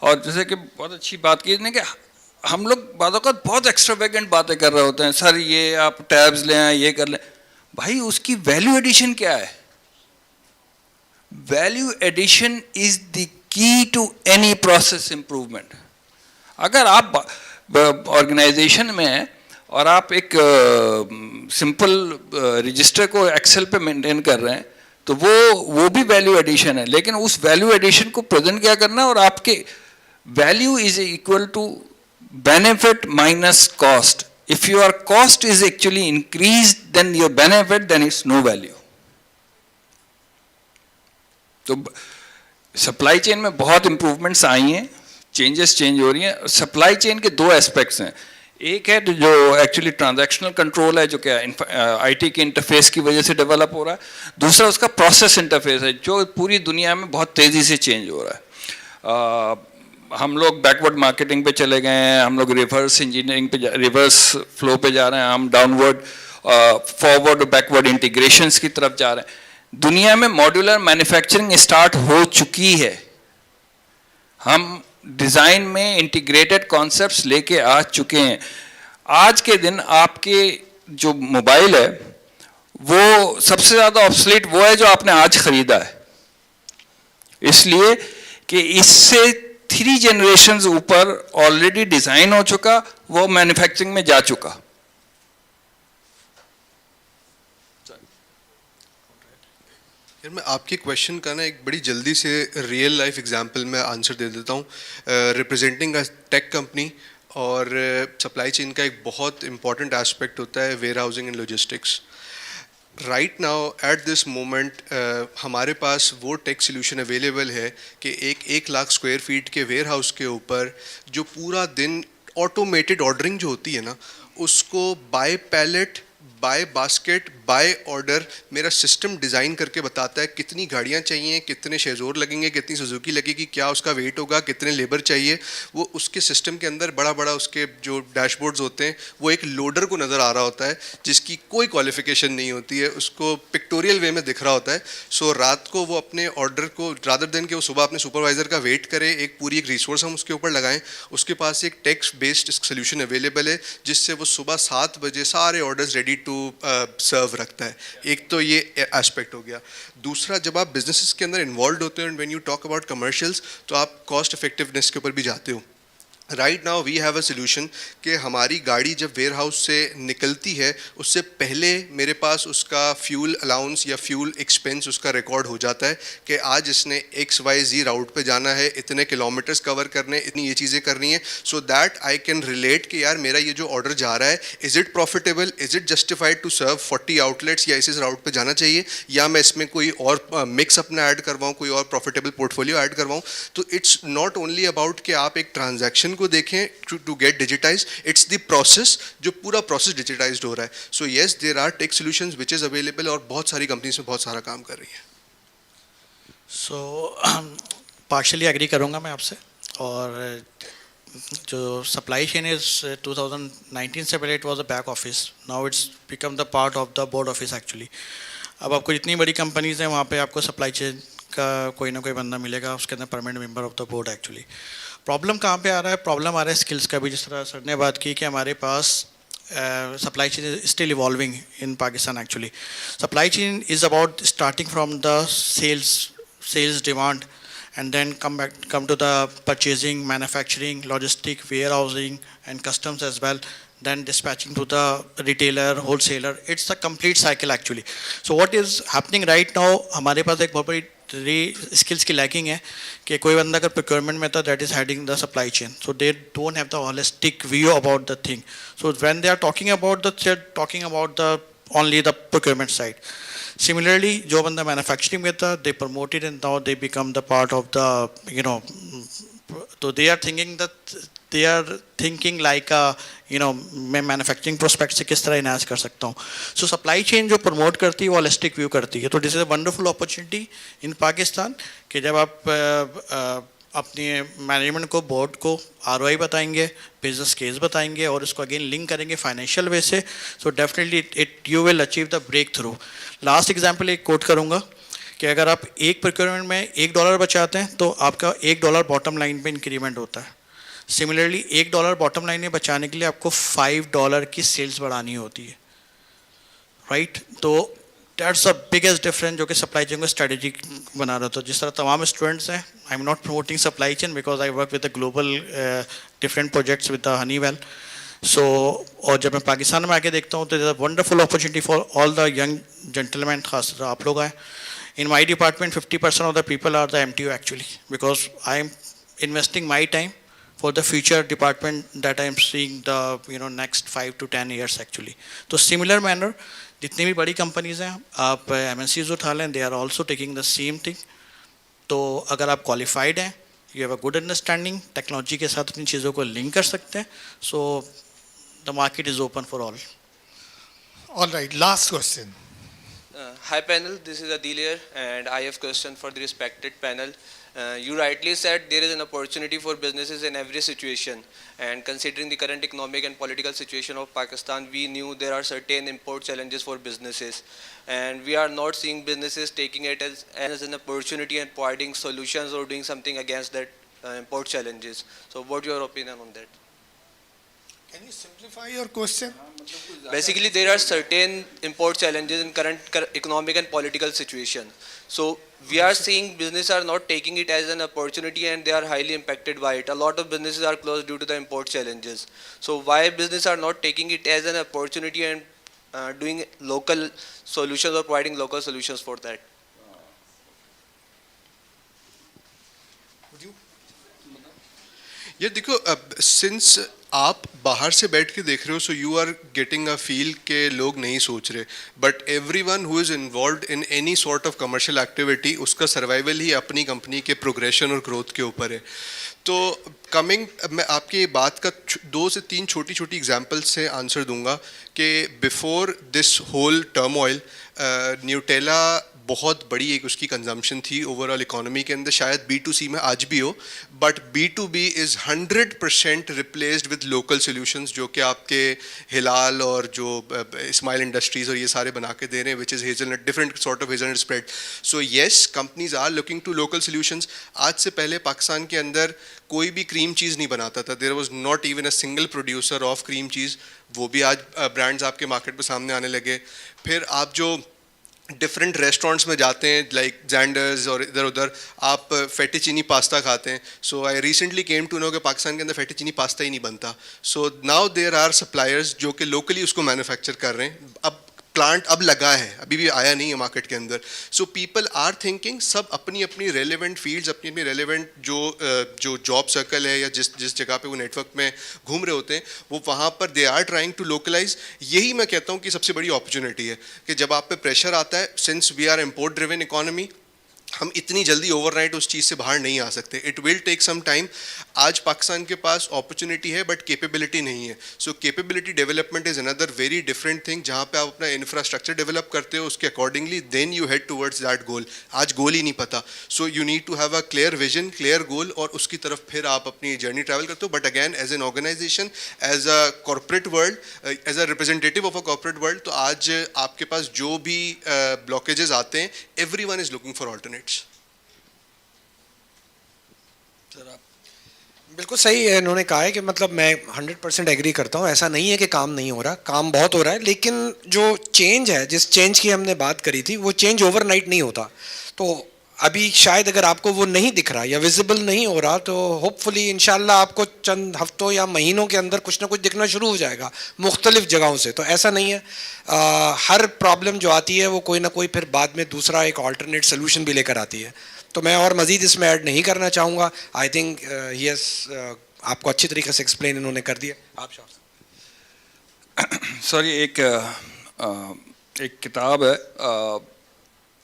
और जैसे कि बहुत अच्छी बात की ने कि हम लोग बातों का बहुत एक्स्ट्रावेगेंट बातें कर रहे होते हैं. सर ये आप टैब्स लें, ये कर लें. भाई उसकी वैल्यू एडिशन क्या है? Value addition is the key to any process improvement. अगर आप ऑर्गेनाइजेशन में हैं और आप एक सिंपल रजिस्टर को एक्सेल पे मेंटेन कर रहे हैं, तो वो भी वैल्यू एडिशन है. लेकिन उस वैल्यू एडिशन को प्रेजेंट क्या करना है, और आपके value is equal to benefit minus cost. if your cost is actually increased than your benefit, then it's no value. तो सप्लाई चेन में बहुत इंप्रूवमेंट्स आई हैं, चेंजेस चेंज हो रही हैं. सप्लाई चेन के दो एस्पेक्ट्स हैं. एक है जो एक्चुअली ट्रांजैक्शनल कंट्रोल है, जो क्या आईटी के इंटरफेस की वजह से डेवलप हो रहा है. दूसरा उसका प्रोसेस इंटरफेस है, जो पूरी दुनिया में बहुत तेज़ी से चेंज हो रहा है. हम लोग बैकवर्ड मार्केटिंग पे चले गए हैं, हम लोग रिवर्स इंजीनियरिंग पे, रिवर्स फ्लो पे जा रहे हैं, हम डाउनवर्ड फॉरवर्ड बैकवर्ड इंटीग्रेशंस की तरफ जा रहे हैं. दुनिया में मॉड्यूलर मैन्युफैक्चरिंग स्टार्ट हो चुकी है. हम डिज़ाइन में इंटीग्रेटेड कॉन्सेप्ट्स लेके आ चुके हैं. आज के दिन आपके जो मोबाइल है वो सबसे ज़्यादा ऑब्सोलीट वो है जो आपने आज ख़रीदा है, इसलिए कि इससे 3 जनरेशन्स ऊपर ऑलरेडी डिज़ाइन हो चुका, वो मैन्युफैक्चरिंग में जा चुका. यार मैं आपके क्वेश्चन का ना एक बड़ी जल्दी से रियल लाइफ एग्जांपल में आंसर दे देता हूँ. रिप्रेजेंटिंग अ टेक कंपनी और सप्लाई चेन का एक बहुत इंपॉर्टेंट एस्पेक्ट होता है warehousing and logistics. Right now at this moment हमारे पास वो टेक सोल्यूशन अवेलेबल है कि 1 लाख स्क्वायर फीट के वेयर हाउस के ऊपर जो पूरा दिन ऑटोमेटेड ऑर्डरिंग जो होती है ना, उसको by pallet, by basket, by order मेरा सिस्टम डिज़ाइन करके बताता है कितनी गाड़ियाँ चाहिए, कितने शेजोर लगेंगे, कितनी सुजुकी लगेगी, क्या उसका वेट होगा, कितने लेबर चाहिए. वो उसके सिस्टम के अंदर बड़ा बड़ा उसके जो डैशबोर्ड्स होते हैं वो एक लोडर को नज़र आ रहा होता है जिसकी कोई क्वालिफिकेशन नहीं होती है, उसको पिक्टोरियल वे में दिख रहा होता है. सो रात को वो अपने ऑर्डर को रादर देन कि वो सुबह अपने सुपरवाइज़र का वेट करे, एक पूरी एक रिसोर्स हम उसके ऊपर लगाएं, उसके पास एक टेक्स्ट बेस्ड सोल्यूशन अवेलेबल है जिससे वो सुबह 7 बजे सारे ऑर्डर्स रेडी टू सर्व रखता है. एक तो ये एस्पेक्ट हो गया. दूसरा, जब आप बिजनेसेस के अंदर इन्वॉल्व होते हो and when you talk about commercials तो आप कॉस्ट इफेक्टिवनेस के ऊपर भी जाते हो. Right now we have a solution कि हमारी गाड़ी जब वेयर हाउस से निकलती है उससे पहले मेरे पास उसका फ्यूल अलाउंस या फ्यूल एक्सपेंस उसका रिकॉर्ड हो जाता है कि आज इसने XYZ राउट पे जाना है, इतने किलोमीटर्स कवर करने, इतनी ये चीज़ें करनी है, so that I can relate कि यार मेरा ये जो ऑर्डर जा रहा है is it profitable, is it justified to serve 40 outlets या इस राउट पर जाना चाहिए, या मैं इसमें कोई और मिक्स अपना ऐड करवाऊँ, कोई और प्रॉफिटेबल पोर्टफोलियो ऐड करवाऊँ. तो इट्स नॉट ओनली अबाउट कि आप एक ट्रांजैक्शन को देखें to get digitize, it's the process, जो पूरा प्रोसेस डिजिटाइज्ड हो रहा है. So yes, there are tech solutions which is available और बहुत सारी कंपनीज में बहुत सारा काम कर रही है. सो पार्शियली एग्री करूंगा मैं आपसे. और जो सप्लाई चेन इज 2019 से पहले it was a back office, now it's become the part of the board office actually. अब आपको जितनी बड़ी कंपनीज हैं वहाँ पे आपको सप्लाई चेन का कोई ना कोई बंदा मिलेगा, उसके अंदर permanent member of the board. Actually problem कहाँ पे आ रहा है? प्रॉब्लम आ रहा है स्किल्स का भी. जिस तरह सर ने बात की कि हमारे पास supply chain is still evolving in Pakistan. Actually supply chain is about starting from the sales demand and then come to the purchasing, manufacturing, logistic, warehousing and customs as well, then dispatching to the retailer, wholesaler. It's a complete cycle actually. So what is happening right now, हमारे पास एक बहुत बड़ी skills की lacking है कि कोई बंदा अगर procurement में था, that is heading the supply chain, so they don't have the holistic view about the thing. So when they are talking about they're talking about the only the procurement side. Similarly, जो बंदा manufacturing में था, they promoted and now they become the part of the, you know, so they are thinking like मैं manufacturing prospect से किस तरह enhance कर सकता हूँ. So supply chain जो promote करती है वो holistic view करती है. तो this is a wonderful opportunity in Pakistan कि जब आप अपने मैनेजमेंट को, बोर्ड को ROI बताएंगे, बिजनेस केस बताएंगे और इसको अगेन लिंक करेंगे फाइनेंशियल वे से, so definitely you will achieve the breakthrough. Last example एक कोट करूंगा कि अगर आप एक प्रोक्योरमेंट में $1 बचाते हैं तो आपका $1 बॉटम लाइन पे इंक्रीमेंट होता है. सिमिलरली $1 बॉटम लाइन में बचाने के लिए आपको $5 की सेल्स बढ़ानी होती है. राइट तो दैट्स द बिगेस्ट डिफरेंस जो कि सप्लाई चेन को स्ट्रेटेजी बना रहा था. जिस तरह तमाम स्टूडेंट्स हैं, I am not promoting supply chain because I work with the global different projects with the Honeywell. So और जब मैं पाकिस्तान में आके देखता हूँ तो is a wonderful opportunity for all the young gentleman, खासकर आप लोग आए. In my department 50% of the people are the MTO actually, because I am investing my time for the future department that I am seeing the next 5 to 10 years actually. तो similar manner जितनी भी बड़ी companies हैं आप MNCs उठा लें, they are also taking the same thing. तो अगर आप qualified हैं, you have a good understanding, technology के साथ अपनी चीज़ों को link कर सकते हैं, so the market is open for all. All right, last question. Hi panel, this is Adil here and I have question for the respected panel. You rightly said there is an opportunity for businesses in every situation, and considering the current economic and political situation of Pakistan, we knew there are certain import challenges for businesses, and we are not seeing businesses taking it as an opportunity and providing solutions or doing something against that import challenges. So what your opinion on that? Can you simplify your question? Basically, there are certain import challenges in current economic and political situation. So we are seeing businesses are not taking it as an opportunity and they are highly impacted by it. A lot of businesses are closed due to the import challenges. So why businesses are not taking it as an opportunity and doing local solutions or providing local solutions for that? Would you? ये देखो since आप बाहर से बैठ के देख रहे हो, so you are getting a feel के लोग नहीं सोच रहे, but everyone who is involved in any sort of commercial activity, उसका सर्वाइवल ही अपनी कंपनी के प्रोग्रेशन और ग्रोथ के ऊपर है. तो कमिंग, मैं आपकी बात का 2 से 3 छोटी छोटी एग्जांपल्स से आंसर दूंगा कि before this whole turmoil Nutella बहुत बड़ी एक उसकी कंजम्पशन थी ओवरऑल इकोनॉमी के अंदर, शायद B2C में आज भी हो, but B2B is 100% replaced with local solutions, जो कि आपके हिलाल और जो स्माइल इंडस्ट्रीज़ और ये सारे बना के दे रहे हैं, which is hazelnut, different sort of hazelnut spread. So yes, companies are looking to local solutions. आज से पहले पाकिस्तान के अंदर कोई भी क्रीम चीज़ नहीं बनाता था, there was not even a single producer of cream cheese. वो भी आज ब्रांड्स आपके मार्केट में सामने आने लगे. फिर आप जो डिफरेंट रेस्टोरेंट्स में जाते हैं लाइक जैंडर्स और इधर उधर, आप फेटिचिनी पास्ता खाते हैं. So I recently came to know कि पाकिस्तान के अंदर फेटिचिनी पास्ता ही नहीं बनता. So now there are suppliers जो कि लोकली उसको मैन्युफैक्चर कर रहे हैं. अब प्लांट अब लगा है, अभी भी आया नहीं है मार्केट के अंदर. सो पीपल आर थिंकिंग, सब अपनी अपनी रेलिवेंट फील्ड्स, अपनी अपनी रेलिवेंट जो जॉब सर्कल है या जिस जगह पे वो नेटवर्क में घूम रहे होते हैं, वो वहाँ पर they are trying to localize. यही मैं कहता हूँ कि सबसे बड़ी अपॉर्चुनिटी है कि जब आप पे प्रेशर आता है, since we are import driven economy, हम इतनी जल्दी ओवरनाइट उस चीज़ से बाहर नहीं आ सकते. It will take some time. आज पाकिस्तान के पास अपॉर्चुनिटी है बट कैपेबिलिटी नहीं है. So capability development is another very different thing, जहाँ पे आप अपना इंफ्रास्ट्रक्चर डेवलप करते हो, उसके accordingly then you head towards that goal. आज गोल ही नहीं पता. So you need to have a clear vision, clear goal, और उसकी तरफ फिर आप अपनी जर्नी ट्रैवल करते हो. But again as an organization, as a corporate world, as a representative of a corporate world, तो आज आपके पास जो भी ब्लॉकेजेस आते हैं, everyone is looking for alternates. बिल्कुल सही है इन्होंने कहा है कि मतलब मैं 100% एग्री करता हूँ. ऐसा नहीं है कि काम नहीं हो रहा, काम बहुत हो रहा है, लेकिन जो चेंज है, जिस चेंज की हमने बात करी थी, वो चेंज ओवरनाइट नहीं होता. तो अभी शायद अगर आपको वो नहीं दिख रहा या विजिबल नहीं हो रहा, तो होपफुली इंशाल्लाह आपको चंद हफ्तों या महीनों के अंदर कुछ ना कुछ दिखना शुरू हो जाएगा मुख्तलिफ जगहों से. तो ऐसा नहीं है, हर प्रॉब्लम जो आती है वो कोई ना कोई फिर बाद में दूसरा एक ऑल्टरनेट सोल्यूशन भी लेकर आती है. तो मैं और मज़ीद इसमें ऐड नहीं करना चाहूँगा. आई थिंक यस, आपको अच्छी तरीके से एक्सप्लेन इन्होंने कर दिया. आप सॉरी, एक किताब है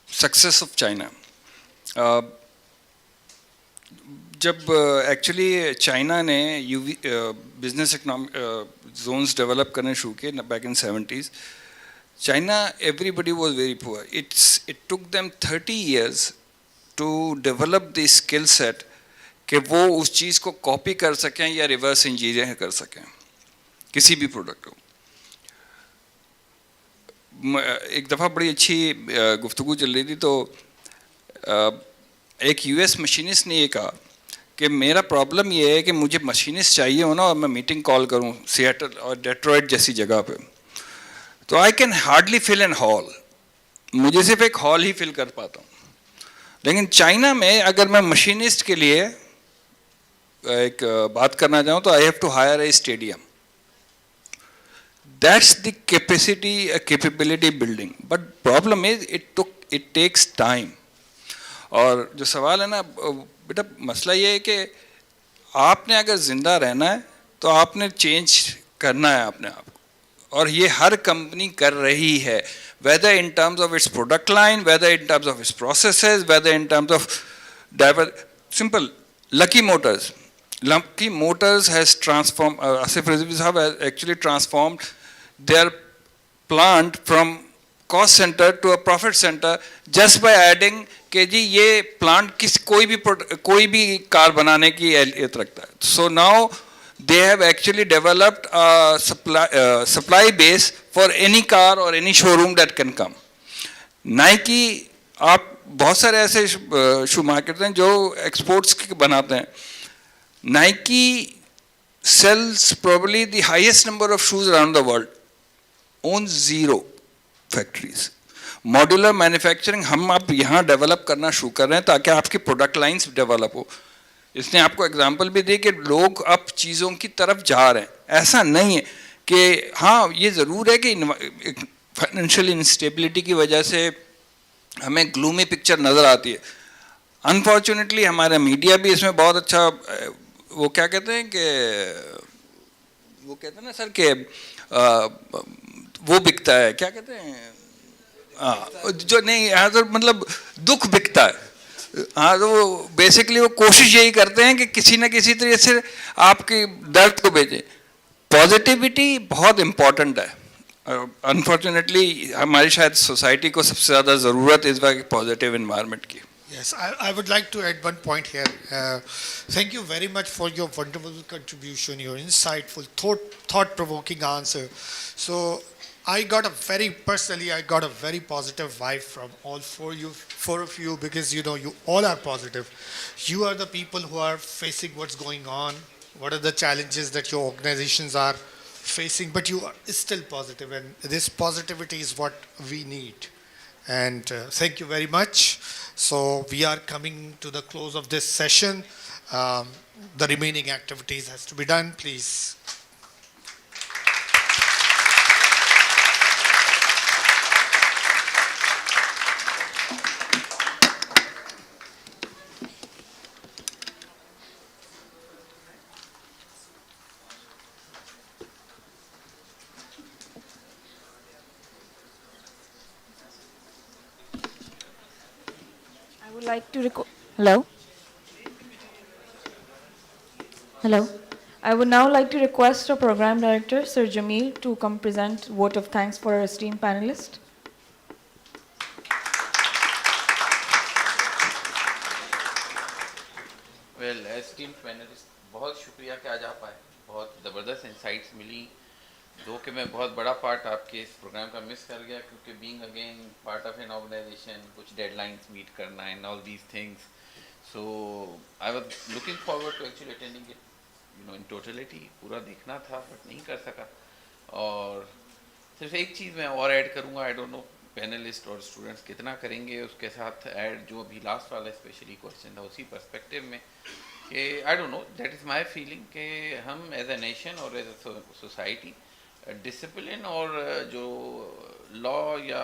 सक्सेस ऑफ चाइना. जब एक्चुअली चाइना ने बिजनेस इकोनॉमिक जोन्स डेवलप करने शुरू किए back in 70s, China everybody was very poor. It took them 30 years to develop the skill set कि वो उस चीज़ को कॉपी कर सकें या रिवर्स इंजीनियरिंग कर सकें किसी भी प्रोडक्ट को. एक दफ़ा बड़ी अच्छी गुफ्तगू चल रही थी, तो एक US मशीनिस्ट ने ये कहा कि मेरा प्रॉब्लम ये है कि मुझे मशीनिस्ट चाहिए हो ना, और मैं मीटिंग कॉल करूं सिएटल और डेट्रॉइट जैसी जगह पे, तो I can hardly fill an hall. मुझे सिर्फ एक हॉल ही फिल कर पाता हूँ. लेकिन चाइना में अगर मैं मशीनिस्ट के लिए एक बात करना चाहूँ तो I have to hire a stadium. That's the capability building. But problem is it takes time. और जो सवाल है ना बेटा, मसला ये है कि आपने अगर जिंदा रहना है तो आपने चेंज करना है अपने आप को, और ये हर कंपनी कर रही है, whether in terms of its product line, whether in terms of its processes, whether in terms of simple. Lucky Motors has transformed, Asif Rizvi Sahab has actually transformed their plant from cost center to a profit center just by adding कि जी ये plant कोई भी car बनाने की एहलियत रखता है. So now they have actually developed a supply base for any car or any showroom that can come. Nike, आप बहुत सारे ऐसे शू मार्केट हैं जो एक्सपोर्ट्स बनाते हैं. Nike sells probably the highest number of shoes around the world, owns 0 factories. Modular manufacturing हम आप यहाँ डेवलप करना शुरू कर रहे हैं ताकि आपकी प्रोडक्ट लाइंस डेवलप हो. इसने आपको एग्जांपल भी दी कि लोग अब चीज़ों की तरफ जा रहे हैं. ऐसा नहीं है कि हाँ ये ज़रूर है कि फाइनेंशियल इंस्टेबिलिटी की वजह से हमें ग्लूमी पिक्चर नज़र आती है. अनफॉर्चुनेटली हमारा मीडिया भी इसमें बहुत अच्छा, वो क्या कहते हैं कि वो कहते हैं ना सर कि वो बिकता है, क्या कहते हैं, जो नहीं यहाँ तो मतलब दुख बिकता है. हाँ, तो वो बेसिकली वो कोशिश यही करते हैं कि किसी न किसी तरीके से आपके दर्द को बेचें. पॉजिटिविटी बहुत इम्पॉर्टेंट है. अनफॉर्चुनेटली हमारी शायद सोसाइटी को सबसे ज़्यादा ज़रूरत इस बार पॉजिटिव इन्वायरमेंट की. Yes, I would like to add one point here. Thank you very much for your wonderful contribution, your insightful, thought-provoking answer. So I got a very positive vibe from all four of you, because you all are positive. You are the people who are facing what's going on, what are the challenges that your organizations are facing, but you are still positive, and this positivity is what we need. And thank you very much. So we are coming to the close of this session. The remaining activities has to be done, please. I would like to Hello? Hello. I would now like to request our Program Director, Sir Jameel, to come present vote of thanks for our esteemed panelists. Well, esteemed panelists, बहुत शुक्रिया कि आज आप आए. बहुत ज़बरदस्त insights मिली. दो कि मैं बहुत बड़ा पार्ट आपके इस प्रोग्राम का मिस कर गया, क्योंकि being again part of an organization, कुछ डेडलाइंस मीट करना and all these things. So I was looking forward to actually attending it in totality. पूरा देखना था बट नहीं कर सका. और सिर्फ एक चीज़ मैं और ऐड करूँगा, आई डोंट नो पैनलिस्ट और स्टूडेंट्स कितना करेंगे उसके साथ ऐड, जो अभी लास्ट वाला स्पेशली क्वेश्चन था उसी पर्सपेक्टिव में कि I don't know, that is my feeling कि हम एज ए नेशन और एज ए सोसाइटी डिसिप्लिन और जो लॉ या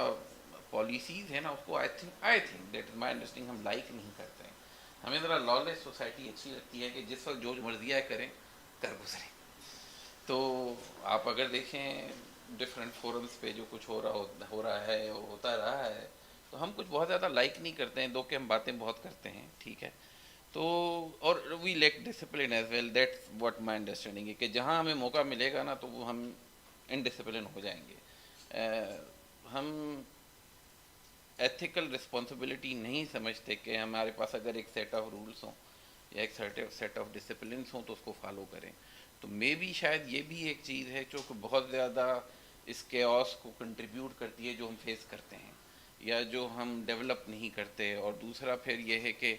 पॉलिसीज़ है ना उसको I think that is my understanding हम लाइक नहीं करते हैं. हमें ज़रा लॉलेस सोसाइटी अच्छी लगती है कि जिस वक्त जो मर्जी आए करें कर गुजरें. तो आप अगर देखें डिफरेंट फोरम्स पे जो कुछ हो रहा है होता रहा है, तो हम कुछ बहुत ज़्यादा लाइक नहीं करते हैं, दो कि हम बातें बहुत करते हैं, ठीक है. तो और we lack discipline as well. That's what my understanding है कि जहाँ हमें मौका मिलेगा ना तो वो हम इनडिसिप्लिन हो जाएंगे. हम एथिकल रिस्पॉन्सिबिलिटी नहीं समझते कि हमारे पास अगर एक सेट ऑफ रूल्स हों या एक सेट ऑफ डिसिप्लिन हों तो उसको फॉलो करें. तो मे बी शायद ये भी एक चीज़ है जो कि बहुत ज़्यादा इस केओस को कंट्रीब्यूट करती है जो हम फेस करते हैं या जो हम डेवलप नहीं करते. और दूसरा फिर ये है कि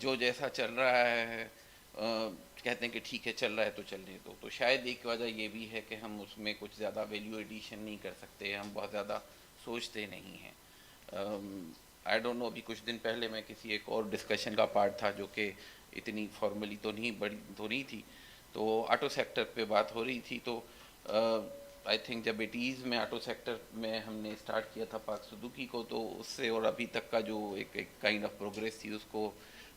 जो जैसा चल रहा है कहते हैं कि ठीक है चल रहा है तो चलने दो. तो शायद एक वजह ये भी है कि हम उसमें कुछ ज़्यादा वैल्यू एडिशन नहीं कर सकते, हम बहुत ज़्यादा सोचते नहीं हैं. आई डोंट नो, अभी कुछ दिन पहले मैं किसी एक और डिस्कशन का पार्ट था जो कि इतनी फॉर्मली तो नहीं थी, तो ऑटो सेक्टर पे बात हो रही थी. तो आई थिंक जब 80s में ऑटो सेक्टर में हमने स्टार्ट किया था पार्क सुजुकी को, तो उससे और अभी तक का जो एक काइंड ऑफ प्रोग्रेस थी उसको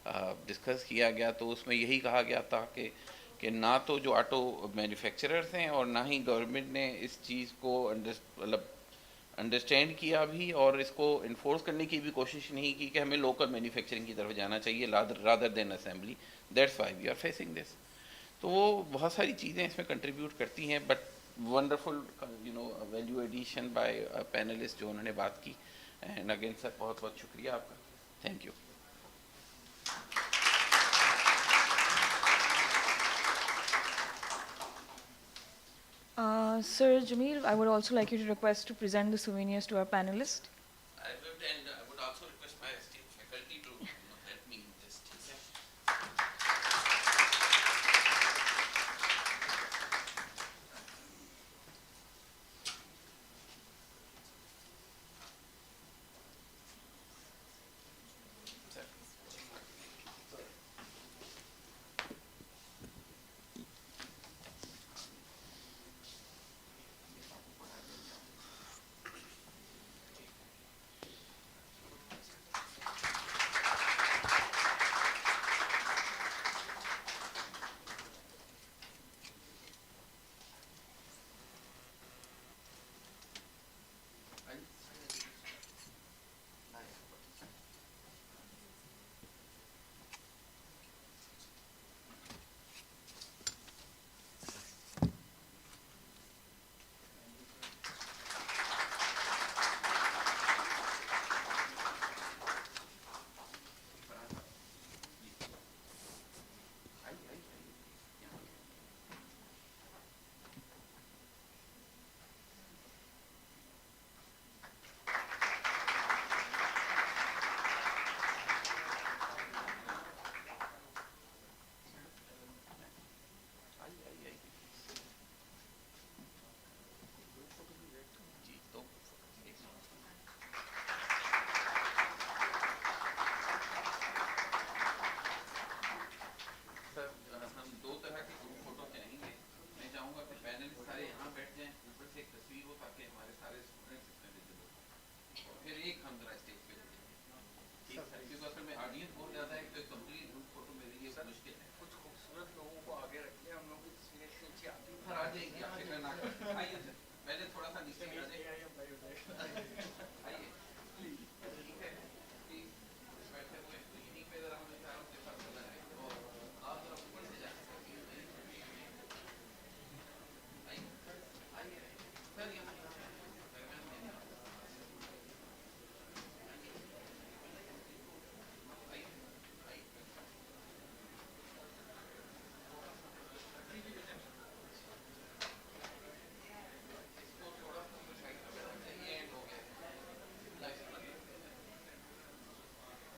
डिस्कस किया गया, तो उसमें यही कहा गया था कि ना तो जो ऑटो मैन्युफैक्चरर्स हैं और ना ही गवर्नमेंट ने इस चीज़ को मतलब अंडरस्टैंड किया भी और इसको इन्फोर्स करने की भी कोशिश नहीं की कि हमें लोकल मैन्युफैक्चरिंग की तरफ जाना चाहिए rather than assembly. That's why we are facing this. तो वो बहुत सारी चीज़ें इसमें कंट्रीब्यूट करती हैं, but wonderful value addition by panelist जो उन्होंने बात की. एंड अगेन सर बहुत बहुत शुक्रिया आपका. Thank you. Sir Jamil, I would also like you to request to present the souvenirs to our panelists. I would, and